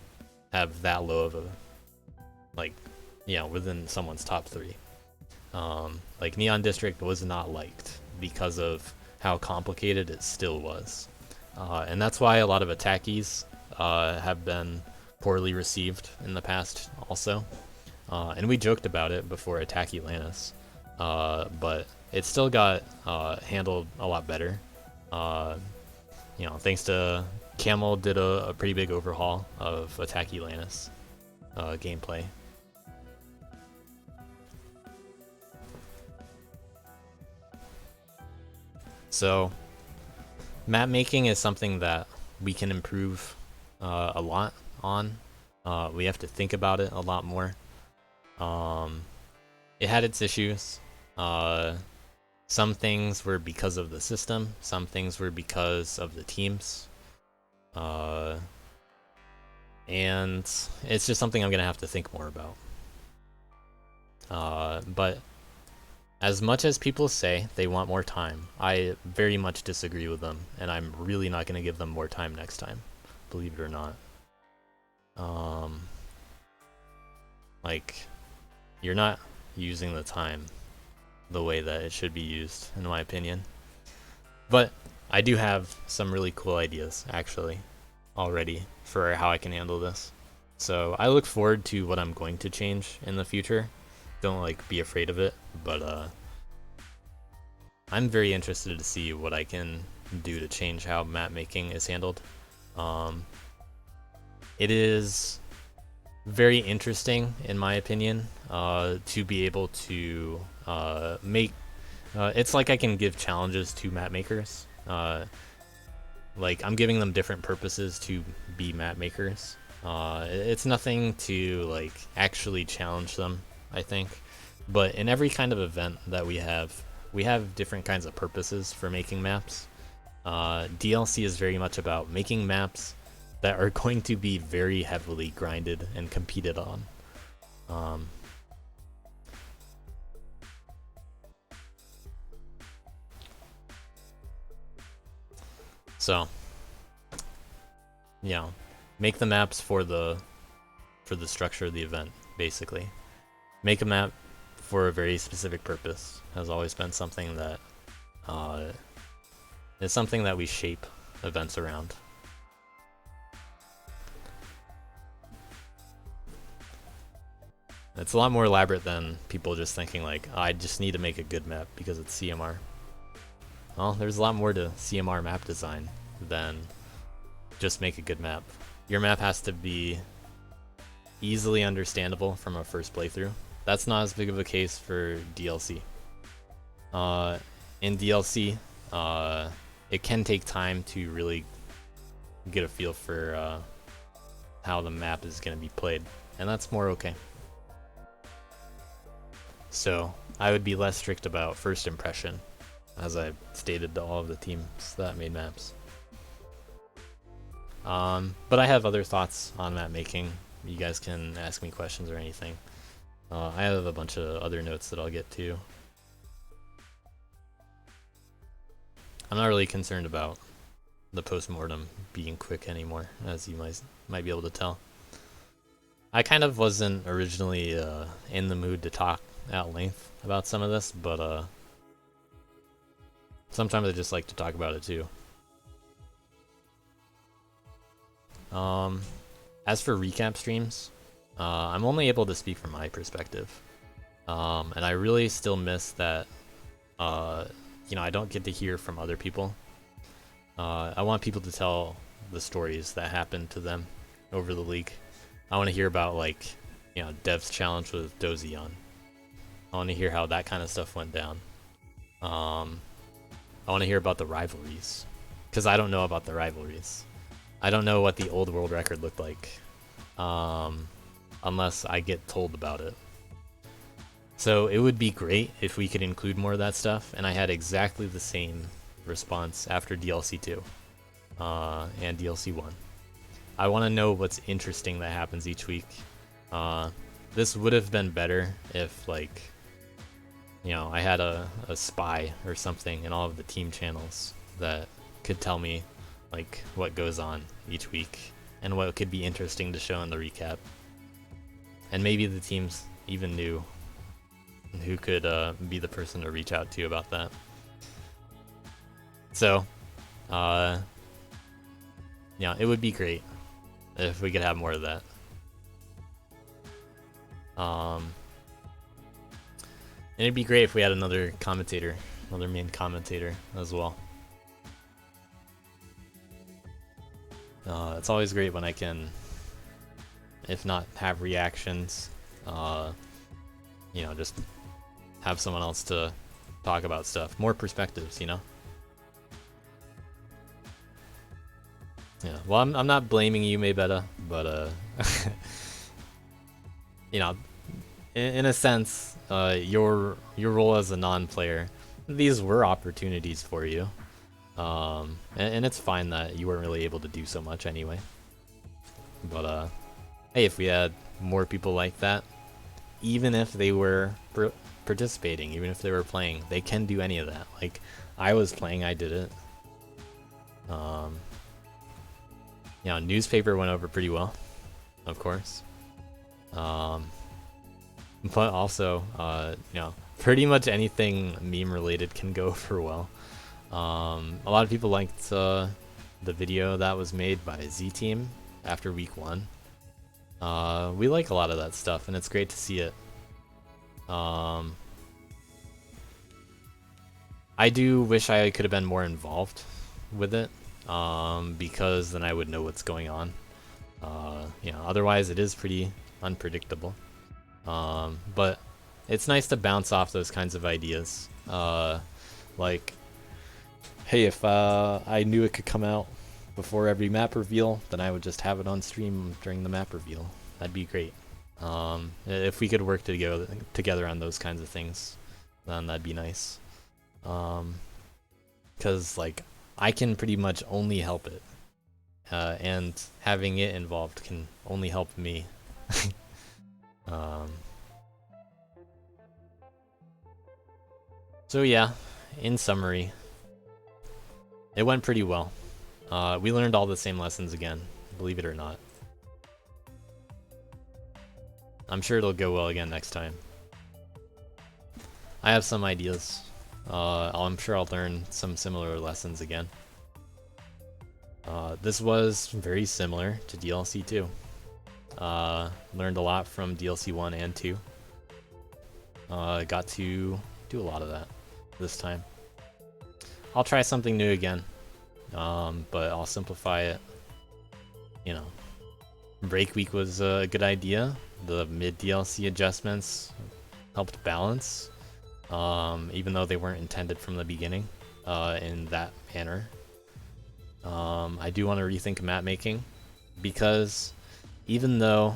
have that low of a, like, within someone's top 3. Like Neon District was not liked because of how complicated it still was. And that's why a lot of attackies have been poorly received in the past also. And we joked about it before Attack Atlantis. But it still got handled a lot better. Thanks to Camel did a pretty big overhaul of Attack Atlantis gameplay. So, map making is something that we can improve a lot on. We have to think about it a lot more. It had its issues. Some things were because of the system, some things were because of the teams. And it's just something I'm gonna have to think more about. But as much as people say they want more time, I very much disagree with them, and I'm really not going to give them more time next time, believe it or not. Like, you're not using the time the way that it should be used, in my opinion. But I do have some really cool ideas, actually, already, for how I can handle this. So I look forward to what I'm going to change in the future. Don't be afraid of it, but I'm very interested to see what I can do to change how map making is handled. It is very interesting, in my opinion, to be able to make. It's like I can give challenges to map makers. Like I'm giving them different purposes to be map makers. It's nothing to actually challenge them, I think. But in every kind of event that we have different kinds of purposes for making maps. DLC is very much about making maps that are going to be very heavily grinded and competed on. So, make the maps for the structure of the event, basically. Make a map for a very specific purpose has always been something that is something that we shape events around. It's a lot more elaborate than people just thinking I just need to make a good map because it's CMR. Well, there's a lot more to CMR map design than just make a good map. Your map has to be easily understandable from a first playthrough. That's not as big of a case for DLC. In DLC, it can take time to really get a feel for how the map is going to be played, and that's more okay. So I would be less strict about first impression, as I stated to all of the teams that made maps. But I have other thoughts on map making. You guys can ask me questions or anything. I have a bunch of other notes that I'll get to. I'm not really concerned about the postmortem being quick anymore, as you might be able to tell. I kind of wasn't originally in the mood to talk at length about some of this, but sometimes I just like to talk about it too. As for recap streams, I'm only able to speak from my perspective, and I really still miss that. You know, I don't get to hear from other people. I want people to tell the stories that happened to them over the league. I want to hear about, like, you know, Dev's challenge with Dozion. I want to hear how that kind of stuff went down. I want to hear about the rivalries, because I don't know about the rivalries. I don't know what the old world record looked like, unless I get told about it. So it would be great if we could include more of that stuff, and I had exactly the same response after DLC 2 and DLC 1. I want to know what's interesting that happens each week. This would have been better if, like, you know, I had a spy or something in all of the team channels that could tell me, like, what goes on each week and what could be interesting to show in the recap. And maybe the teams even knew who could be the person to reach out to about that. So, yeah, it would be great if we could have more of that. And it'd be great if we had another commentator, another main commentator as well. It's always great when I can, if not have reactions, you know, just have someone else to talk about stuff. More perspectives, you know? Yeah, well, I'm not blaming you, Maybetta, but, you know, in a sense, your role as a non-player, these were opportunities for you. And it's fine that you weren't really able to do so much anyway. But, hey, if we had more people like that, even if they were participating, even if they were playing, they can do any of that. Like, I was playing, I did it. You know, newspaper went over pretty well, of course. But also, you know, pretty much anything meme related can go over well. A lot of people liked the video that was made by Z Team after week 1. We like a lot of that stuff, and it's great to see it. I do wish I could have been more involved with it, because then I would know what's going on. You know, otherwise it is pretty unpredictable. But it's nice to bounce off those kinds of ideas. Like, hey, if I knew it could come out before every map reveal, then I would just have it on stream during the map reveal. That'd be great. If we could work together on those kinds of things, then that'd be nice. 'Cause, like, I can pretty much only help it. And having it involved can only help me. So yeah, in summary, it went pretty well. We learned all the same lessons again, believe it or not. I'm sure it'll go well again next time. I have some ideas. I'm sure I'll learn some similar lessons again. This was very similar to DLC 2. Learned a lot from DLC 1 and 2. Got to do a lot of that this time. I'll try something new again, but I'll simplify it. You know, break week was a good idea. The mid DLC adjustments helped balance, even though they weren't intended from the beginning in that manner. I do want to rethink map making, because even though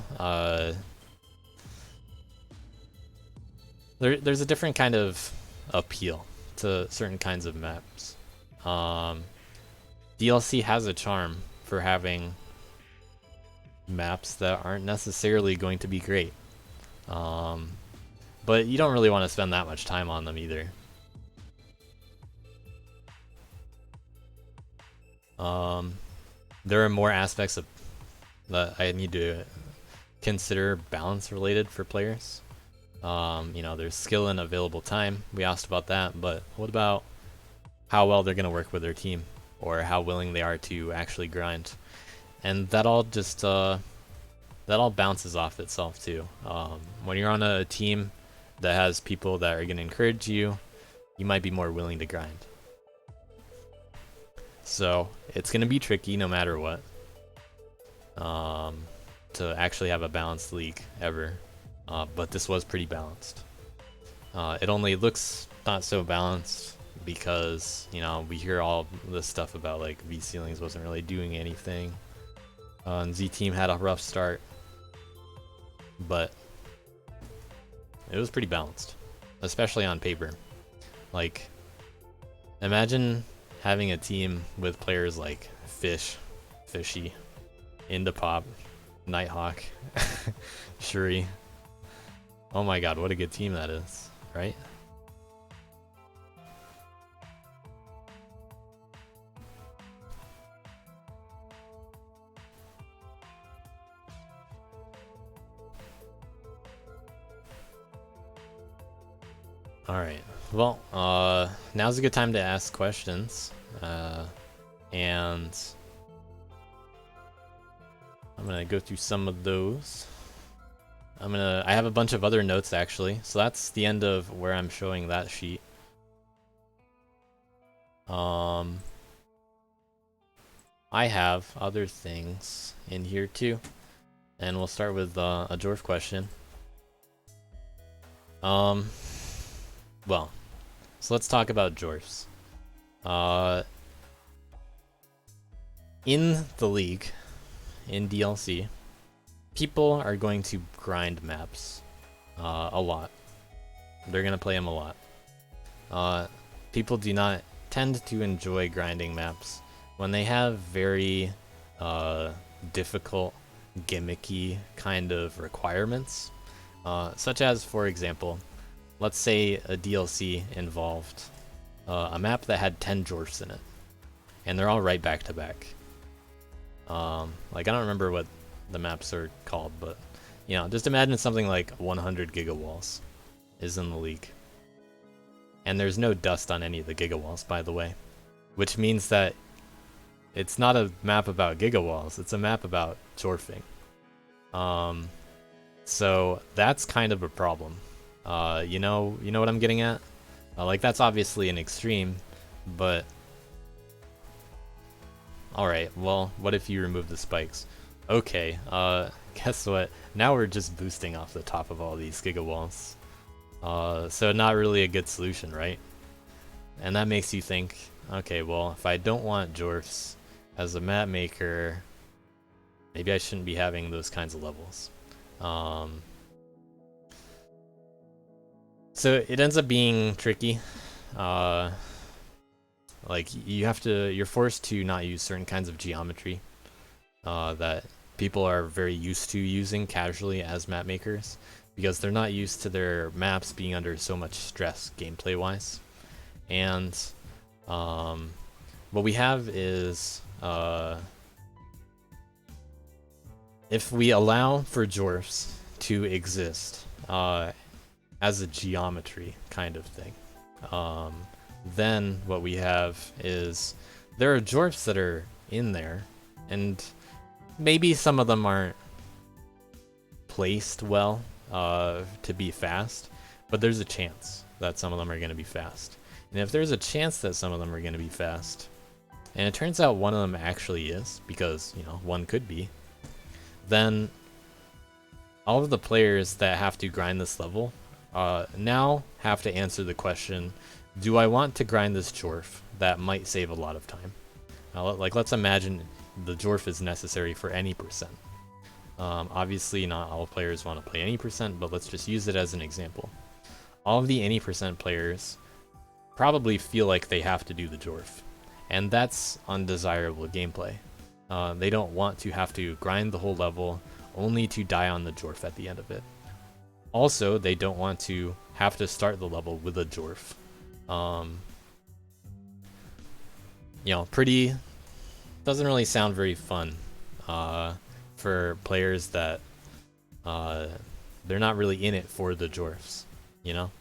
there's a different kind of appeal to certain kinds of maps. Um, DLC has a charm for having maps that aren't necessarily going to be great. But you don't really want to spend that much time on them either. There are more aspects of that I need to consider balance related for players. You know, there's skill and available time. We asked about that, but what about how well they're going to work with their team, or how willing they are to actually grind? And that all just that all bounces off itself too. When you're on a team that has people that are going to encourage you, you might be more willing to grind. So it's going to be tricky no matter what, to actually have a balanced league ever. But this was pretty balanced. It only looks not so balanced because, you know, we hear all this stuff about like V ceilings wasn't really doing anything. And Z team had a rough start, but it was pretty balanced, especially on paper. Like, imagine having a team with players like Fishy, Indapop, Nighthawk, Shuri. Oh my god, what a good team that is, right? Alright, well, now's a good time to ask questions. And I'm gonna go through some of those. I have a bunch of other notes actually, so that's the end of where I'm showing that sheet. I have other things in here too, and we'll start with a dwarf question. Well, so let's talk about dwarfs. In the league, in DLC, people are going to grind maps a lot. They're going to play them a lot. People do not tend to enjoy grinding maps when they have very difficult, gimmicky kind of requirements. Such as, for example, let's say a DLC involved a map that had 10 dwarfs in it, and they're all right back to back. Like, I don't remember what the maps are called, but, you know, just imagine something like 100 gigawalls is in the league. And there's no dust on any of the gigawalls, by the way, which means that it's not a map about gigawalls, it's a map about dwarfing. So that's kind of a problem. You know what I'm getting at? Like, that's obviously an extreme, but alright, well, what if you remove the spikes? Okay, guess what? Now we're just boosting off the top of all these gigawalls. So not really a good solution, right? And that makes you think, okay, well, if I don't want dwarfs as a map maker, maybe I shouldn't be having those kinds of levels. So it ends up being tricky. Like, you're forced to not use certain kinds of geometry that people are very used to using casually as map makers, because they're not used to their maps being under so much stress gameplay wise. And what we have is, if we allow for dwarfs to exist as a geometry kind of thing, then what we have is there are dwarfs that are in there, and maybe some of them aren't placed well to be fast, but there's a chance that some of them are going to be fast. And if there's a chance that some of them are going to be fast, and it turns out one of them actually is, because, you know, one could be, then all of the players that have to grind this level now have to answer the question, do I want to grind this dwarf that might save a lot of time? Like, let's imagine the dwarf is necessary for any percent. Obviously not all players want to play any percent, but let's just use it as an example. all of the any percent players probably feel like they have to do the Jorf, and that's undesirable gameplay. They don't want to have to grind the whole level only to die on the Jorf at the end of it. Also, they don't want to have to start the level with a Jorf. You know, pretty doesn't really sound very fun for players that they're not really in it for the Jorfs, you know?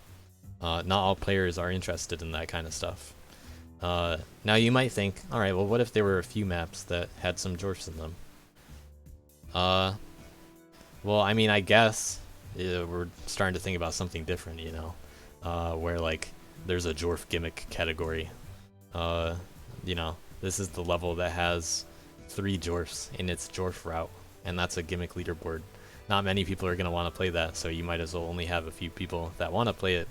Not all players are interested in that kind of stuff. Now you might think, alright, well what if there were a few maps that had some Jorfs in them? Well, I mean, I guess we're starting to think about something different, you know? Where like there's a Jorf gimmick category. You know, this is the level that has 3 Jorfs in its Jorf route, and that's a gimmick leaderboard. Not many people are going to want to play that, so you might as well only have a few people that want to play it.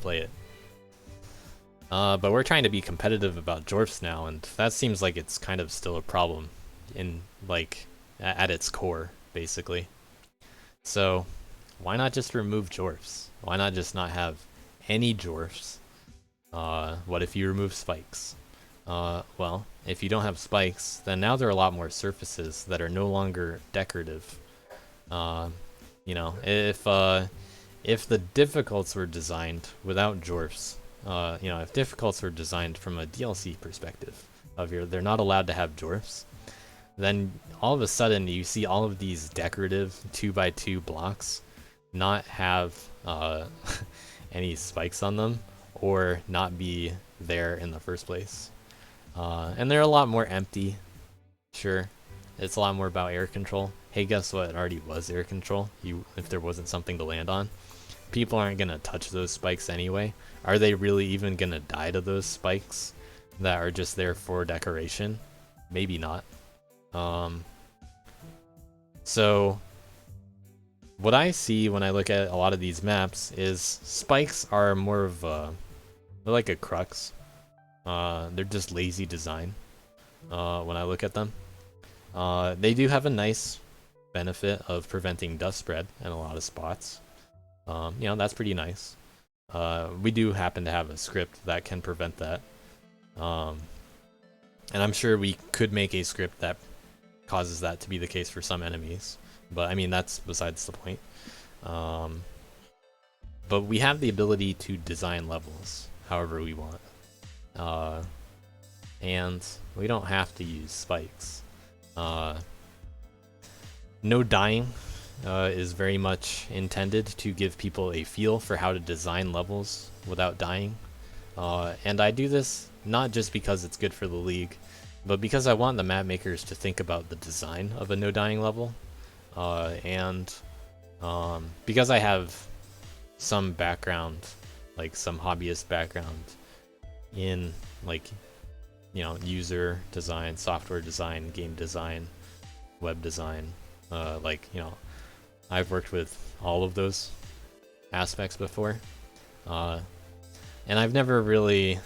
But we're trying to be competitive about Jorfs now, and that seems like it's kind of still a problem in, like, at its core, basically. So, why not just remove Jorfs? Why not just not have any Jorfs? What if you remove spikes? Well, if you don't have spikes, then now there are a lot more surfaces that are no longer decorative. You know, if the difficults were designed without Jorfs, you know, if difficults were designed from a DLC perspective they're not allowed to have Jorfs, then all of a sudden you see all of these decorative 2x2 blocks not have any spikes on them or not be there in the first place. And they're a lot more empty. Sure, it's a lot more about air control. Hey, guess what? It already was air control. If there wasn't something to land on, people aren't gonna touch those spikes anyway. Are they really even gonna die to those spikes that are just there for decoration? Maybe not. So what I see when I look at a lot of these maps is spikes are more of they're like a crux. They're just lazy design when I look at them. They do have a nice benefit of preventing dust spread in a lot of spots. You know, that's pretty nice. We do happen to have a script that can prevent that. And I'm sure we could make a script that causes that to be the case for some enemies. But I mean, that's besides the point. But we have the ability to design levels however we want. And we don't have to use spikes. No dying is very much intended to give people a feel for how to design levels without dying. And I do this not just because it's good for the league, but because I want the map makers to think about the design of a no dying level. And because I have some background, like some hobbyist background in, like, you know, user design, software design, game design, web design, like, you know, I've worked with all of those aspects before, and I've never really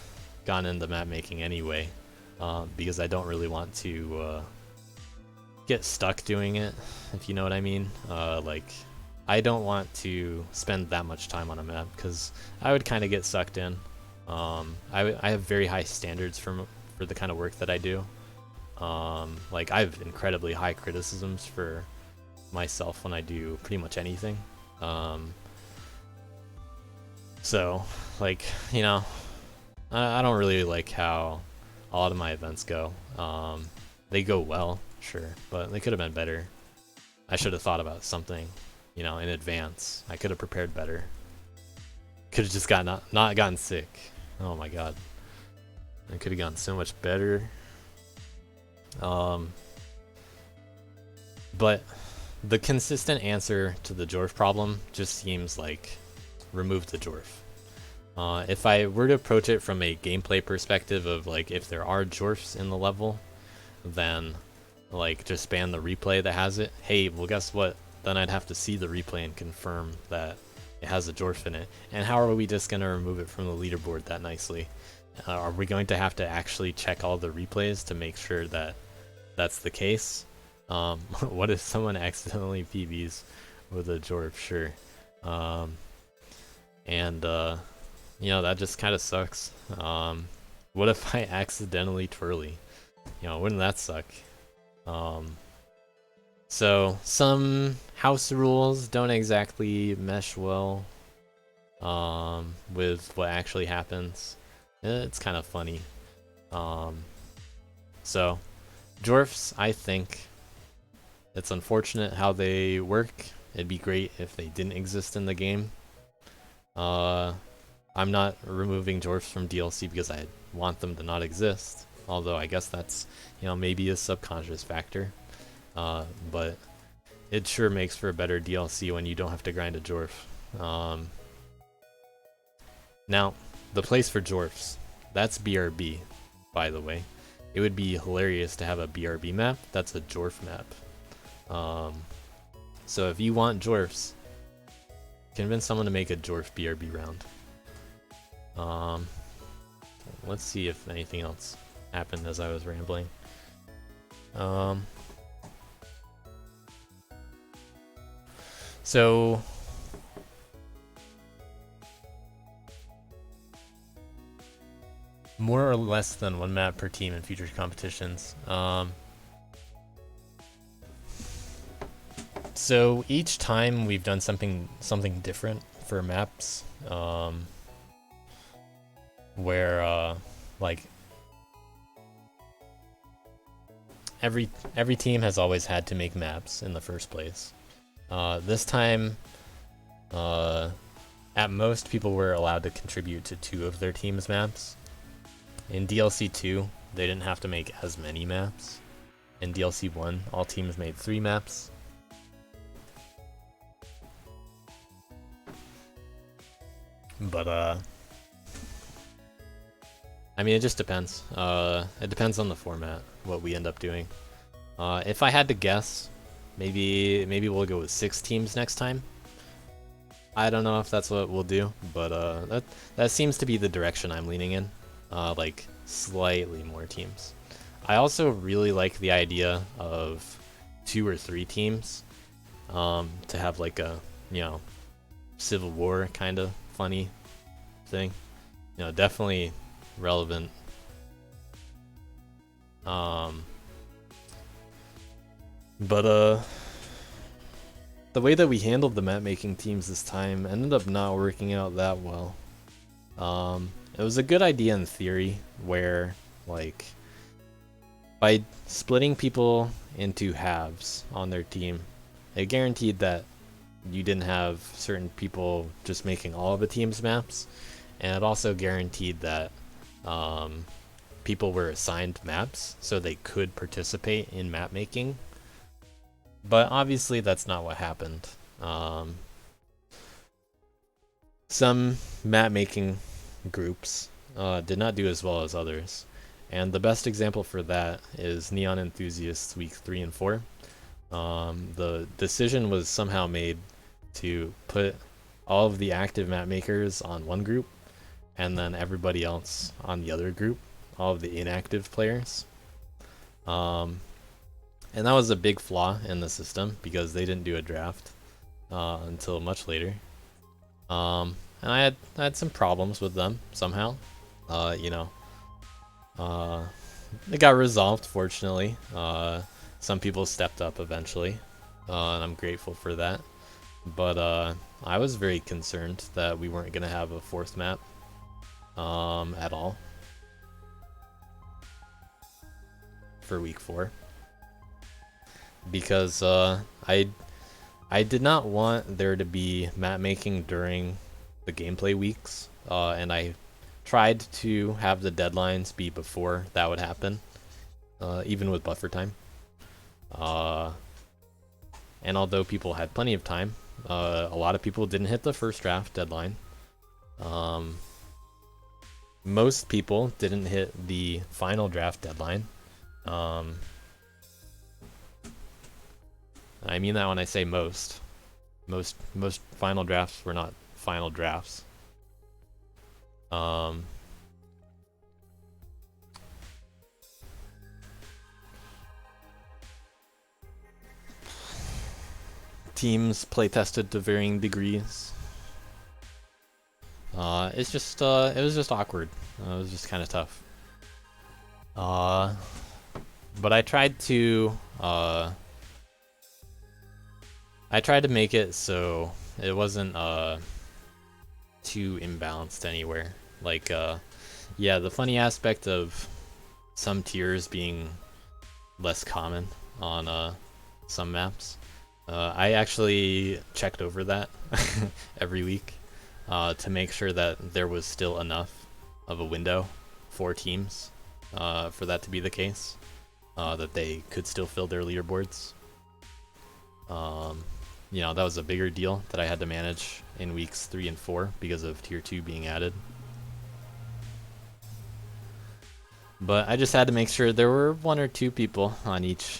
gone into map making anyway, because I don't really want to get stuck doing it, if you know what I mean. Like, I don't want to spend that much time on a map because I would kind of get sucked in. I have very high standards for the kind of work that I do. Like, I have incredibly high criticisms for myself when I do pretty much anything. So, like, you know, I don't really like how a lot of my events go. They go well, sure, but they could have been better. I should have thought about something, you know, in advance. I could have prepared better. Could have just not gotten sick. Oh my god. I could have gotten so much better. But the consistent answer to the Jorf problem just seems like remove the Jorf. If I were to approach it from a gameplay perspective of, like, if there are Jorfs in the level, then, like, just ban the replay that has it. Hey, well, guess what? Then I'd have to see the replay and confirm that it has a Jorf in it. And how are we just going to remove it from the leaderboard that nicely? Are we going to have to actually check all the replays to make sure that that's the case? What if someone accidentally PBs with a Jorf? Sure. you know, that just kind of sucks. What if I accidentally twirly? You know, wouldn't that suck? So some house rules don't exactly mesh well with what actually happens. It's kind of funny. So dwarfs, I think it's unfortunate how they work. It'd be great if they didn't exist in the game. I'm not removing dwarfs from DLC because I want them to not exist. Although I guess that's, you know, maybe a subconscious factor. But it sure makes for a better DLC when you don't have to grind a dwarf. Now, the place for dwarfs, that's BRB, by the way. It would be hilarious to have a BRB map that's a dwarf map. So if you want dwarfs, convince someone to make a dwarf BRB round. Let's see if anything else happened as I was rambling. So more or less than one map per team in future competitions. So each time we've done something different for maps, where like every team has always had to make maps in the first place. This time, at most people were allowed to contribute to 2 of their team's maps. In DLC 2, they didn't have to make as many maps. In DLC 1, all teams made 3 maps. But, I mean, it just depends. It depends on the format, what we end up doing. If I had to guess, maybe we'll go with 6 teams next time. I don't know if that's what we'll do, but that seems to be the direction I'm leaning in. Like slightly more teams. I also really like the idea of 2 or 3 teams, to have like a, you know, Civil War kind of funny thing. You know, definitely relevant. But the way that we handled the map making teams this time ended up not working out that well. It was a good idea in theory, where like by splitting people into halves on their team, it guaranteed that you didn't have certain people just making all of the team's maps, and it also guaranteed that people were assigned maps so they could participate in map making. But obviously that's not what happened. Some map making groups did not do as well as others, and the best example for that is Neon Enthusiasts Week 3 and 4. The decision was somehow made to put all of the active map makers on one group and then everybody else on the other group, all of the inactive players. And that was a big flaw in the system because they didn't do a draft until much later. And I had some problems with them somehow. You know, it got resolved, fortunately. Some people stepped up eventually, and I'm grateful for that. But I was very concerned that we weren't going to have a 4th map at all for week 4. Because I did not want there to be map making during the gameplay weeks, and I tried to have the deadlines be before that would happen, even with buffer time. And although people had plenty of time, a lot of people didn't hit the first draft deadline. Most people didn't hit the final draft deadline. I mean that when I say most. Most final drafts were not final drafts. Teams play tested to varying degrees. It's just it was just awkward. It was just kind of tough. But I tried to make it so it wasn't too imbalanced anywhere. Like yeah, the funny aspect of some tiers being less common on some maps. I actually checked over that every week to make sure that there was still enough of a window for teams for that to be the case, that they could still fill their leaderboards. You know, that was a bigger deal that I had to manage in weeks 3 and 4 because of tier 2 being added. But I just had to make sure there were 1 or 2 people on each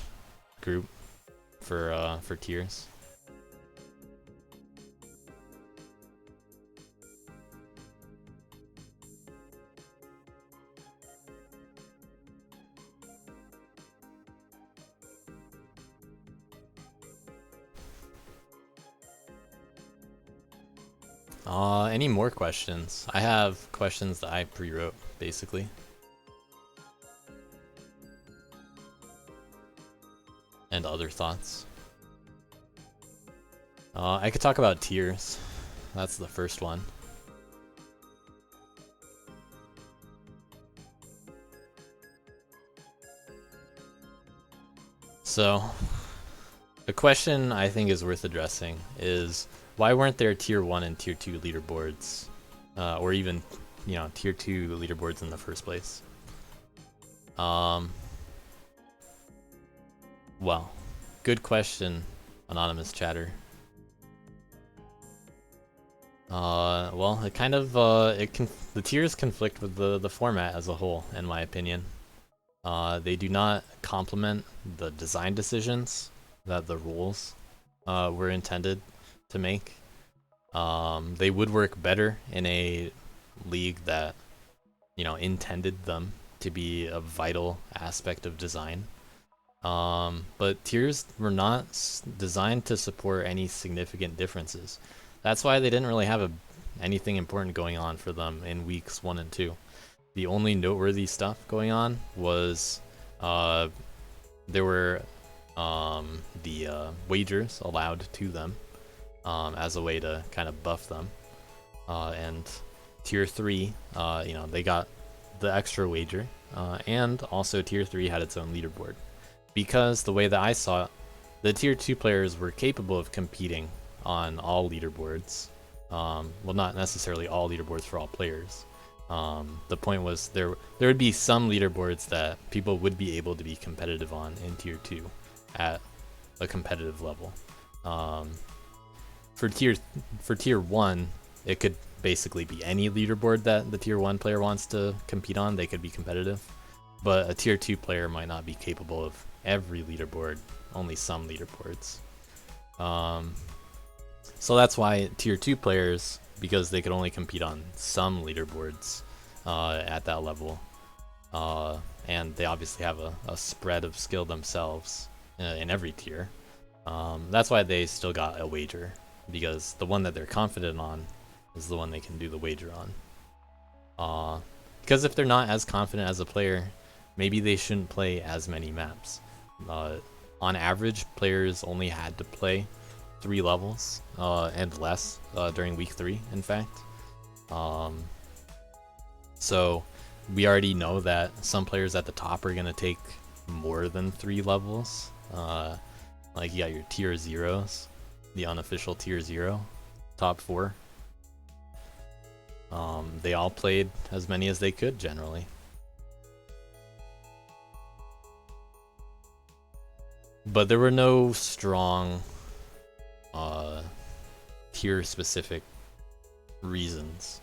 group for tiers. Any more questions? I have questions that I pre-wrote, basically. And other thoughts. I could talk about tiers. That's the first one. So, a question I think is worth addressing is, why weren't there tier 1 and tier 2 leaderboards? Or even, you know, tier 2 leaderboards in the first place? Well, good question, anonymous chatter. Well, it kind of, the tiers conflict with the format as a whole, in my opinion. They do not complement the design decisions that the rules were intended to make. They would work better in a league that, you know, intended them to be a vital aspect of design. But tiers were not designed to support any significant differences. That's why they didn't really have anything important going on for them in weeks 1 and 2. The only noteworthy stuff going on was there were the wagers allowed to them as a way to kind of buff them. And tier 3, you know, they got the extra wager, and also tier 3 had its own leaderboard. Because the way that I saw it, the tier 2 players were capable of competing on all leaderboards. Well, not necessarily all leaderboards for all players. The point was there would be some leaderboards that people would be able to be competitive on in tier 2 at a competitive level. For tier 1, it could basically be any leaderboard that the tier 1 player wants to compete on. They could be competitive, but a tier 2 player might not be capable of every leaderboard, only some leaderboards. So that's why tier 2 players, because they could only compete on some leaderboards at that level, and they obviously have a spread of skill themselves in every tier, that's why they still got a wager, because the one that they're confident on is the one they can do the wager on. Because if they're not as confident as a player, maybe they shouldn't play as many maps. On average, players only had to play 3 levels and less during week 3, in fact. So we already know that some players at the top are going to take more than 3 levels. Like you got your tier 0s, the unofficial tier 0, top 4. They all played as many as they could generally. But there were no strong tier specific reasons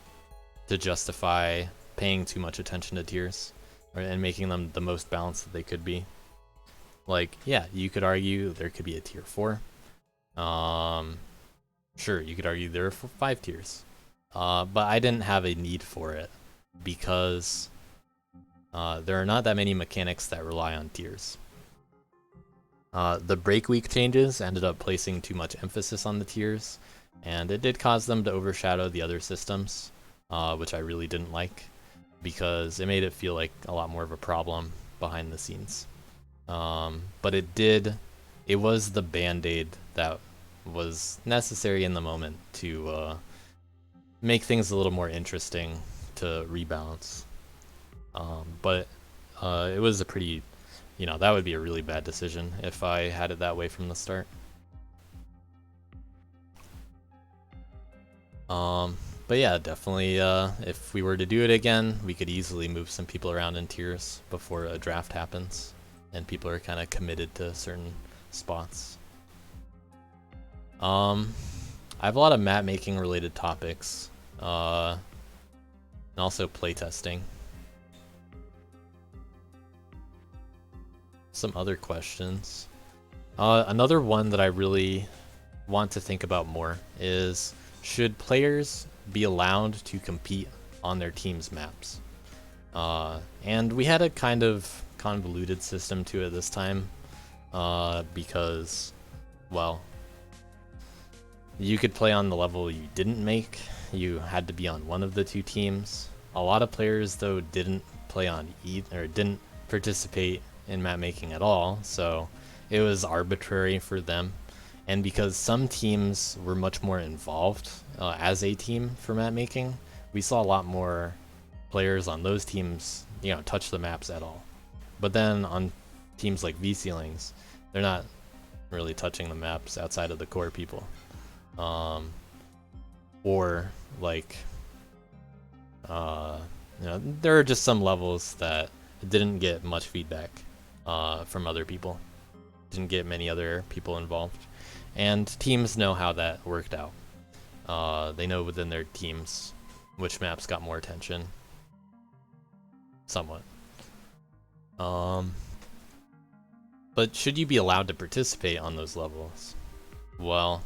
to justify paying too much attention to tiers and making them the most balanced that they could be. Like, yeah, you could argue there could be a tier 4. Sure, you could argue there are 5 tiers. But I didn't have a need for it because there are not that many mechanics that rely on tiers. The break week changes ended up placing too much emphasis on the tiers, and it did cause them to overshadow the other systems. which I really didn't like because it made it feel like a lot more of a problem behind the scenes. But it was the band-aid that was necessary in the moment to make things a little more interesting to rebalance. But it was a pretty, that would be a really bad decision if I had it that way from the start. But yeah, definitely, if we were to do it again, we could easily move some people around in tiers before a draft happens, and people are kind of committed to certain spots. I have a lot of map making related topics, and also playtesting. Some other questions. Another one that I really want to think about more is, should players be allowed to compete on their team's maps? And we had a kind of convoluted system to it this time, because, well, you could play on the level you didn't make. You had to be on one of the two teams. A lot of players, though, didn't play on or didn't participate in map making at all, so it was arbitrary for them. And because some teams were much more involved as a team for map making, we saw a lot more players on those teams, touch the maps at all. But then on teams like V-Ceilings, they're not really touching the maps outside of the core people. Or like, there are just some levels that didn't get much feedback from other people. Didn't get many other people involved. And teams know how that worked out. They know within their teams which maps got more attention. Somewhat. But should you be allowed to participate on those levels? Well,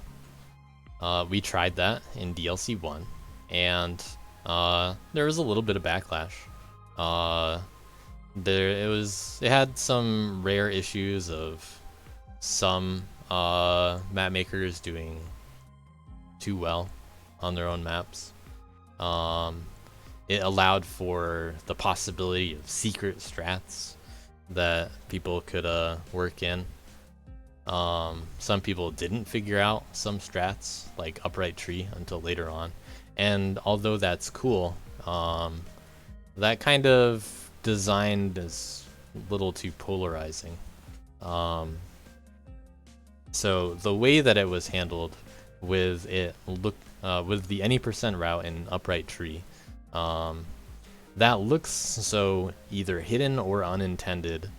we tried that in DLC 1, and there was a little bit of backlash. It had some rare issues of some map makers doing too well on their own maps. It allowed for the possibility of secret strats that people could work in. Some people didn't figure out some strats like upright tree until later on, and although that's cool, that kind of design is a little too polarizing. So the way that it was handled with with the any percent route in upright tree, that looks so either hidden or unintended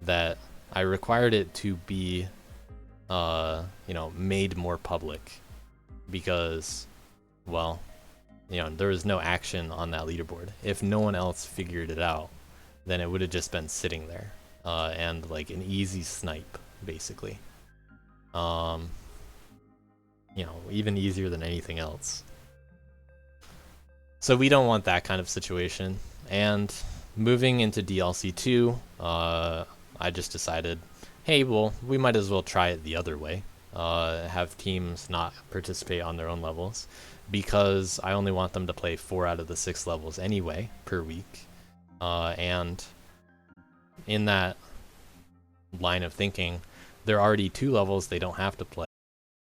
that I required it to be made more public, because, well, there was no action on that leaderboard. If no one else figured it out, then it would have just been sitting there, and like an easy snipe, basically. Even easier than anything else. So we don't want that kind of situation. And moving into DLC 2, I just decided, hey, well, we might as well try it the other way. Have teams not participate on their own levels, because I only want them to play 4 out of the 6 levels anyway per week. And in that line of thinking, there are already 2 levels they don't have to play.